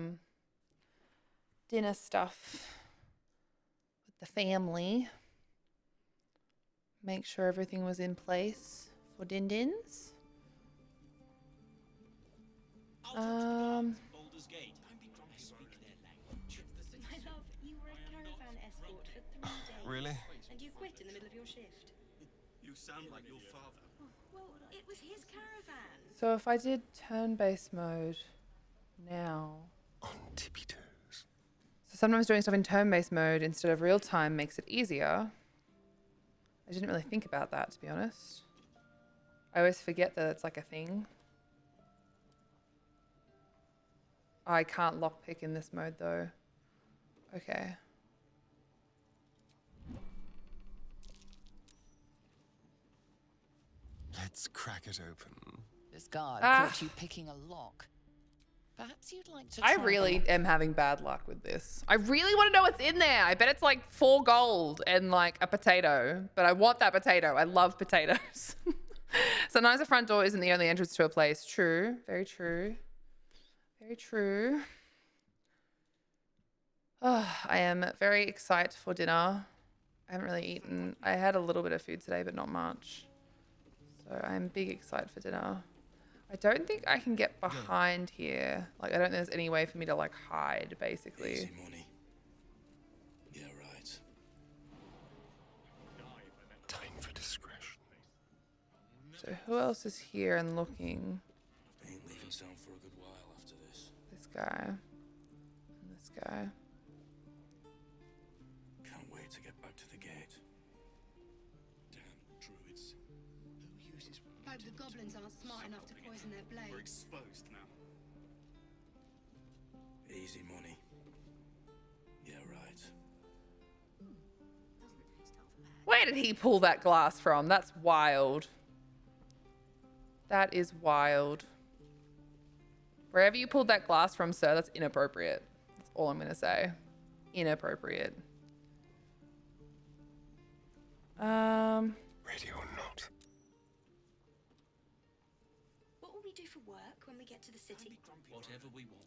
dinner stuff with the family. Make sure everything was in place for Din-Dins. My love, you were a caravan escort for 3 days. Really? And you quit in the middle of your shift. You sound like your father. Well, it was his caravan. So if I did turn-based mode now. On tippy toes. So sometimes doing stuff in turn-based mode instead of real-time makes it easier. I didn't really think about that, to be honest. I always forget that it's like a thing. I can't lockpick in this mode though. Okay. Let's crack it open. This guard caught you picking a lock. Perhaps you'd like to I try really am having bad luck with this. I really want to know what's in there. I bet it's like 4 gold and like a potato, but I want that potato. I love potatoes. Sometimes the front door isn't the only entrance to a place. True. Very true. Very true. Oh, I am very excited for dinner. I haven't really eaten. I had a little bit of food today, but not much. So I'm big excited for dinner. I don't think I can get behind here. Like, I don't think there's any way for me to, like, hide, basically. Easy money. Yeah, right. Time for discretion. So who else is here and looking? Ain't leaving town for a good while after this. This guy. And this guy. Can't wait to get back to the gate. Damn druids. Who uses... Hope the goblins aren't smart enough to poison their blades. We're exposed now. Easy money. Yeah, right. Where did he pull that glass from? That's wild. That is wild. Wherever you pulled that glass from, sir, that's inappropriate. That's all I'm going to say. Inappropriate. Ready or not. What will we do for work when we get to the city? Whatever we want.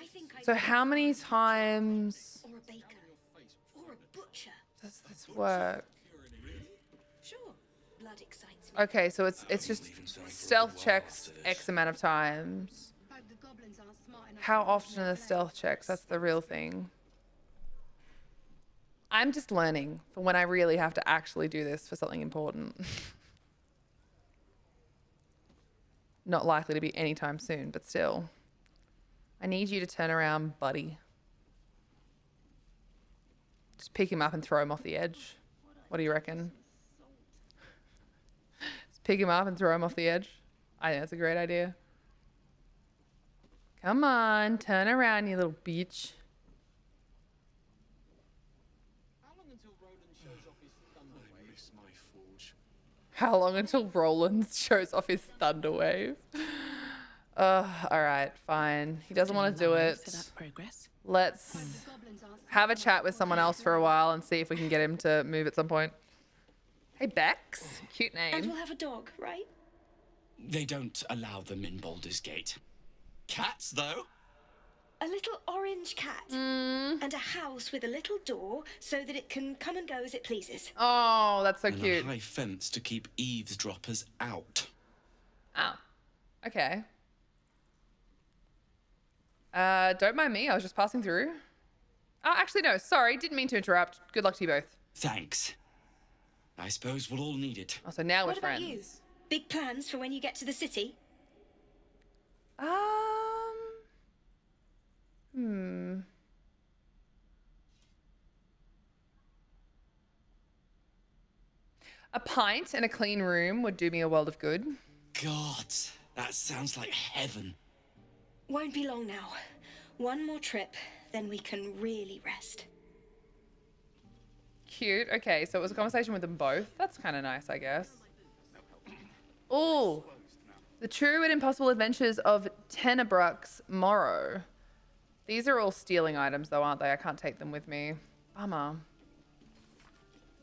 I think So how many times or a baker or a butcher. does this work? Sure. Blood excites me. Okay, so it's just stealth checks X amount of times. Hope the goblins aren't smart enough How to often are the stealth checks? That's the real thing. I'm just learning for when I really have to actually do this for something important. Not likely to be anytime soon, but still. I need you to turn around, buddy. Just pick him up and throw him off the edge. What do you reckon? Just pick him up and throw him off the edge. I think that's a great idea. Come on, turn around, you little bitch. How long until Roland shows off his thunder wave? All right, fine. He doesn't want to do it. For that progress. Let's have a chat with someone else for a while and see if we can get him to move at some point. Hey, Bex. Cute And name. we'll have a dog, right? They don't allow them in Baldur's Gate. Cats, though? A little orange cat. And a house with a little door so that it can come and go as it pleases. Oh, that's so And cute. a high fence to keep eavesdroppers out. Oh, okay. Don't mind me. I was just passing through. Oh, actually, no. Sorry. Didn't mean to interrupt. Good luck to you both. Thanks. I suppose we'll all need it. Oh, so now we're What about friends. you? Big plans for when you get to the city? A pint and a clean room would do me a world of good. God, that sounds like heaven. Won't be long now. One more trip, then we can really rest. Cute. Okay, so it was a conversation with them both. That's kind of nice, I guess. Oh, the True and Impossible Adventures of Tenebrux Morrow. These are all stealing items, though, aren't they? I can't take them with me. Bummer.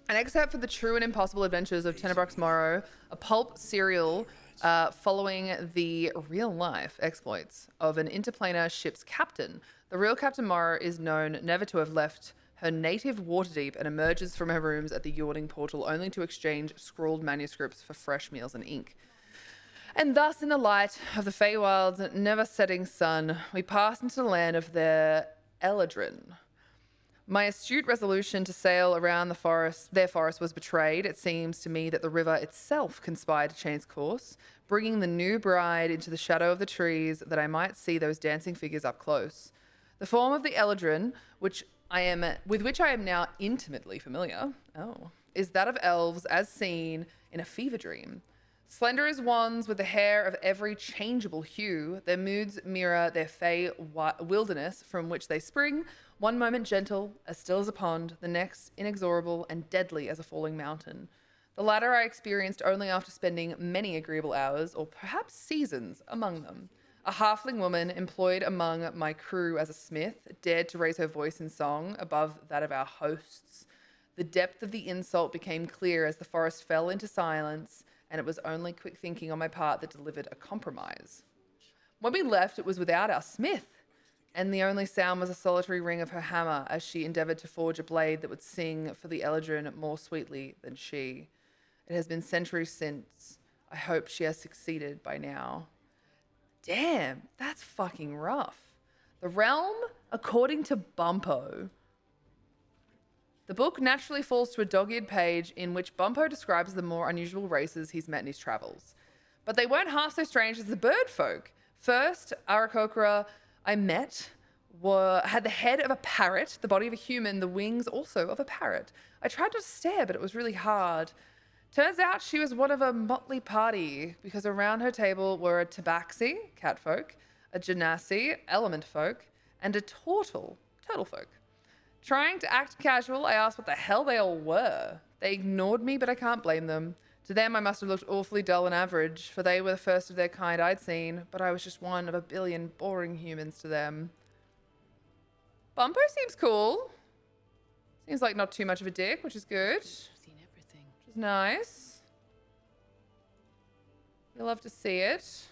An excerpt for the True and Impossible Adventures of Tenebrux Morrow, a pulp serial following the real-life exploits of an interplanar ship's captain. The real Captain Morrow is known never to have left her native Waterdeep and emerges from her rooms at the yawning portal only to exchange scrawled manuscripts for fresh meals and ink. And thus, in the light of the Feywild's never-setting sun, we pass into the land of their Eladrin. My astute resolution to sail around their forest was betrayed. It seems to me that the river itself conspired to change course, bringing the new bride into the shadow of the trees that I might see those dancing figures up close. The form of the Eladrin, with which I am now intimately familiar, is that of elves as seen in a fever dream. Slender as wands, with the hair of every changeable hue, their moods mirror their fey wilderness from which they spring, one moment gentle, as still as a pond, the next inexorable and deadly as a falling mountain. The latter I experienced only after spending many agreeable hours, or perhaps seasons, among them. A halfling woman employed among my crew as a smith dared to raise her voice in song above that of our hosts. The depth of the insult became clear as the forest fell into silence, and it was only quick thinking on my part that delivered a compromise. When we left, it was without our smith, and the only sound was a solitary ring of her hammer as she endeavoured to forge a blade that would sing for the Eladrin more sweetly than she. It has been centuries since. I hope she has succeeded by now. Damn, that's fucking rough. The realm, according to Bumpo. The book naturally falls to a dog-eared page in which Bumpo describes the more unusual races he's met in his travels. But they weren't half so strange as the bird folk. First, Aarakocra I met had the head of a parrot, the body of a human, the wings also of a parrot. I tried to stare, but it was really hard. Turns out she was one of a motley party, because around her table were a tabaxi, catfolk, a genasi, element folk, and a turtle folk. Trying to act casual, I asked what the hell they all were. They ignored me, but I can't blame them. To them, I must have looked awfully dull and average, for they were the first of their kind I'd seen, but I was just one of a billion boring humans to them. Bumpo seems cool. Seems like not too much of a dick, which is good. Seen everything. Which is nice. You'll love to see it.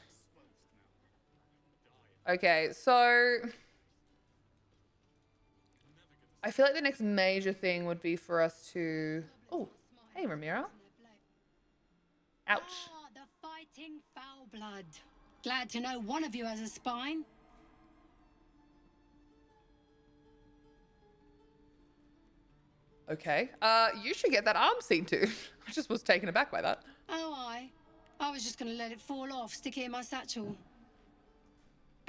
Okay, so I feel like the next major thing would be for us to... Oh, hey, Ramira. Ouch. Ah, the fighting foul blood. Glad to know one of you has a spine. Okay. You should get that arm seen to. I just was taken aback by that. Oh, I was just gonna let it fall off, stick it in my satchel.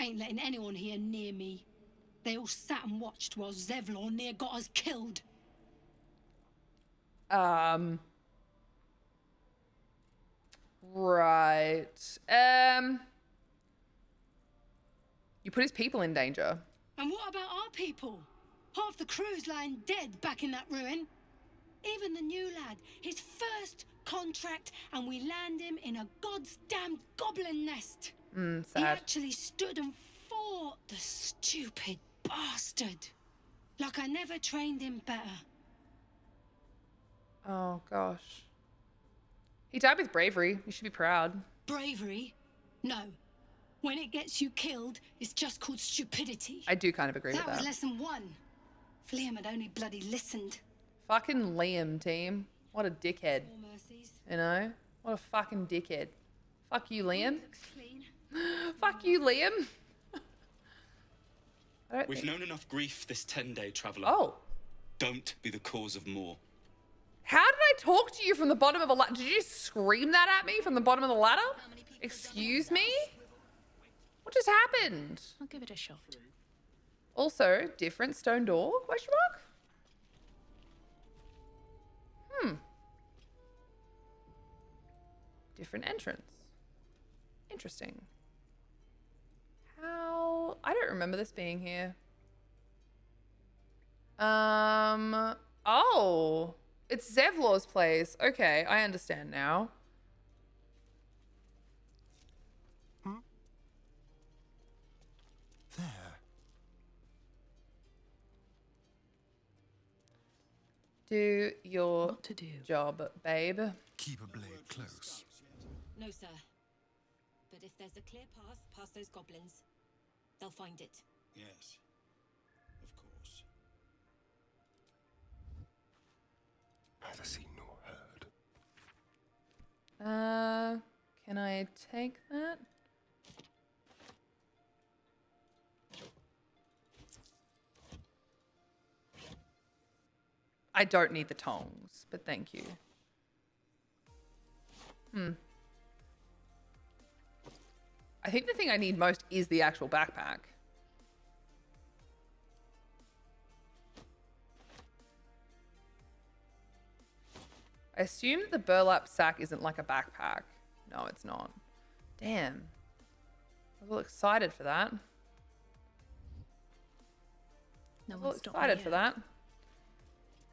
Ain't letting anyone here near me. They all sat and watched while Zevlor near got us killed. Right. You put his people in danger. And what about our people? Half the crew's lying dead back in that ruin. Even the new lad, his first contract, and we land him in a goddamn goblin nest. Sad. He actually stood and fought, the stupid bastard. Like I never trained him better. Oh, gosh. He died with bravery. You should be proud. Bravery? No. When it gets you killed, it's just called stupidity. I do kind of agree with That that. was lesson one. If Liam had only bloody listened. Fucking Liam, team. What a dickhead. No mercies. You know? What a fucking dickhead. Fuck you, Liam. Looks clean. Fuck you, Liam. We've known enough grief this 10-day, traveller. Oh. Don't be the cause of more. How did I talk to you from the bottom of a ladder? Did you scream that at me from the bottom of the ladder? Excuse me? What just happened? I'll give it a shot. Also, different stone door? Question mark? Different entrance. Interesting. How? I don't remember this being here. Oh. It's Zevlor's place. Okay, I understand now. There. Do your job, babe. Keep a blade close. No, sir. but if there's a clear path past those goblins, they'll find it. Yes, of course. Neither seen nor heard. Can I take that? I don't need the tongs, but thank you. I think the thing I need most is the actual backpack. I assume that the burlap sack isn't like a backpack. No, it's not. Damn. I was all excited for that. No Well, one's stopped excited me for yet. that.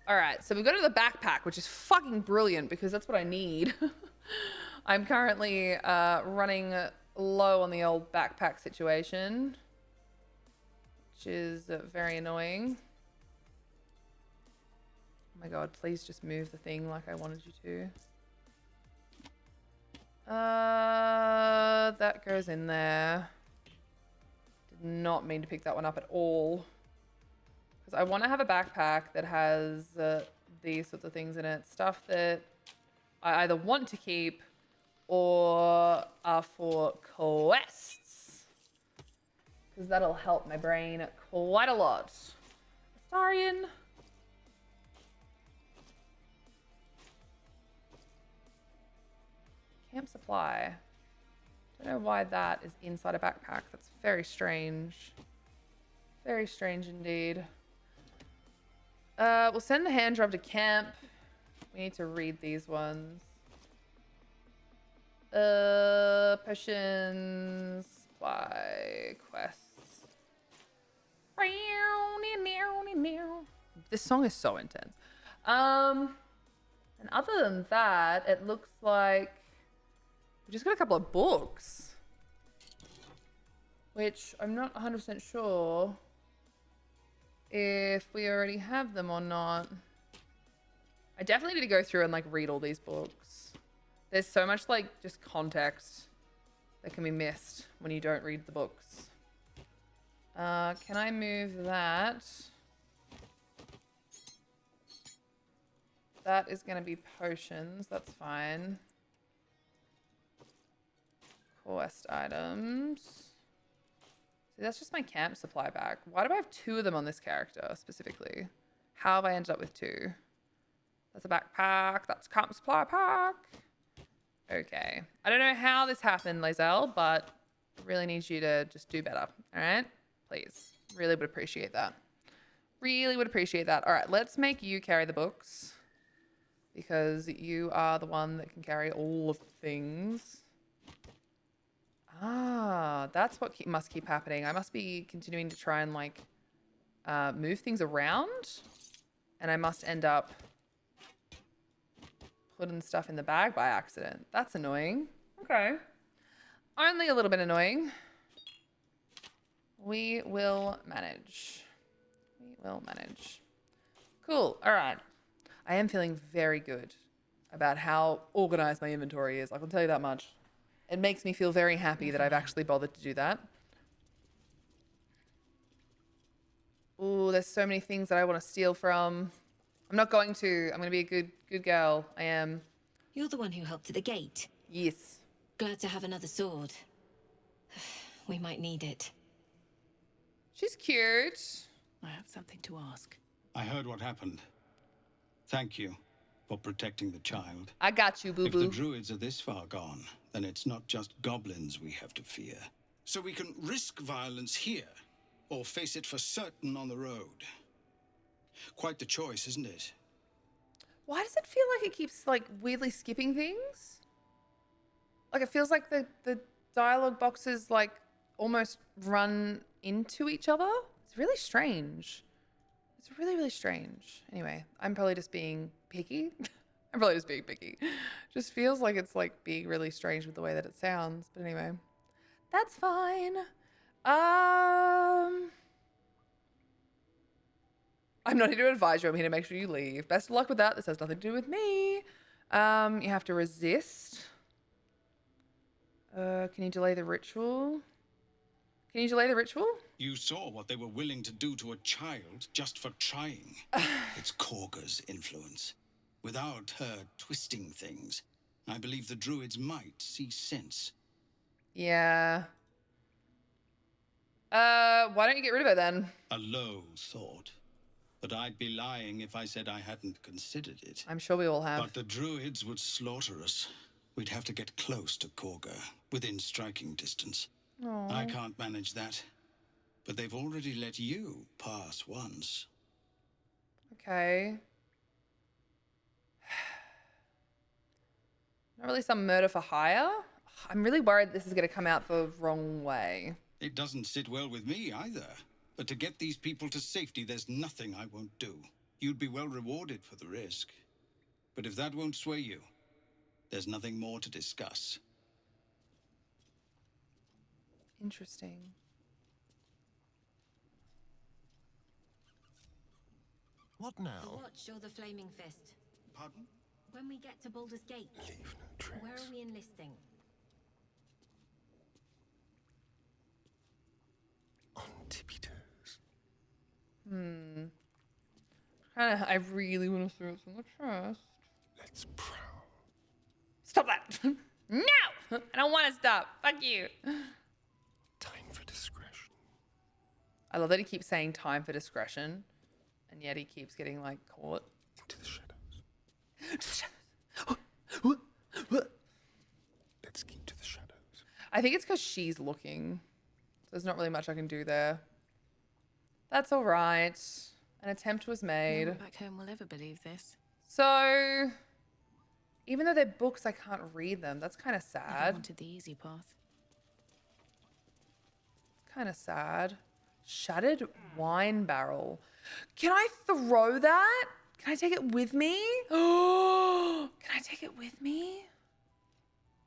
All right, so we've got to the backpack, which is fucking brilliant because that's what I need. I'm currently running low on the old backpack situation, which is very annoying. Oh my god, please just move the thing like I wanted you to. That goes in there. Did not mean to pick that one up at all. Because I want to have a backpack that has these sorts of things in it. Stuff that I either want to keep or are for quests. Because that'll help my brain quite a lot. Astarion. Camp supply. Don't know why that is inside a backpack. That's very strange. Very strange indeed. We'll send the hand drum to camp. We need to read these ones. Potions, supply, quests. This song is so intense. And other than that, it looks like we just got a couple of books, which I'm not 100% sure if we already have them or not. I definitely need to go through and like read all these books. There's so much like just context that can be missed when you don't read the books. Can I move that? That is going to be potions. That's fine. Quest items. See, that's just my camp supply bag. Why do I have two of them on this character specifically? How have I ended up with two? That's a backpack. That's camp supply pack. Okay. I don't know how this happened, Lazelle, but I really need you to just do better. All right? Please. Really would appreciate that. Really would appreciate that. All right, let's make you carry the books because you are the one that can carry all of the things. Ah, that's what must keep happening. I must be continuing to try and like move things around, and I must end up putting stuff in the bag by accident. That's annoying. Okay. Only a little bit annoying. We will manage. We will manage. Cool. All right. I am feeling very good about how organized my inventory is. I can tell you that much. It makes me feel very happy that I've actually bothered to do that. Ooh, there's so many things that I want to steal from. I'm not going to. I'm going to be a good girl. I am. You're the one who helped at the gate. Yes. Glad to have another sword. We might need it. She's cute. I have something to ask. I heard what happened. Thank you for protecting the child. I got you, boo-boo. If the druids are this far gone, then it's not just goblins we have to fear. So we can risk violence here, or face it for certain on the road. Quite the choice, isn't it? Why does it feel like it keeps like weirdly skipping things? Like it feels like the dialogue boxes like almost run into each other. It's really strange. It's really, really strange. Anyway, I'm probably just being picky. I'm probably just being picky. Just feels like it's like being really strange with the way that it sounds. But anyway, that's fine. I'm not here to advise you. I'm here to make sure you leave. Best of luck with that. This has nothing to do with me. You have to resist. Can you delay the ritual? Can you delay the ritual? You saw what they were willing to do to a child just for trying. It's Korga's influence. Without her twisting things, I believe the druids might see sense. Yeah. Why don't you get rid of it then? A low thought. But I'd be lying if I said I hadn't considered it. I'm sure we all have. But the druids would slaughter us. We'd have to get close to Korga, within striking distance. Aww. I can't manage that. But they've already let you pass once. Okay. Not really some murder for hire. I'm really worried this is going to come out the wrong way. It doesn't sit well with me either. But to get these people to safety, there's nothing I won't do. You'd be well rewarded for the risk. But if that won't sway you, there's nothing more to discuss. Interesting. What now? The Watch or the Flaming Fist? Pardon? When we get to Baldur's Gate, Leave no trace. where are we enlisting? On tippy toes. I really want to throw it on the chest. Let's prowl. Stop that! No! I don't want to stop. Fuck you. Time for discretion. I love that he keeps saying time for discretion, and yet he keeps getting like caught. Into the shadows. Let's keep to the shadows. I think it's because she's looking. So there's not really much I can do there. That's all right. An attempt was made. No one back home will ever believe this. So, even though they're books, I can't read them. That's kind of Never sad. wanted the easy path. Kind of sad. Shattered wine barrel. Can I throw that? Can I take it with me? Oh, can I take it with me?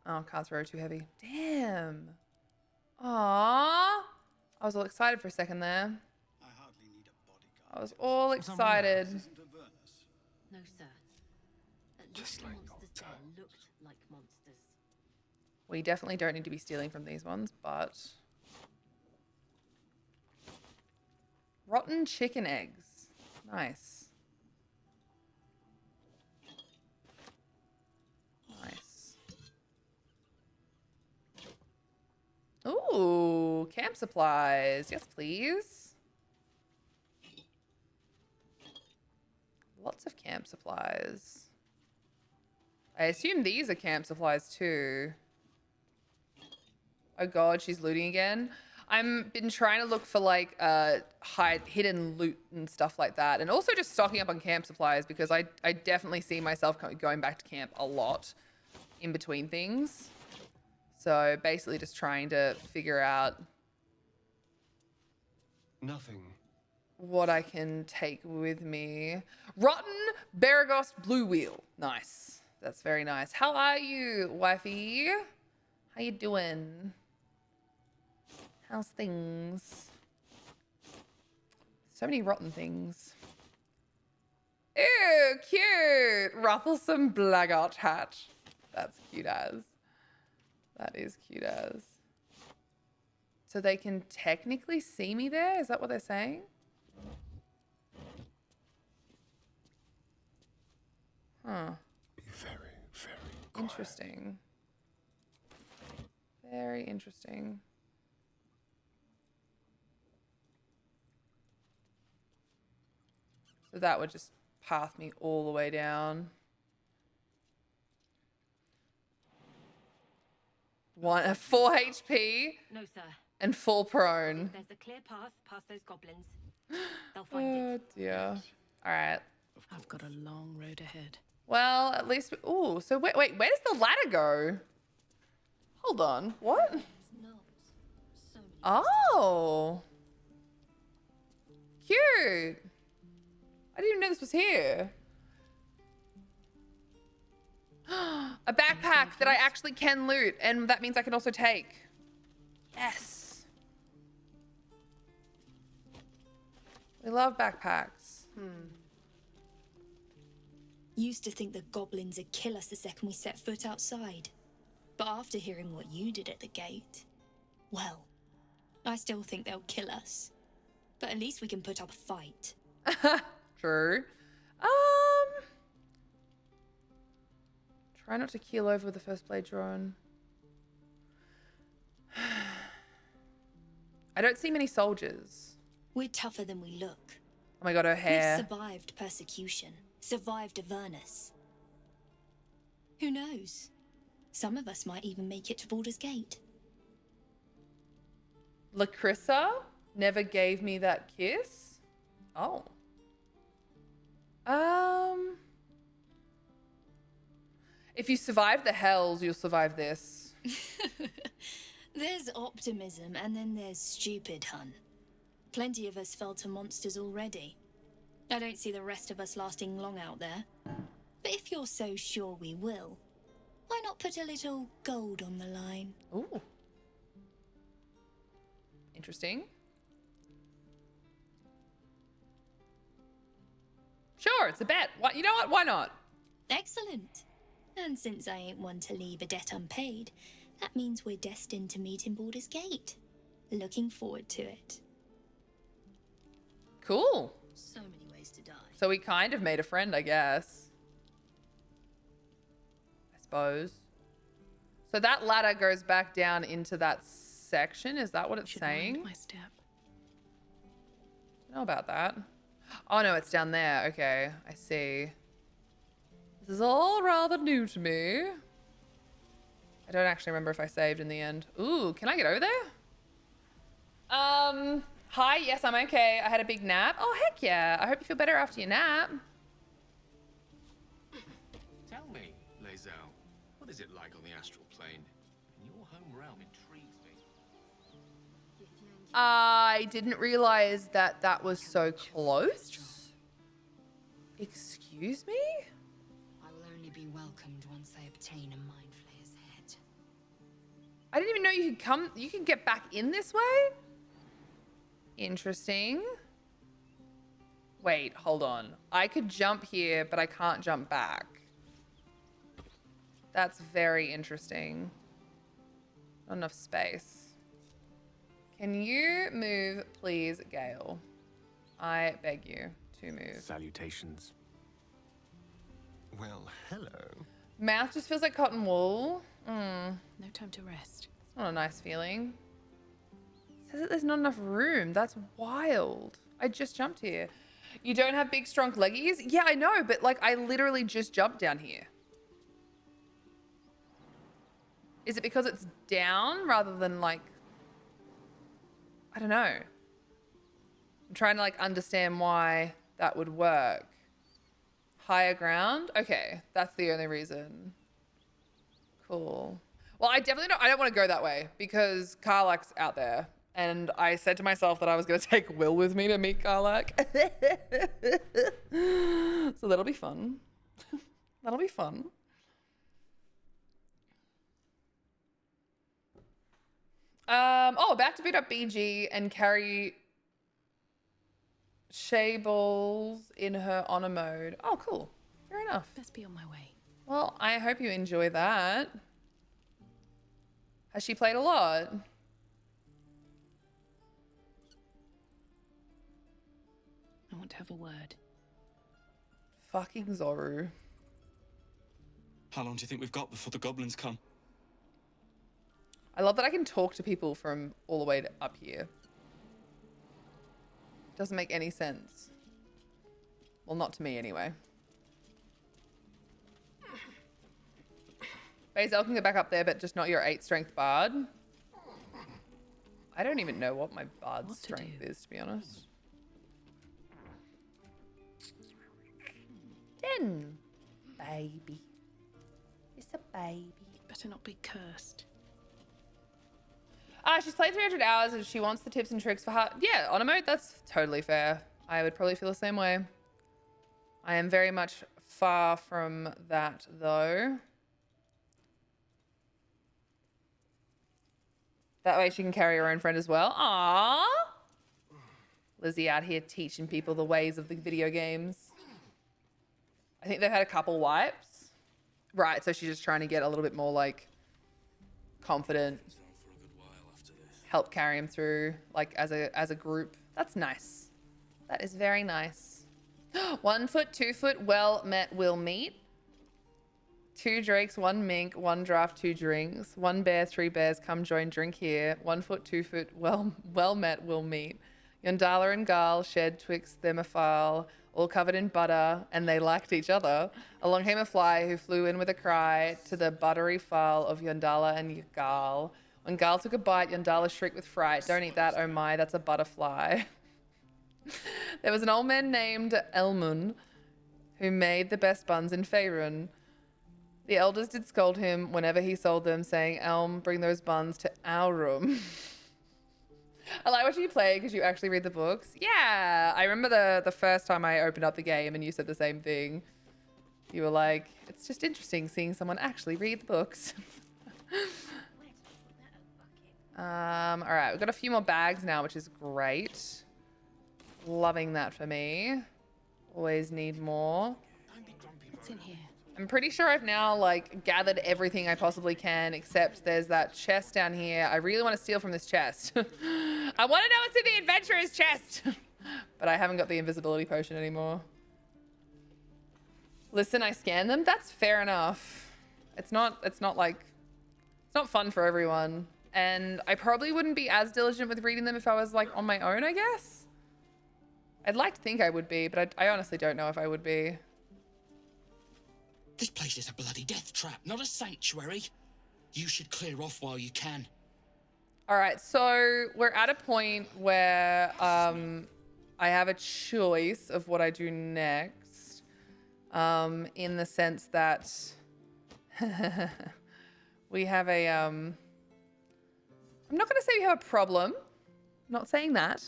Oh, can't throw it, too heavy. Damn. Aww. I was all excited for a second there. I hardly need a bodyguard. I was all excited. No, sir. At least the monsters there looked like monsters. We definitely don't need to be stealing from these ones, but... Rotten chicken eggs. Nice. Nice. Ooh, camp supplies. Yes, please. Lots of camp supplies. I assume these are camp supplies too. Oh god, she's looting again. I've been trying to look for like hidden loot and stuff like that, and also just stocking up on camp supplies because I definitely see myself going back to camp a lot in between things. So basically just trying to figure out Nothing. what I can take with me. Rotten Baragos Blue Wheel. Nice. That's very nice. How are you, wifey? How you doing? How's things? So many rotten things. Ew, cute. Rufflesome blackguard hat. That's cute as. That is cute as. So they can technically see me there? Is that what they're saying? Huh. Be very, very quiet. Interesting. Very interesting. So that would just path me all the way down. 4 HP No, sir. and full prone. If there's a clear path past those goblins, they'll find Oh it. dear. All right. I've got a long road ahead. Well, at least. Ooh, so wait, where does the ladder go? Hold on. What? Oh. Cute. I didn't even know this was here. A backpack that I actually can loot, and that means I can also take. Yes. We love backpacks. Used to think the goblins would kill us the second we set foot outside. But after hearing what you did at the gate, well, I still think they'll kill us. But at least we can put up a fight. True. Try not to keel over with the first blade drawn. I don't see many soldiers. We're tougher than we look. Oh my god, her hair. We've survived persecution, survived Avernus. Who knows? Some of us might even make it to Baldur's Gate. Lacrissa never gave me that kiss. Oh. If you survive the hells, you'll survive this. There's optimism, and then there's stupid, hun. Plenty of us fell to monsters already. I don't see the rest of us lasting long out there. But if you're so sure we will, why not put a little gold on the line? Ooh. Interesting. Sure, it's a bet. What? You know what? Why not? Excellent. And since I ain't one to leave a debt unpaid, that means we're destined to meet in Baldur's Gate. Looking forward to it. Cool. So many ways to die. So we kind of made a friend, I guess. I suppose. So that ladder goes back down into that section. Is that what it's saying? My step. I don't know about that. Oh no, it's down there. Okay, I see. This is all rather new to me. I don't actually remember if I saved in the end. Ooh, can I get over there? Hi, yes, I'm okay. I had a big nap. Oh, heck yeah. I hope you feel better after your nap. Tell me, Lae'zel, what is it like on the astral plane? Your home realm intrigues me. I didn't realize that that was so close. Excuse me? I will only be welcomed once I obtain a mind flayer's head. I didn't even know you could get back in this way? Interesting. Wait, hold on. I could jump here, but I can't jump back. That's very interesting. Not enough space. Can you move, please, Gale? I beg you to move. Salutations. Well, hello. Mouth just feels like cotton wool. No time to rest. It's not a nice feeling. It says that there's not enough room. That's wild. I just jumped here. You don't have big, strong leggies? Yeah, I know, but like I literally just jumped down here. Is it because it's down rather than like, I don't know. I'm trying to like understand why that would work. Higher ground? Okay, that's the only reason. Cool. Well, I don't want to go that way because Karlach's out there. And I said to myself that I was going to take Will with me to meet Karlach. So that'll be fun. That'll be fun. About to boot up BG and carry Shables in her honor mode. Oh, cool. Fair enough. Best be on my way. Well, I hope you enjoy that. Has she played a lot? I want to have a word. Fucking Zoru. How long do you think we've got before the goblins come? I love that I can talk to people from all the way up here. Doesn't make any sense. Well, not to me anyway. Bazel can get back up there, but just not your 8 strength bard. I don't even know what my bard's strength is, to be honest. 10. Baby. It's a baby. Better not be cursed. She's played 300 hours and she wants the tips and tricks for her. Yeah, honor mode, that's totally fair. I would probably feel the same way. I am very much far from that, though. That way she can carry her own friend as well. Aww. Lizzie out here teaching people the ways of the video games. I think they've had a couple wipes. Right, so she's just trying to get a little bit more, like, confident, help carry him through, like as a group. That's nice. That is very nice. 1 foot, 2 foot, well met will meet. 2 drakes, 1 mink, 1 draft, 2 drinks. 1 bear, 3 bears, come join, drink here. 1 foot, 2 foot, well met will meet. Yondala and Garl shared twixt them a file, all covered in butter, and they liked each other. Along came a fly who flew in with a cry to the buttery file of Yondala and Garl. When Garl took a bite, Yondala shrieked with fright. Don't eat that, oh my, that's a butterfly. There was an old man named Elmun who made the best buns in Faerun. The elders did scold him whenever he sold them, saying, Elm, bring those buns to our room. I like watching you play because you actually read the books. Yeah, I remember the first time I opened up the game and you said the same thing. You were like, it's just interesting seeing someone actually read the books. All right, we've got a few more bags now, which is great. Loving that for me. Always need more. What's in here? I'm pretty sure I've now like gathered everything I possibly can, except there's that chest down here. I really want to steal from this chest. I want to know what's in the adventurer's chest, but I haven't got the invisibility potion anymore. Listen, I scanned them. That's fair enough. It's not fun for everyone. And I probably wouldn't be as diligent with reading them if I was like on my own, I guess. I'd like to think I would be, but I honestly don't know if I would be. This place is a bloody death trap, not a sanctuary. You should clear off while you can. All right, so we're at a point where I have a choice of what I do next, in the sense that we have a I'm not going to say we have a problem. I'm not saying that.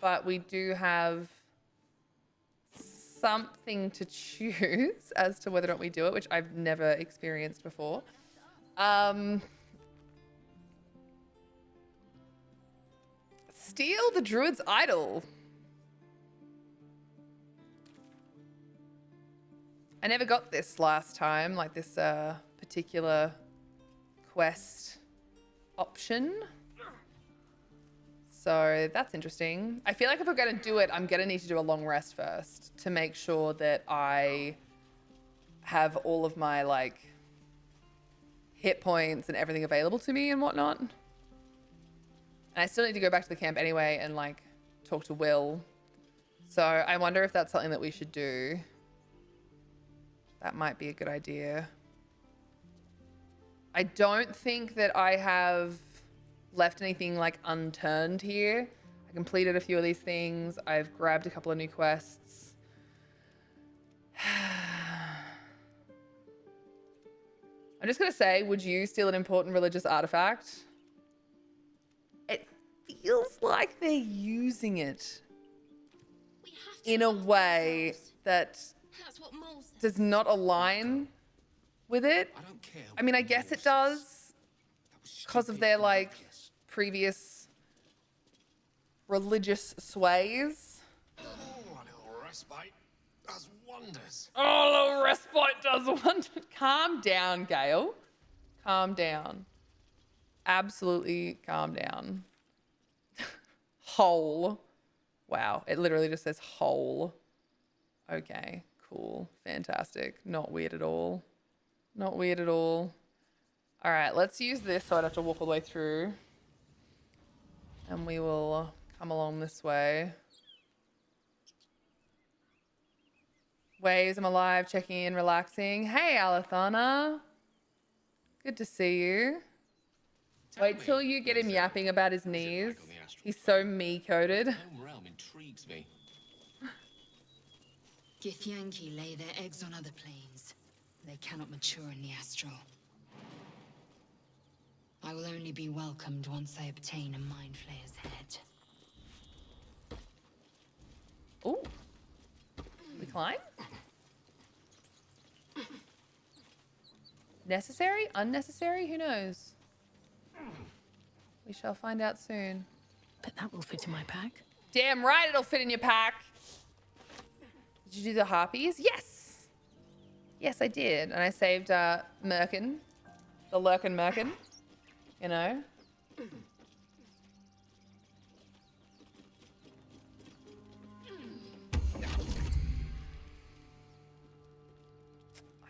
But we do have something to choose as to whether or not we do it, which I've never experienced before. Steal the druid's idol. I never got this last time, like this particular quest option. So that's interesting. I feel like if we're going to do it, I'm going to need to do a long rest first to make sure that I have all of my like hit points and everything available to me and whatnot. And I still need to go back to the camp anyway and like talk to Will. So I wonder if that's something that we should do. That might be a good idea. I don't think that I have left anything like unturned here. I completed a few of these things. I've grabbed a couple of new quests. I'm just gonna say, would you steal an important religious artifact? It feels like they're using it in a way that does not align with it. I mean, I guess it does because of their like previous religious sways. Oh, a little respite does wonders. Oh, a little respite does wonders. Calm down, Gale. Calm down. Absolutely calm down. Whole. Wow, it literally just says whole. Okay, cool, fantastic. Not weird at all. Not weird at all. All right, let's use this so I don't have to walk all the way through. And we will come along this way. Waves, I'm alive, checking in, relaxing. Hey, Alethana. Good to see you. Wait till you get him yapping about his knees. He's so me-coded. Home realm intrigues me. Githyanki lay their eggs on other planes. They cannot mature in the astral. I will only be welcomed once I obtain a Mind Flayer's head. Ooh. We climb? Necessary? Unnecessary? Who knows? We shall find out soon. But that will fit in my pack. Damn right it'll fit in your pack. Did you do the harpies? Yes! Yes, I did. And I saved Merkin. The lurkin' merkin. You know?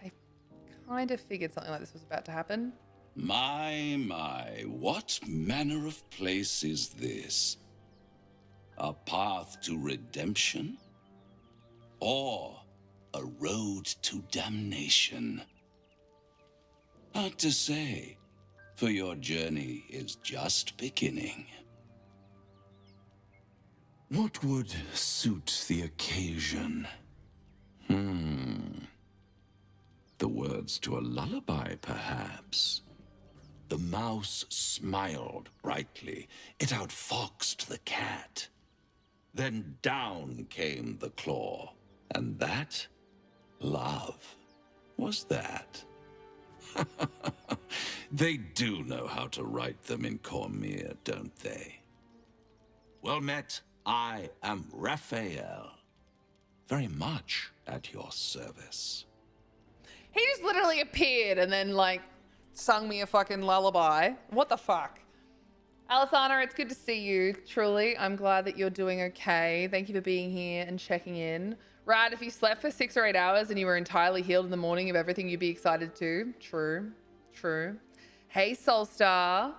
I kind of figured something like this was about to happen. My, what manner of place is this? A path to redemption? Or a road to damnation? Hard to say, for your journey is just beginning. What would suit the occasion? The words to a lullaby, perhaps? The mouse smiled brightly. It outfoxed the cat. Then down came the claw. And that? Love. Was that? They do know how to write them in Cormier, don't they? Well met, I am Raphael. Very much at your service. He just literally appeared and then, like, sung me a fucking lullaby. What the fuck? Alethana, it's good to see you. Truly, I'm glad that you're doing okay. Thank you for being here and checking in. Rad, if you slept for 6 or 8 hours and you were entirely healed in the morning of everything you'd be excited to. True. True. Hey, Soulstar.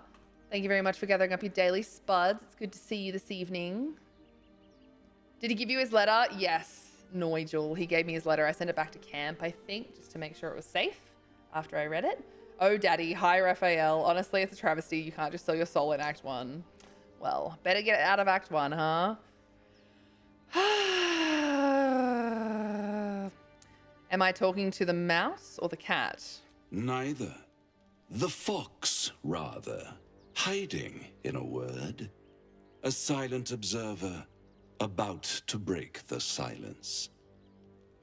Thank you very much for gathering up your daily spuds. It's good to see you this evening. Did he give you his letter? Yes. Noigel. He gave me his letter. I sent it back to camp, I think, just to make sure it was safe after I read it. Oh, Daddy. Hi, Raphael. Honestly, it's a travesty. You can't just sell your soul in Act 1. Well, better get it out of Act 1, huh? Am I talking to the mouse or the cat? Neither. The fox, rather. Hiding, in a word. A silent observer, about to break the silence.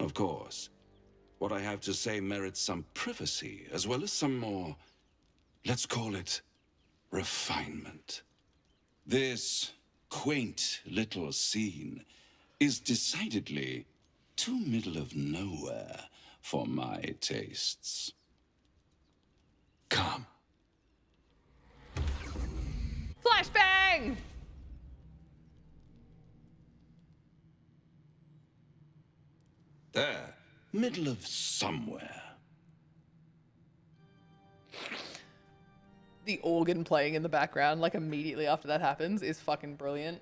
Of course, what I have to say merits some privacy, as well as some more, let's call it, refinement. This quaint little scene is decidedly too middle of nowhere for my tastes. Come. Flashbang! There, middle of somewhere. The organ playing in the background, like immediately after that happens, is fucking brilliant.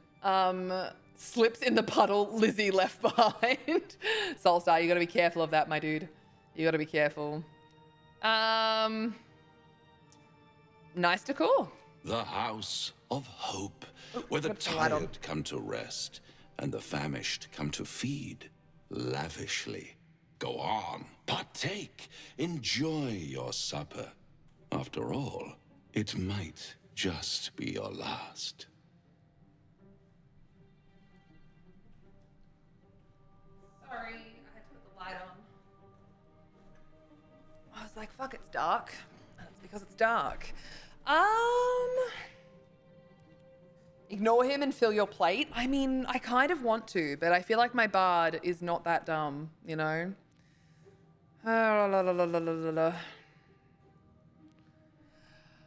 Slips in the puddle, Lizzie left behind. Soulstar, you gotta be careful of that, my dude. You gotta be careful. Nice decor. The house of hope, where the tired come to rest and the famished come to feed lavishly. Go on, partake, enjoy your supper. After all, it might just be your last. Sorry, I had to put the light on. I was like, fuck, it's dark. And it's because it's dark. Ignore him and fill your plate. I mean, I kind of want to, but I feel like my bard is not that dumb, you know?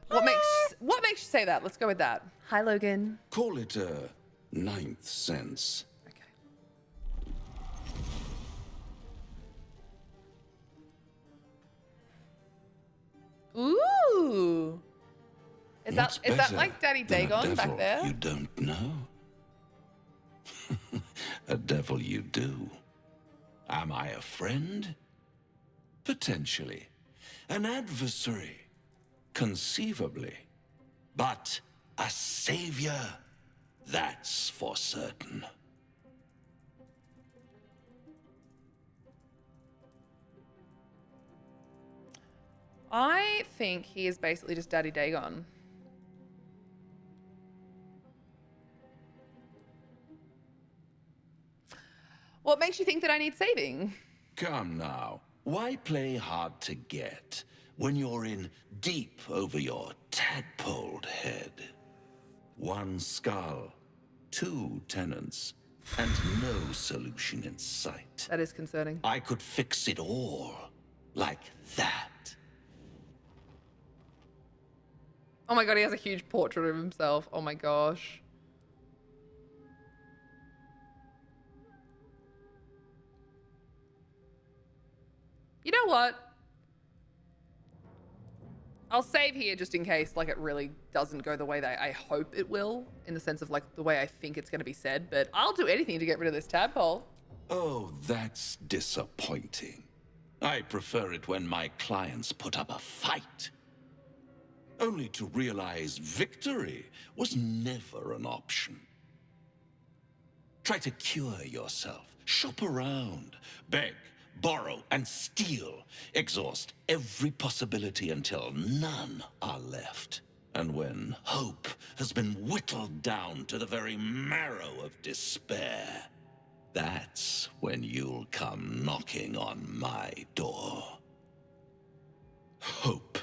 What makes you say that? Let's go with that. Hi, Logan. Call it a ninth sense. Ooh. Is What's that like Daddy than a Dagon back devil there? You don't know? A devil you do. Am I a friend? Potentially. An adversary? Conceivably. But a savior? That's for certain. I think he is basically just Daddy Dagon. What makes you think that I need saving? Come now. Why play hard to get when you're in deep over your tadpoled head? One skull, 2 tenants, and no solution in sight. That is concerning. I could fix it all like that. Oh my god, he has a huge portrait of himself. Oh my gosh. You know what? I'll save here just in case, like, it really doesn't go the way that I hope it will, in the sense of, like, the way I think it's going to be said, but I'll do anything to get rid of this tadpole. Oh, that's disappointing. I prefer it when my clients put up a fight. Only to realize victory was never an option. Try to cure yourself, shop around, beg, borrow, and steal. Exhaust every possibility until none are left. And when hope has been whittled down to the very marrow of despair, that's when you'll come knocking on my door. Hope.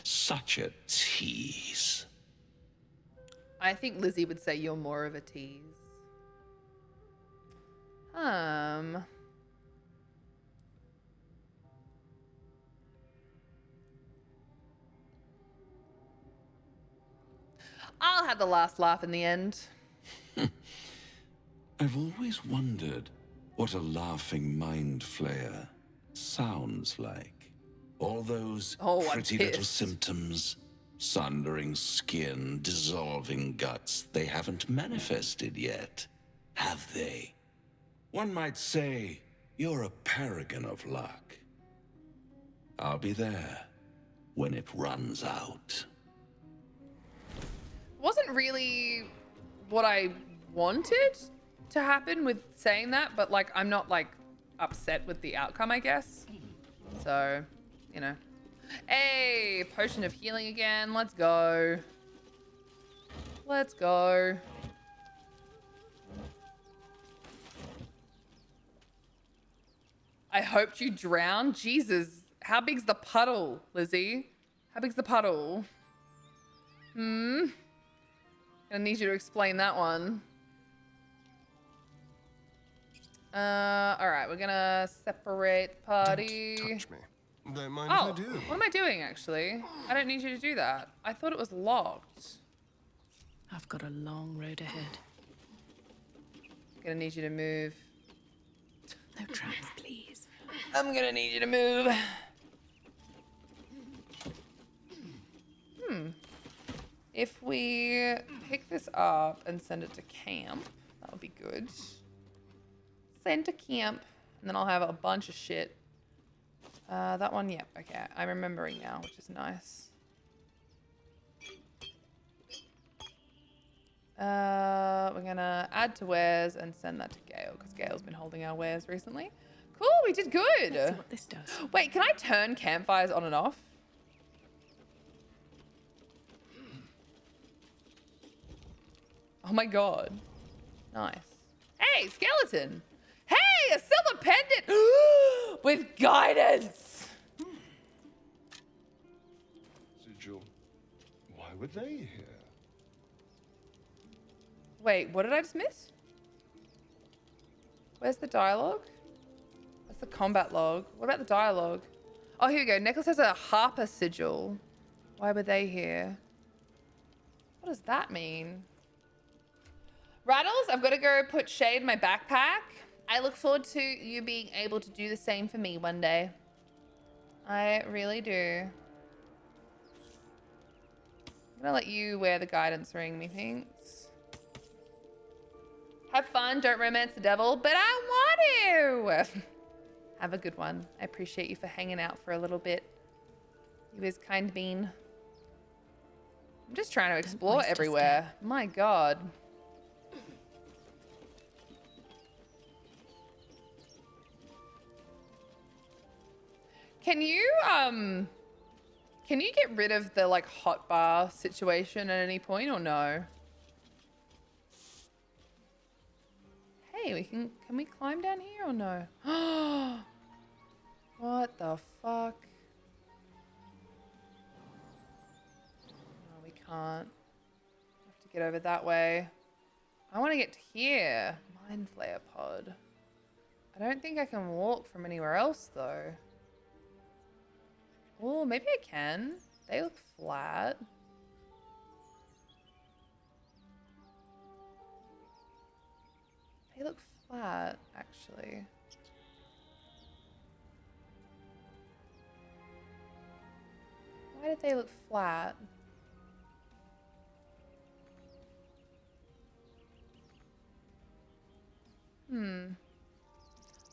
Such a tease. I think Lizzie would say you're more of a tease. I'll have the last laugh in the end. I've always wondered what a laughing mind flayer sounds like. All those pretty little symptoms, sundering skin, dissolving guts, they haven't manifested yet, have they? One might say you're a paragon of luck. I'll be there when it runs out. Wasn't really what I wanted to happen with saying that, but like I'm not like upset with the outcome, I guess. So, you know. Hey, potion of healing again. Let's go. Let's go. I hoped you drowned. Jesus, how big's the puddle, Lizzie? How big's the puddle? Gonna need you to explain that one. All right, we're gonna separate the party. Don't touch me. Don't mind if I do. What am I doing, actually? I don't need you to do that. I thought it was locked. I've got a long road ahead. Gonna need you to move. No traps, please. I'm gonna need you to move. If we pick this up and send it to camp, that would be good. Send to camp, and then I'll have a bunch of shit. That one, yep, okay. I'm remembering now, which is nice. We're gonna add to wares and send that to Gale, because Gale's been holding our wares recently. Cool, we did good. Let's see what this does. Wait, can I turn campfires on and off? Oh my god. Nice. Hey, skeleton. Hey, a silver pendant with guidance. Sigil, why were they here? Wait, what did I just miss? Where's the dialogue? That's the combat log. What about the dialogue? Oh, here we go. Necklace has a harper sigil. Why were they here? What does that mean? Rattles, I've got to go put shade in my backpack. I look forward to you being able to do the same for me one day. I really do. I'm gonna let you wear the guidance ring, methinks. Have fun, don't romance the devil, but I want to. Have a good one. I appreciate you for hanging out for a little bit. You is kind bean. I'm just trying to explore everywhere. My god. Can you get rid of the like hot bar situation at any point or no? Hey, can we climb down here or no? What the fuck? No, we can't. We have to get over that way. I want to get to here. Mind Flayer pod. I don't think I can walk from anywhere else though. Oh, maybe I can. They look flat. They look flat, actually. Why did they look flat?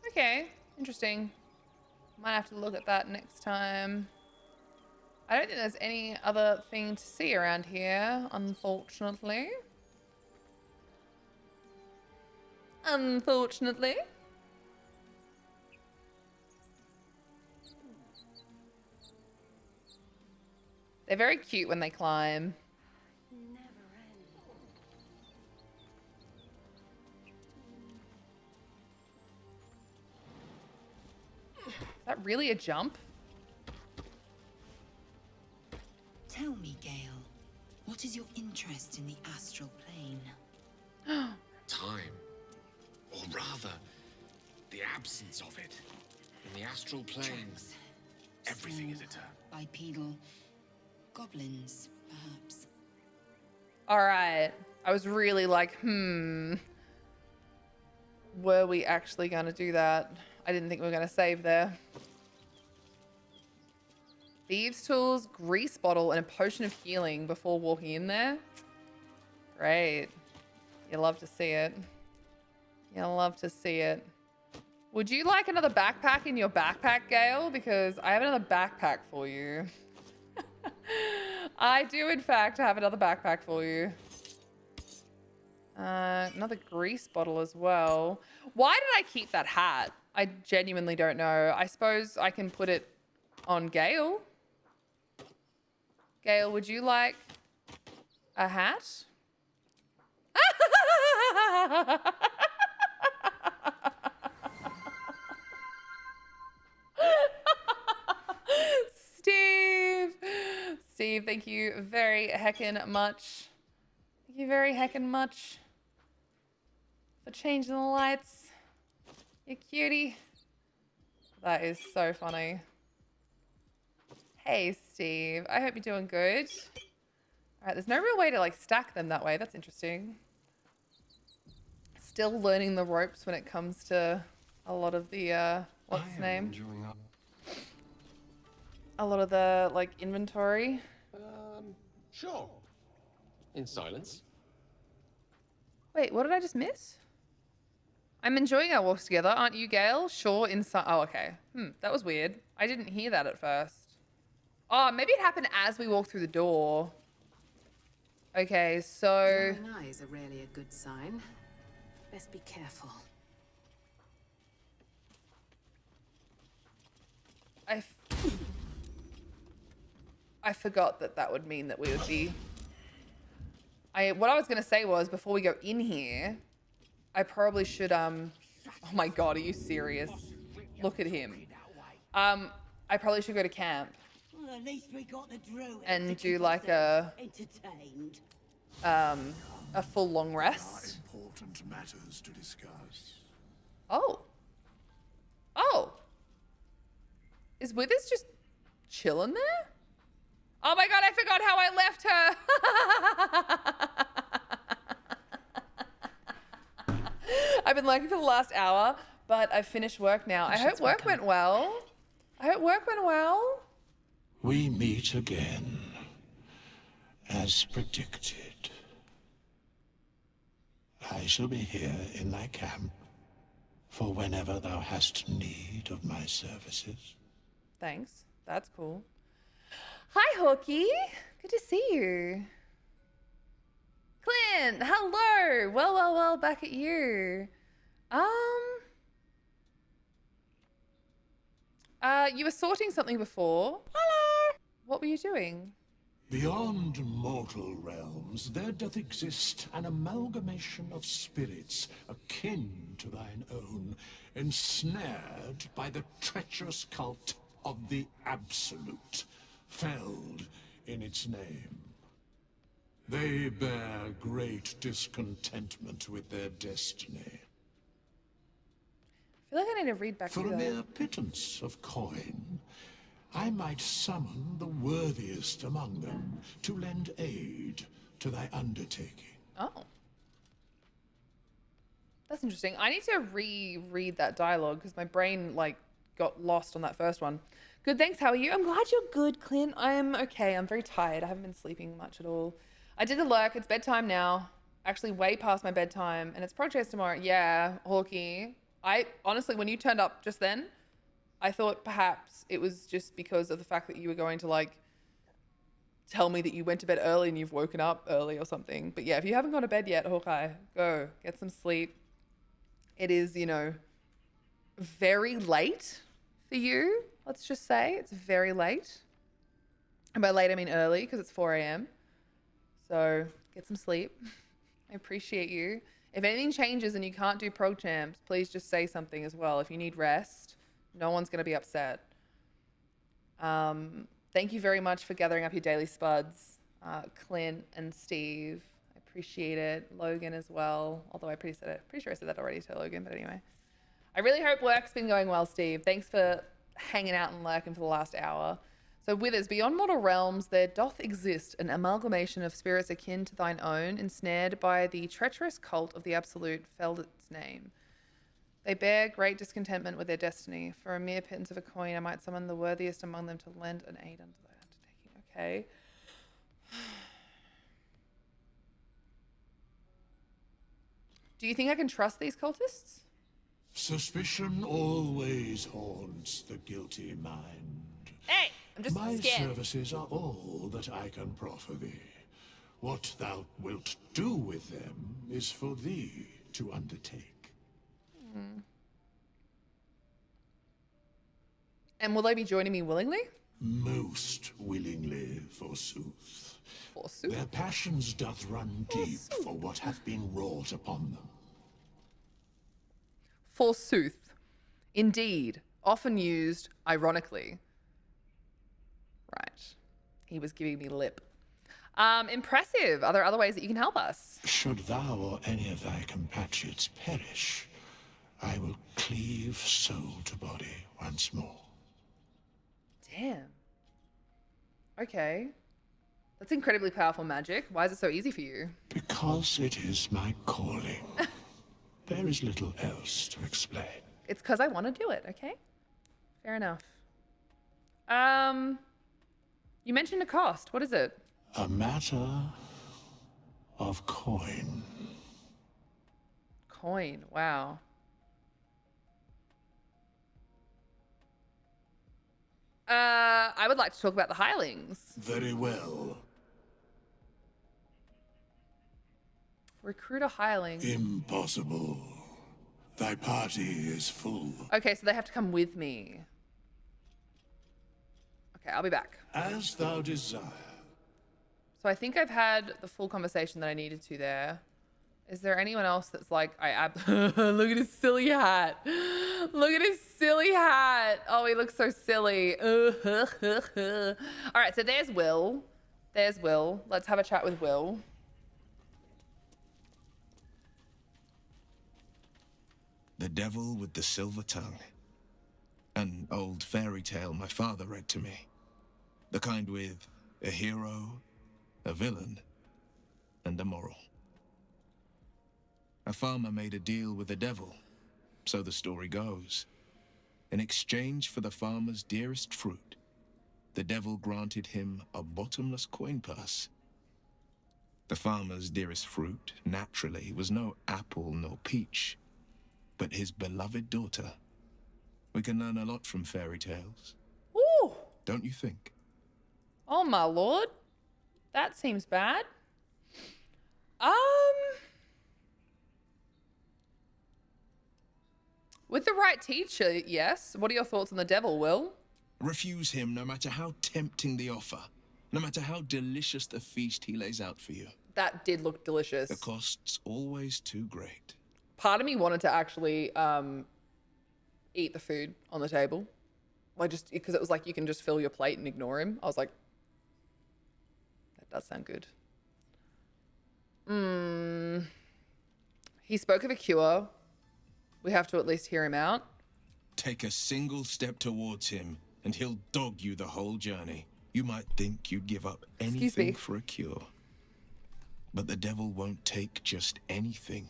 Okay, interesting. Might have to look at that next time. I don't think there's any other thing to see around here, unfortunately. Unfortunately. They're very cute when they climb. Is that really a jump? Tell me, Gale, what is your interest in the astral plane? Time. Or rather, the absence of it. In the astral plane, everything is eternal. Bipedal. Goblins, perhaps. Alright. I was really like, were we actually going to do that? I didn't think we were going to save there. Thieves' tools, grease bottle, and a potion of healing before walking in there. Great. You love to see it. You love to see it. Would you like another backpack in your backpack, Gale? Because I have another backpack for you. I do, in fact, have another backpack for you. Another grease bottle as well. Why did I keep that hat? I genuinely don't know. I suppose I can put it on Gale. Gale, would you like a hat? Steve, thank you very heckin' much. Thank you very heckin' much for changing the lights. You cutie. That is so funny. Hey, Steve. I hope you're doing good. All right, there's no real way to like stack them that way. That's interesting. Still learning the ropes when it comes to a lot of the, what's his name? A lot of the, like, inventory. Sure. In silence. Wait, what did I just miss? I'm enjoying our walks together, aren't you, Gale? Sure, inside. Oh, okay. That was weird. I didn't hear that at first. Oh, maybe it happened as we walked through the door. Okay, so... Glowing eyes are rarely a good sign. Best be careful. I forgot that that would mean that we would be... What I was going to say was, before we go in here, I probably should, Oh my god, are you serious? Look at him. I probably should go to camp. Well, at least we got the druid and do like a entertained. A full long rest. Important matters to discuss. Oh. Oh. Is Withers just chilling there? Oh my god, I forgot how I left her. I've been lurking for the last hour, but I've finished work now. I hope work went well. I hope work went well. We meet again, as predicted. I shall be here in thy camp for whenever thou hast need of my services. Thanks. That's cool. Hi, Hawkie. Good to see you. Clint, hello. Well, back at you. You were sorting something before. Hello. What were you doing? Beyond mortal realms, there doth exist an amalgamation of spirits akin to thine own, ensnared by the treacherous cult of the Absolute, felled in its name. They bear great discontentment with their destiny. I feel like I need to read back For through a that. mere pittance of coin, I might summon the worthiest among them to lend aid to thy undertaking. Oh. That's interesting. I need to reread that dialogue because my brain like got lost on that first one. Good, thanks. How are you? I'm glad you're good, Clint. I'm okay. I'm very tired. I haven't been sleeping much at all. I did the lurk. It's bedtime now. Actually, way past my bedtime, and it's project tomorrow. Yeah, Hawkeye. I honestly, when you turned up just then, I thought perhaps it was just because of the fact that you were going to like tell me that you went to bed early and you've woken up early or something. But yeah, if you haven't gone to bed yet, Hawkeye, go get some sleep. It is, you know, very late for you. Let's just say it's very late. And by late, I mean early because it's 4 a.m. So get some sleep. I appreciate you. If anything changes and you can't do pro champs, please just say something as well. If you need rest, no one's going to be upset. Thank you very much for gathering up your daily spuds, Clint and Steve. I appreciate it. Logan as well. Although I'm pretty sure I said that already to Logan, but anyway. I really hope work's been going well, Steve. Thanks for hanging out and lurking for the last hour. So withers, beyond mortal realms, there doth exist an amalgamation of spirits akin to thine own, ensnared by the treacherous cult of the Absolute, felled its name. They bear great discontentment with their destiny. For a mere pittance of a coin, I might summon the worthiest among them to lend an aid unto their undertaking. Okay. Do you think I can trust these cultists? Suspicion always haunts the guilty mind. Hey, I'm just My scared. services are all that I can proffer thee. What thou wilt do with them is for thee to undertake. And will they be joining me willingly? Most willingly, forsooth. Forsooth? Their passions doth run deep for what hath been wrought upon them. Forsooth. Indeed. Often used ironically. Right. He was giving me lip. Impressive. Are there other ways that you can help us? Should thou or any of thy compatriots perish, I will cleave soul to body once more. Damn. Okay. That's incredibly powerful magic. Why is it so easy for you? Because it is my calling. There is little else to explain. It's because I want to do it, okay? Fair enough. You mentioned a cost. What is it? A matter of coin. Coin. Wow. I would like to talk about the hirelings. Very well. Recruit a hireling. Impossible. Thy party is full. Okay, so they have to come with me. Okay, I'll be back. As thou desire. So I think I've had the full conversation that I needed to there. Is there anyone else that's like, look at his silly hat. Look at his silly hat. Oh, he looks so silly. All right, so there's Will. There's Will. Let's have a chat with Will. The Devil with the Silver Tongue. An old fairy tale my father read to me. The kind with a hero, a villain, and a moral. A farmer made a deal with the devil, so the story goes. In exchange for the farmer's dearest fruit, the devil granted him a bottomless coin purse. The farmer's dearest fruit, naturally, was no apple nor peach, but his beloved daughter. We can learn a lot from fairy tales. Ooh. Don't you think? Oh my lord. That seems bad. With the right teacher, yes. What are your thoughts on the devil, Will? Refuse him no matter how tempting the offer, no matter how delicious the feast he lays out for you. That did look delicious. The cost's always too great. Part of me wanted to actually eat the food on the table. Like, just because it was like you can just fill your plate and ignore him. I was like, that does sound good. He spoke of a cure. We have to at least hear him out. Take a single step towards him, and he'll dog you the whole journey. You might think you'd give up Excuse anything me. for a cure. But the devil won't take just anything.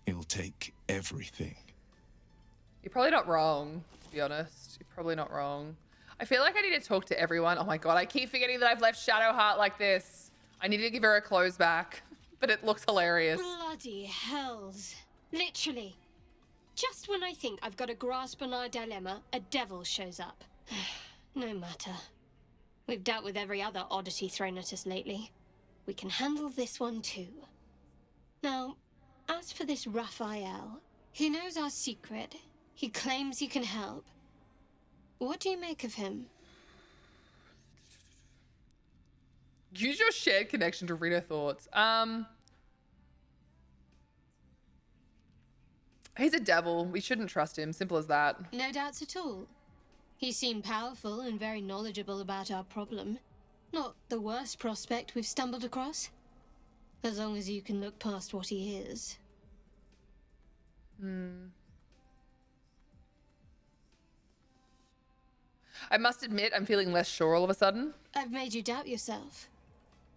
He'll take everything. You're probably not wrong, to be honest. You're probably not wrong. I feel like I need to talk to everyone. Oh my god, I keep forgetting that I've left Shadowheart like this. I need to give her her clothes back, but it looks hilarious. Bloody hells. Literally. Just when I think I've got a grasp on our dilemma, a devil shows up. No matter. We've dealt with every other oddity thrown at us lately. We can handle this one too. Now, as for this Raphael, he knows our secret. He claims he can help. What do you make of him? Use your shared connection to read her thoughts. He's a devil. We shouldn't trust him. Simple as that. No doubts at all. He seemed powerful and very knowledgeable about our problem. Not the worst prospect we've stumbled across. As long as you can look past what he is. I must admit, I'm feeling less sure all of a sudden. I've made you doubt yourself.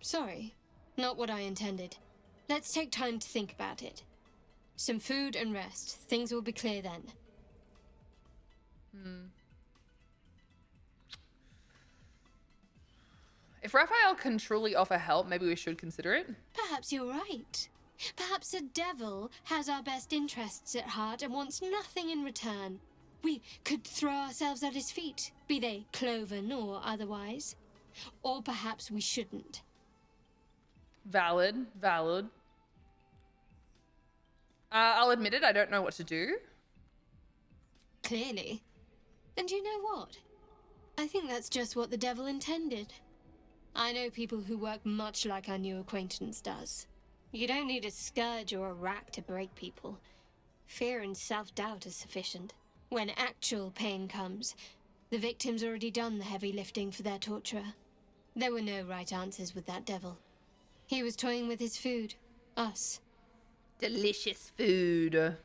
Sorry. Not what I intended. Let's take time to think about it. Some food and rest. Things will be clear then. If Raphael can truly offer help, maybe we should consider it. Perhaps you're right. Perhaps a devil has our best interests at heart and wants nothing in return. We could throw ourselves at his feet, be they cloven or otherwise. Or perhaps we shouldn't. Valid, valid. I'll admit it, I don't know what to do. Clearly. And you know what? I think that's just what the devil intended. I know people who work much like our new acquaintance does. You don't need a scourge or a rack to break people. Fear and self-doubt is sufficient. When actual pain comes, the victim's already done the heavy lifting for their torturer. There were no right answers with that devil. He was toying with his food. Us. Delicious food.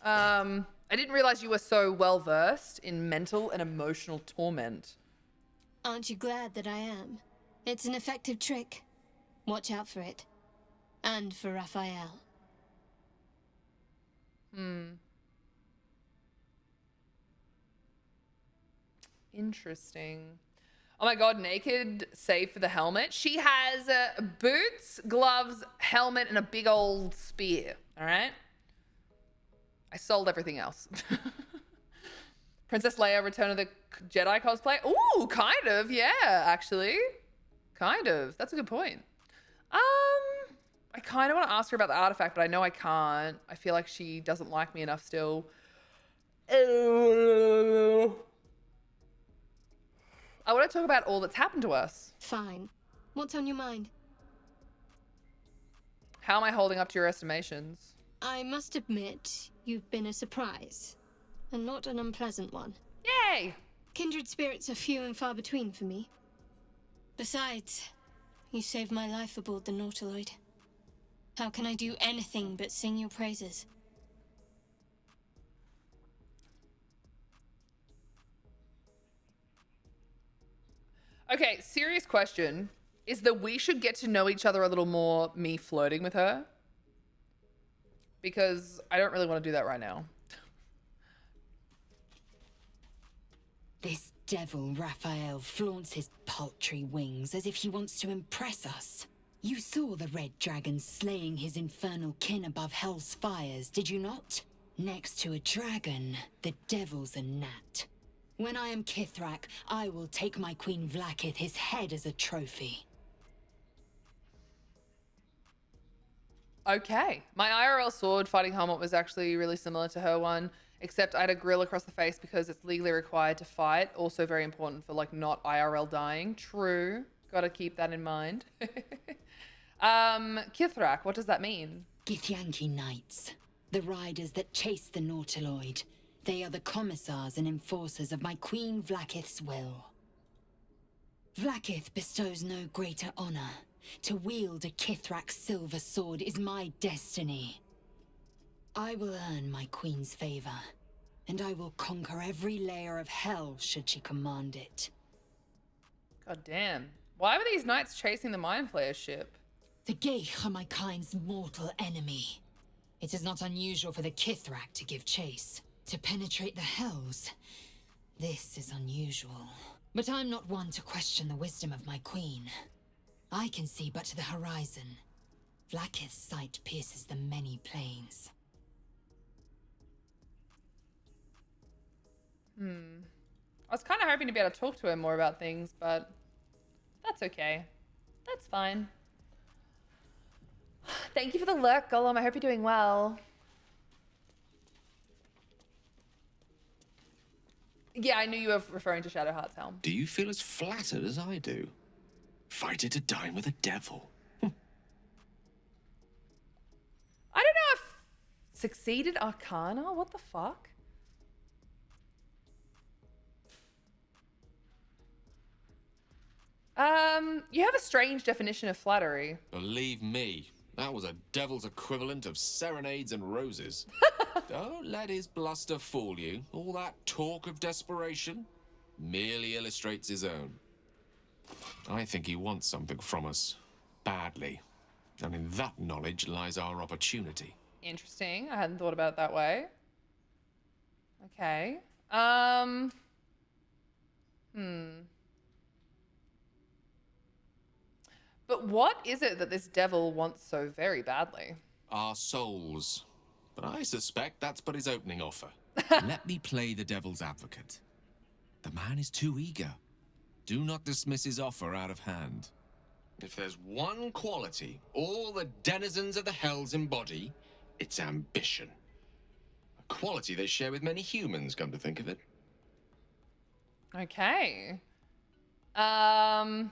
I didn't realize you were so well versed in mental and emotional torment. Aren't you glad that I am? It's an effective trick. Watch out for it. And for Raphael. Interesting. Oh my god, naked, save for the helmet. She has boots, gloves, helmet, and a big old spear. All right? I sold everything else. Princess Leia, Return of the Jedi cosplay. Ooh, kind of, yeah, actually. Kind of. That's a good point. I kind of want to ask her about the artifact, but I know I can't. I feel like she doesn't like me enough still. I want to talk about all that's happened to us. Fine. What's on your mind? How am I holding up to your estimations? I must admit, you've been a surprise. And not an unpleasant one. Yay! Kindred spirits are few and far between for me. Besides, you saved my life aboard the Nautiloid. How can I do anything but sing your praises? Okay, serious question. Is that we should get to know each other a little more me flirting with her? Because I don't really want to do that right now. This devil Raphael flaunts his paltry wings as if he wants to impress us. You saw the red dragon slaying his infernal kin above hell's fires, did you not? Next to a dragon, the devil's a gnat. When I am Kithrak, I will take my Queen Vlaakith his head as a trophy. Okay. My IRL sword fighting helmet was actually really similar to her one, except I had a grill across the face because it's legally required to fight. Also very important for like not IRL dying. True. Gotta keep that in mind. Kithrak, what does that mean? Githyanki Knights. The riders that chase the Nautiloid. They are the commissars and enforcers of my Queen Vlaakith's will. Vlaakith bestows no greater honor. To wield a Kithrak silver sword is my destiny. I will earn my queen's favor, and I will conquer every layer of hell should she command it. God damn. Why were these knights chasing the Mind Flayer ship? The Geich are my kind's mortal enemy. It is not unusual for the Kithrak to give chase. To penetrate the hells, this is unusual. But I'm not one to question the wisdom of my queen. I can see but to the horizon. Vlaakith's sight pierces the many planes. I was kind of hoping to be able to talk to her more about things, but that's okay. That's fine. Thank you for the lurk, Gollum. I hope you're doing well. Yeah, I knew you were referring to Shadowheart's helm. Do you feel as flattered as I do? Fighting to dine with a devil. I don't know if succeeded Arcana? What the fuck? You have a strange definition of flattery. Believe me, that was a devil's equivalent of serenades and roses. Don't let his bluster fool you. All that talk of desperation merely illustrates his own. I think he wants something from us, badly. And in that knowledge lies our opportunity. Interesting. I hadn't thought about it that way. Okay. But what is it that this devil wants so very badly? Our souls. But I suspect that's but his opening offer. Let me play the devil's advocate. The man is too eager. Do not dismiss his offer out of hand. If there's one quality all the denizens of the hells embody, it's ambition. A quality they share with many humans, come to think of it. Okay. And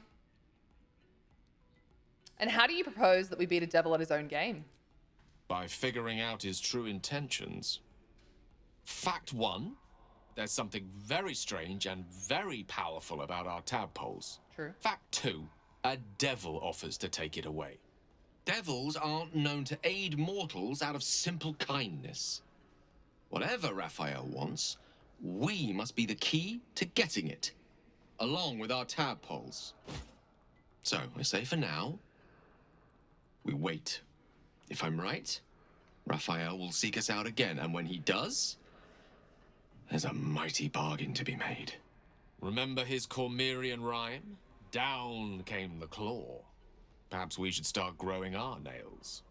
how do you propose that we beat a devil at his own game? By figuring out his true intentions. Fact one, there's something very strange and very powerful about our tadpoles. True. Fact two, a devil offers to take it away. Devils aren't known to aid mortals out of simple kindness. Whatever Raphael wants, we must be the key to getting it, along with our tadpoles. So, I say for now, we wait. If I'm right, Raphael will seek us out again, and when he does, there's a mighty bargain to be made. Remember his Cormyrean rhyme? Down came the claw. Perhaps we should start growing our nails.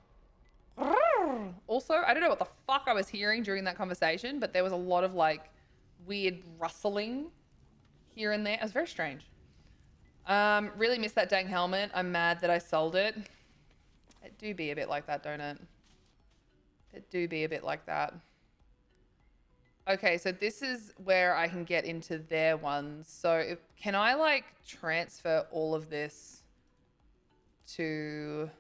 Also, I don't know what the fuck I was hearing during that conversation, but there was a lot of like weird rustling here and there. It was very strange. Really miss that dang helmet. I'm mad that I sold it. It do be a bit like that, don't it? It do be a bit like that. Okay, so this is where I can get into their ones. So can I like transfer all of this to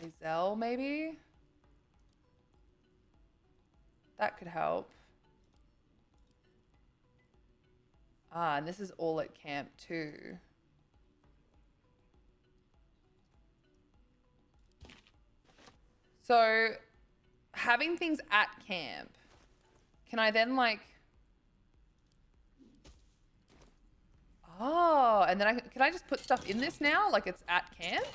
Lae'zel maybe? That could help. Ah, and this is all at camp too. So having things at camp, can I then like, oh, and then can I just put stuff in this now? Like it's at camp?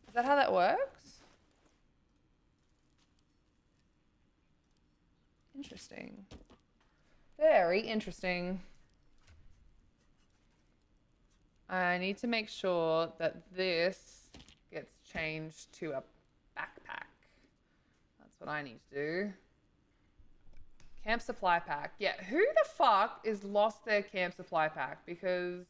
Is that how that works? Interesting. Very interesting. I need to make sure that this gets changed to a backpack. That's what I need to do. Camp supply pack. Yeah, who the fuck is lost their camp supply pack? Because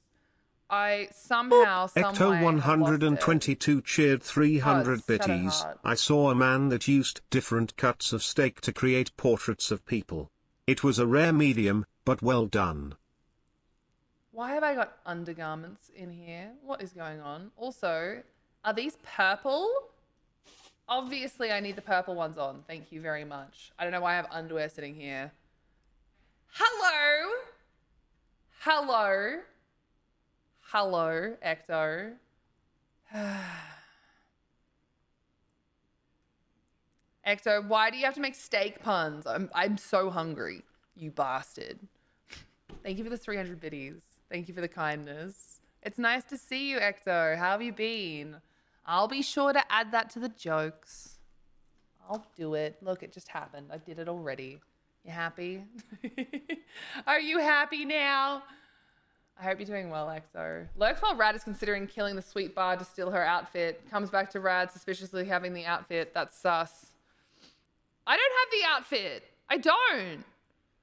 I somehow, someway Ecto 122 cheered 300 biddies. I saw a man that used different cuts of steak to create portraits of people. It was a rare medium, but well done. Why have I got undergarments in here? What is going on? Also, are these purple? Obviously, I need the purple ones on. Thank you very much. I don't know why I have underwear sitting here. Hello? Hello? Hello, Ecto. Ecto, why do you have to make steak puns? I'm so hungry, you bastard. Thank you for the 300 biddies. Thank you for the kindness. It's nice to see you, Ecto. How have you been? I'll be sure to add that to the jokes. I'll do it. Look, it just happened. I did it already. You happy? Are you happy now? I hope you're doing well, Exo. Lurks while Rad is considering killing the sweet bard to steal her outfit. Comes back to Rad suspiciously having the outfit. That's sus. I don't have the outfit. I don't.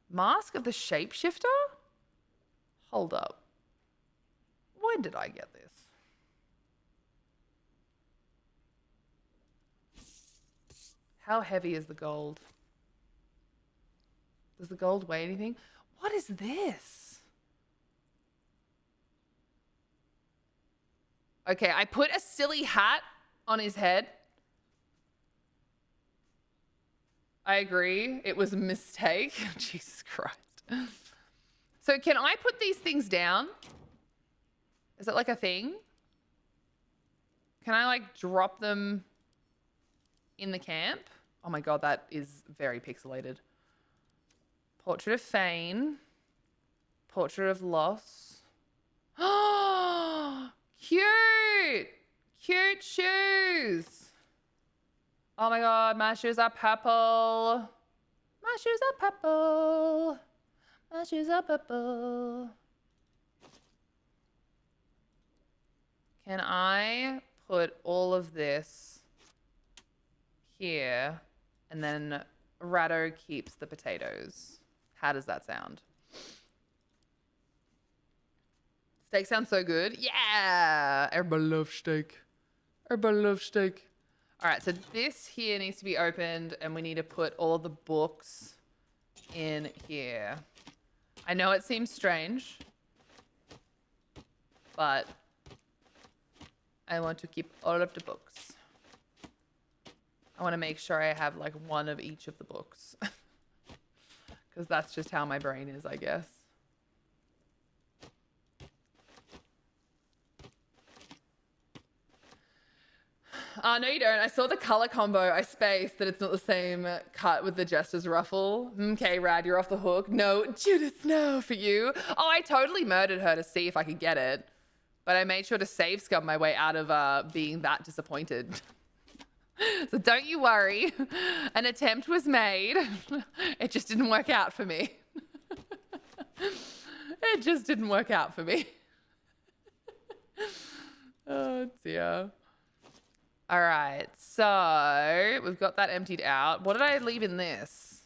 Mask of the Shapeshifter? Hold up. When did I get this? How heavy is the gold? Does the gold weigh anything? What is this? Okay, I put a silly hat on his head. I agree. It was a mistake. Jesus Christ. So can I put these things down? Is it like a thing? Can I like drop them in the camp? Oh my God, that is very pixelated. Portrait of Fane. Portrait of Loss. Oh, cute. Cute shoes. Oh my God, my shoes are purple. My shoes are purple. My shoes are purple. Can I put all of this here and then Ratto keeps the potatoes? How does that sound? Steak sounds so good. Yeah. Everybody loves steak. Everybody loves steak. All right, so this here needs to be opened and we need to put all the books in here. I know it seems strange, but I want to keep all of the books. I want to make sure I have like one of each of the books. Because that's just how my brain is, I guess. No, you don't. I saw the color combo. I spaced that it's not the same cut with the Jester's ruffle. Okay, Rad, you're off the hook. No, Judith, no, for you. Oh, I totally murdered her to see if I could get it. But I made sure to save scum my way out of being that disappointed. So don't you worry. An attempt was made. It just didn't work out for me. It just didn't work out for me. Oh, dear. All right, so we've got that emptied out. What did I leave in this?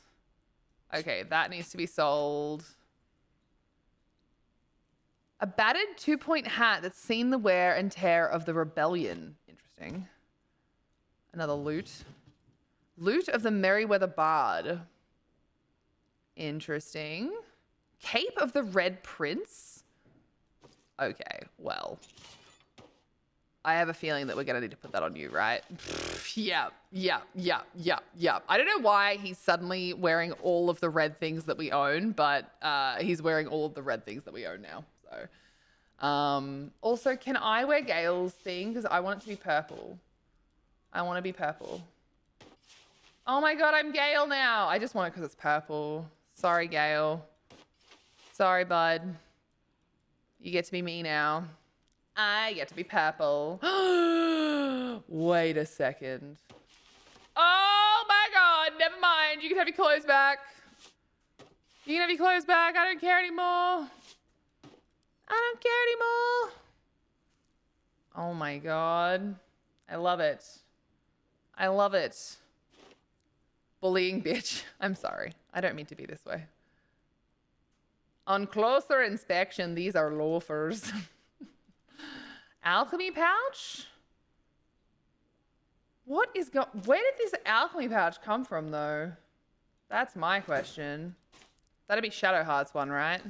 Okay, that needs to be sold. A battered 2-point hat that's seen the wear and tear of the rebellion. Interesting. Another loot. Loot of the Merryweather Bard. Interesting. Cape of the Red Prince. Okay, well. I have a feeling that we're going to need to put that on you, right? Yeah. I don't know why he's suddenly wearing all of the red things that we own, but he's wearing all of the red things that we own now. So, also, can I wear Gale's thing? Because I want it to be purple. I want to be purple. Oh my God, I'm Gale now. I just want it because it's purple. Sorry, Gale. Sorry, bud. You get to be me now. I get to be purple. Wait a second. Oh my God, never mind. You can have your clothes back. You can have your clothes back. I don't care anymore. I don't care anymore. Oh my God. I love it. I love it. Bullying bitch. I'm sorry. I don't mean to be this way. On closer inspection, these are loafers. Alchemy pouch? What is where did this alchemy pouch come from, though? That's my question. That'd be Shadowheart's one, right?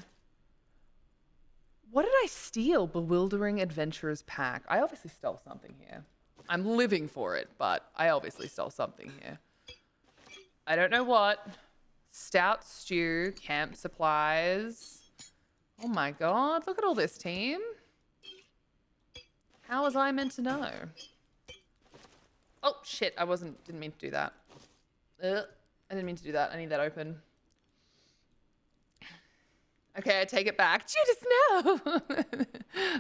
What did I steal? Bewildering Adventurers pack. I obviously stole something here. I'm living for it, but I obviously stole something here. I don't know what. Stout stew, camp supplies. Oh my God, look at all this, team. How was I meant to know? Oh, shit. Didn't mean to do that. I didn't mean to do that. I need that open. Okay, I take it back. Judas, no!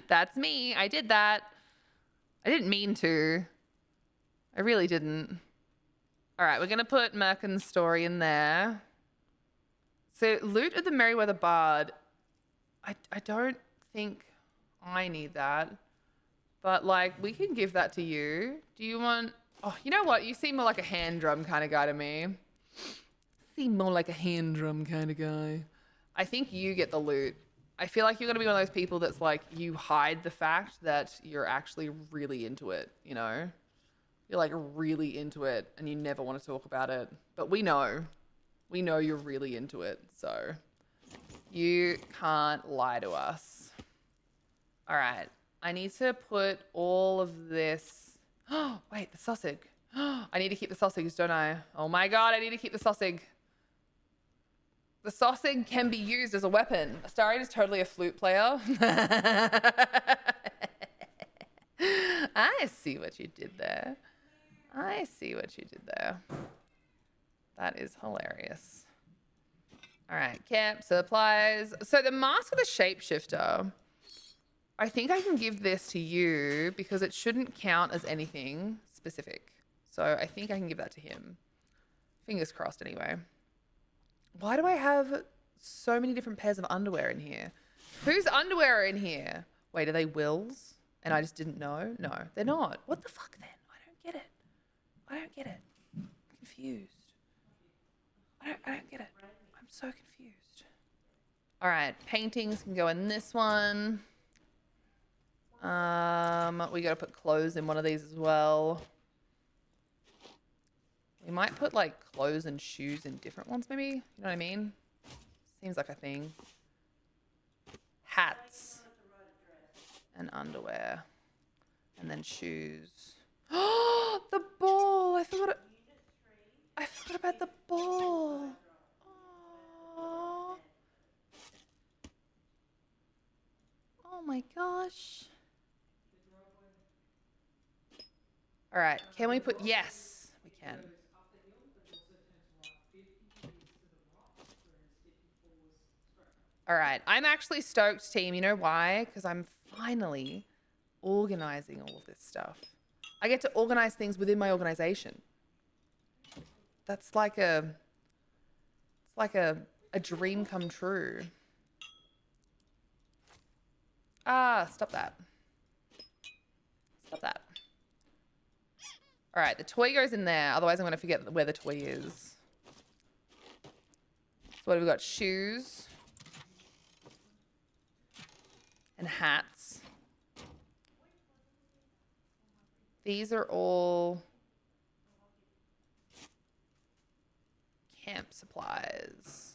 That's me. I did that. I didn't mean to. I really didn't. All right, we're going to put Merkin's story in there. So, loot of the Merryweather Bard. I don't think I need that. But, like, we can give that to you. Do you want... Oh, you know what? You seem more like a hand drum kind of guy to me. Seem more like a hand drum kind of guy. I think you get the loot. I feel like you're going to be one of those people that's like, you hide the fact that you're actually really into it, you know? You're like really into it and you never want to talk about it. But we know. We know you're really into it. So you can't lie to us. All right. I need to put all of this. Oh, wait, the sausage. I need to keep the sausage, don't I? Oh my God, I need to keep the sausage. The sausage can be used as a weapon. Astarion is totally a flute player. I see what you did there. I see what you did there. That is hilarious. All right, camp supplies. So the mask of the shapeshifter. I think I can give this to you because it shouldn't count as anything specific. So I think I can give that to him. Fingers crossed anyway. Why do I have so many different pairs of underwear in here? Whose underwear are in here? Wait, are they Will's? And I just didn't know? No, they're not. What the fuck then? I don't get it. I don't get it. I'm confused. I don't get it. I'm so confused. All right, paintings can go in this one. We got to put clothes in one of these as well. We might put like clothes and shoes in different ones maybe. You know what I mean? Seems like a thing. Hats and underwear and then shoes. Oh, the ball. I forgot about the ball. Oh. Oh my gosh. All right, can we put, yes, we can. All right, I'm actually stoked, team. You know why? Because I'm finally organizing all of this stuff. I get to organize things within my organization. That's like a dream come true. Ah, stop that. Stop that. All right, the toy goes in there. Otherwise, I'm going to forget where the toy is. So what have we got? Shoes. And hats. These are all camp supplies,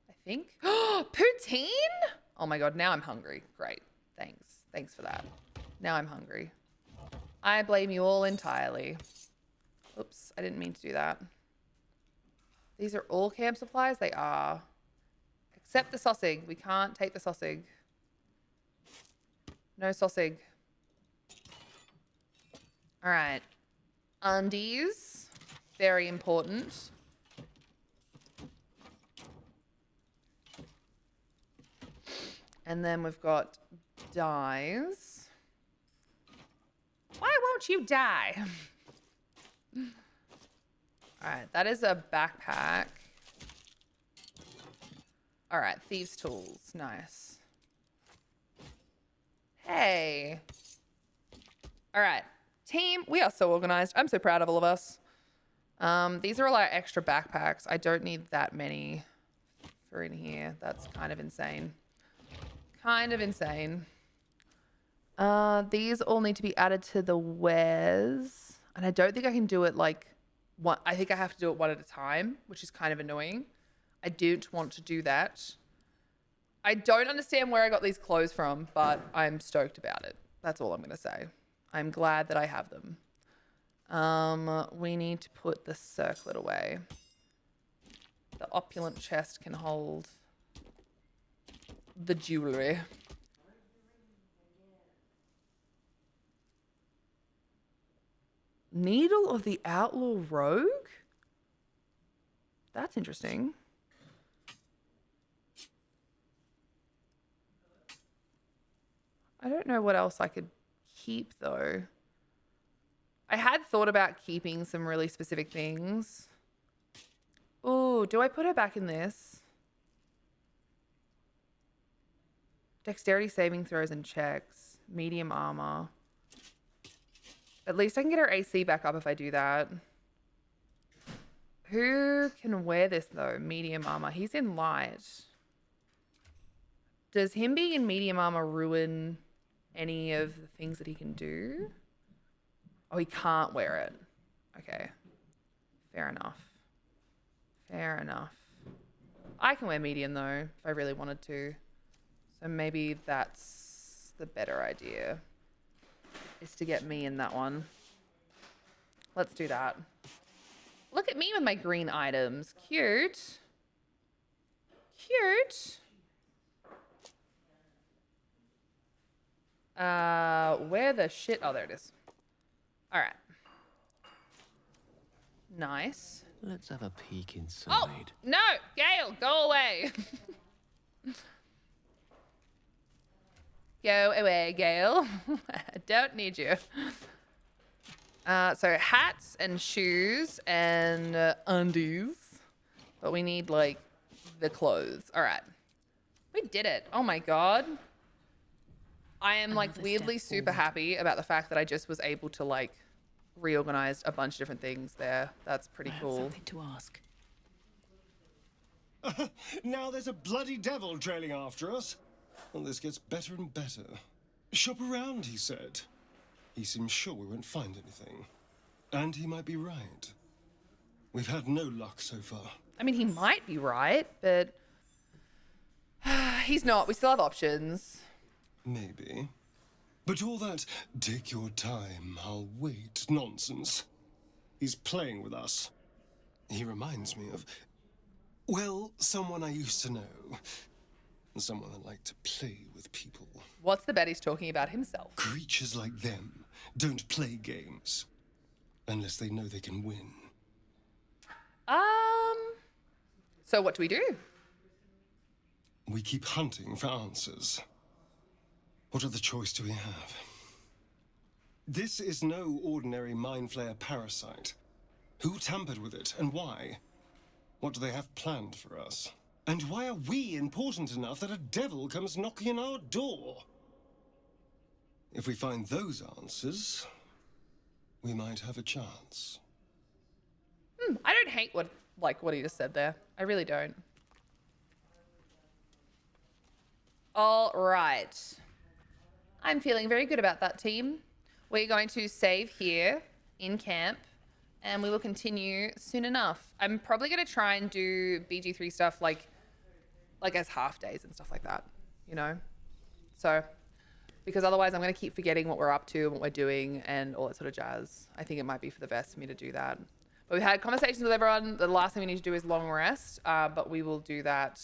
I think. Poutine? Oh my God, now I'm hungry. Great. Thanks. Thanks for that. Now I'm hungry. I blame you all entirely. Oops, I didn't mean to do that. These are all camp supplies? They are. Except the sausage. We can't take the sausage. No sausage. All right. Undies. Very important. And then we've got dyes. Why won't you die? All right, that is a backpack. All right, thieves' tools. Nice. Hey. All right, team, we are so organized. I'm so proud of all of us. These are all our extra backpacks. I don't need that many for in here. That's kind of insane. Kind of insane. These all need to be added to the wares. And I don't think I can do it like one. I think I have to do it one at a time, which is kind of annoying. I didn't want to do that. I don't understand where I got these clothes from, but I'm stoked about it. That's all I'm going to say. I'm glad that I have them. We need to put the circlet away. The opulent chest can hold the jewelry. Needle of the Outlaw Rogue? That's interesting. I don't know what else I could keep though. I had thought about keeping some really specific things. Oh, do I put her back in this? Dexterity saving throws and checks. Medium armor. At least I can get her AC back up if I do that. Who can wear this though? Medium armor. He's in light. Does him being in medium armor ruin any of the things that he can do? Oh, he can't wear it. Okay. Fair enough. Fair enough. I can wear medium though, if I really wanted to. So maybe that's the better idea, is to get me in that one. Let's do that. Look at me with my green items. Cute. Cute. Where the shit? Oh, there it is. All right. Nice. Let's have a peek inside. Oh, no, Gale, go away. Go away, Gale. I don't need you. So hats and shoes and undies. But we need, like, the clothes. All right. We did it. Oh, my God. I am, like, weirdly super happy about the fact that I just was able to, like, reorganize a bunch of different things there. That's pretty cool. Something to ask. Now there's a bloody devil trailing after us. Well, this gets better and better. Shop around, he said. He seems sure we won't find anything. And he might be right. We've had no luck so far. I mean, he might be right, but he's not. We still have options. Maybe. But all that, take your time, I'll wait nonsense. He's playing with us. He reminds me of, well, someone I used to know. Someone that liked to play with people. What's the bet he's talking about himself? Creatures like them don't play games unless they know they can win. So what do we do? We keep hunting for answers. What other choice do we have? This is no ordinary mind flayer parasite. Who tampered with it and why? What do they have planned for us? And why are we important enough that a devil comes knocking on our door? If we find those answers, we might have a chance. I don't hate what he just said there. I really don't. All right. I'm feeling very good about that, team. We're going to save here in camp, and we will continue soon enough. I'm probably going to try and do BG3 stuff like as half days and stuff like that, you know? So, because otherwise I'm going to keep forgetting what we're up to and what we're doing and all that sort of jazz. I think it might be for the best for me to do that. But we've had conversations with everyone. The last thing we need to do is long rest, but we will do that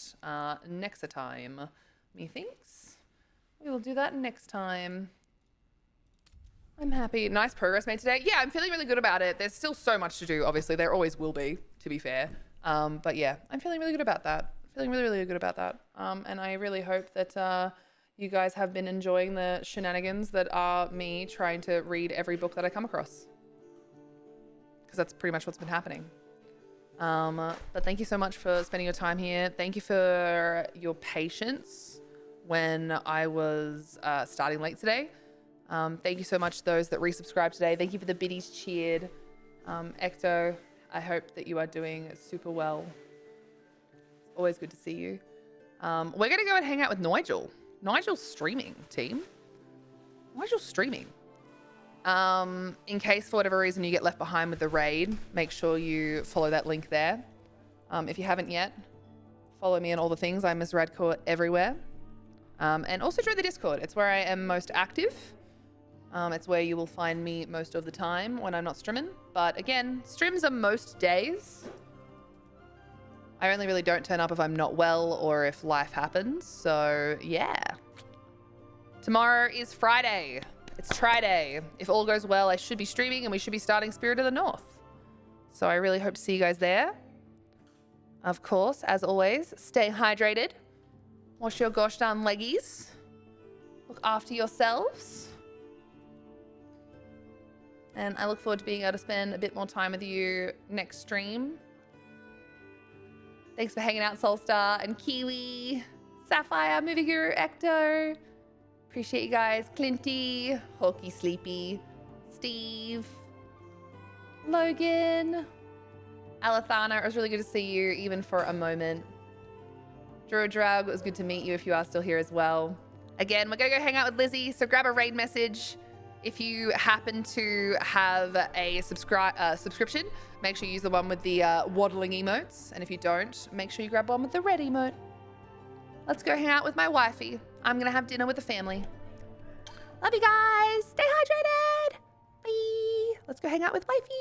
next time, methinks. We will do that next time. I'm happy. Nice progress made today. Yeah, I'm feeling really good about it. There's still so much to do, obviously. There always will be, to be fair. But yeah, I'm feeling really good about that. Feeling really, really good about that. And I really hope that you guys have been enjoying the shenanigans that are me trying to read every book that I come across. Because that's pretty much what's been happening. But thank you so much for spending your time here. Thank you for your patience when I was starting late today. Thank you so much those that resubscribed today. Thank you for the biddies cheered. Ecto, I hope that you are doing super well. Always good to see you. We're going to go and hang out with Nigel. Nigel's streaming, team. Nigel's streaming. In case for whatever reason you get left behind with the raid, make sure you follow that link there. If you haven't yet, follow me on all the things. I'm Ms. Radcore everywhere. And also join the Discord. It's where I am most active. It's where you will find me most of the time when I'm not streaming. But again, streams are most days. I only really don't turn up if I'm not well or if life happens. So yeah. Tomorrow is Friday. It's ThirstDay. If all goes well, I should be streaming and we should be starting Spirit of the North. So I really hope to see you guys there. Of course, as always, stay hydrated. Wash your gosh darn leggies. Look after yourselves. And I look forward to being able to spend a bit more time with you next stream. Thanks for hanging out, Soulstar and Kiwi, Sapphire, Movie Guru, Ecto. Appreciate you guys. Clinty, Hawky Sleepy, Steve, Logan, Alathana. It was really good to see you, even for a moment. Druidrag, it was good to meet you if you are still here as well. Again, we're going to go hang out with Lizzie, so grab a raid message. If you happen to have a subscription, make sure you use the one with the waddling emotes. And if you don't, make sure you grab one with the red emote. Let's go hang out with my wifey. I'm going to have dinner with the family. Love you guys. Stay hydrated. Bye. Let's go hang out with wifey.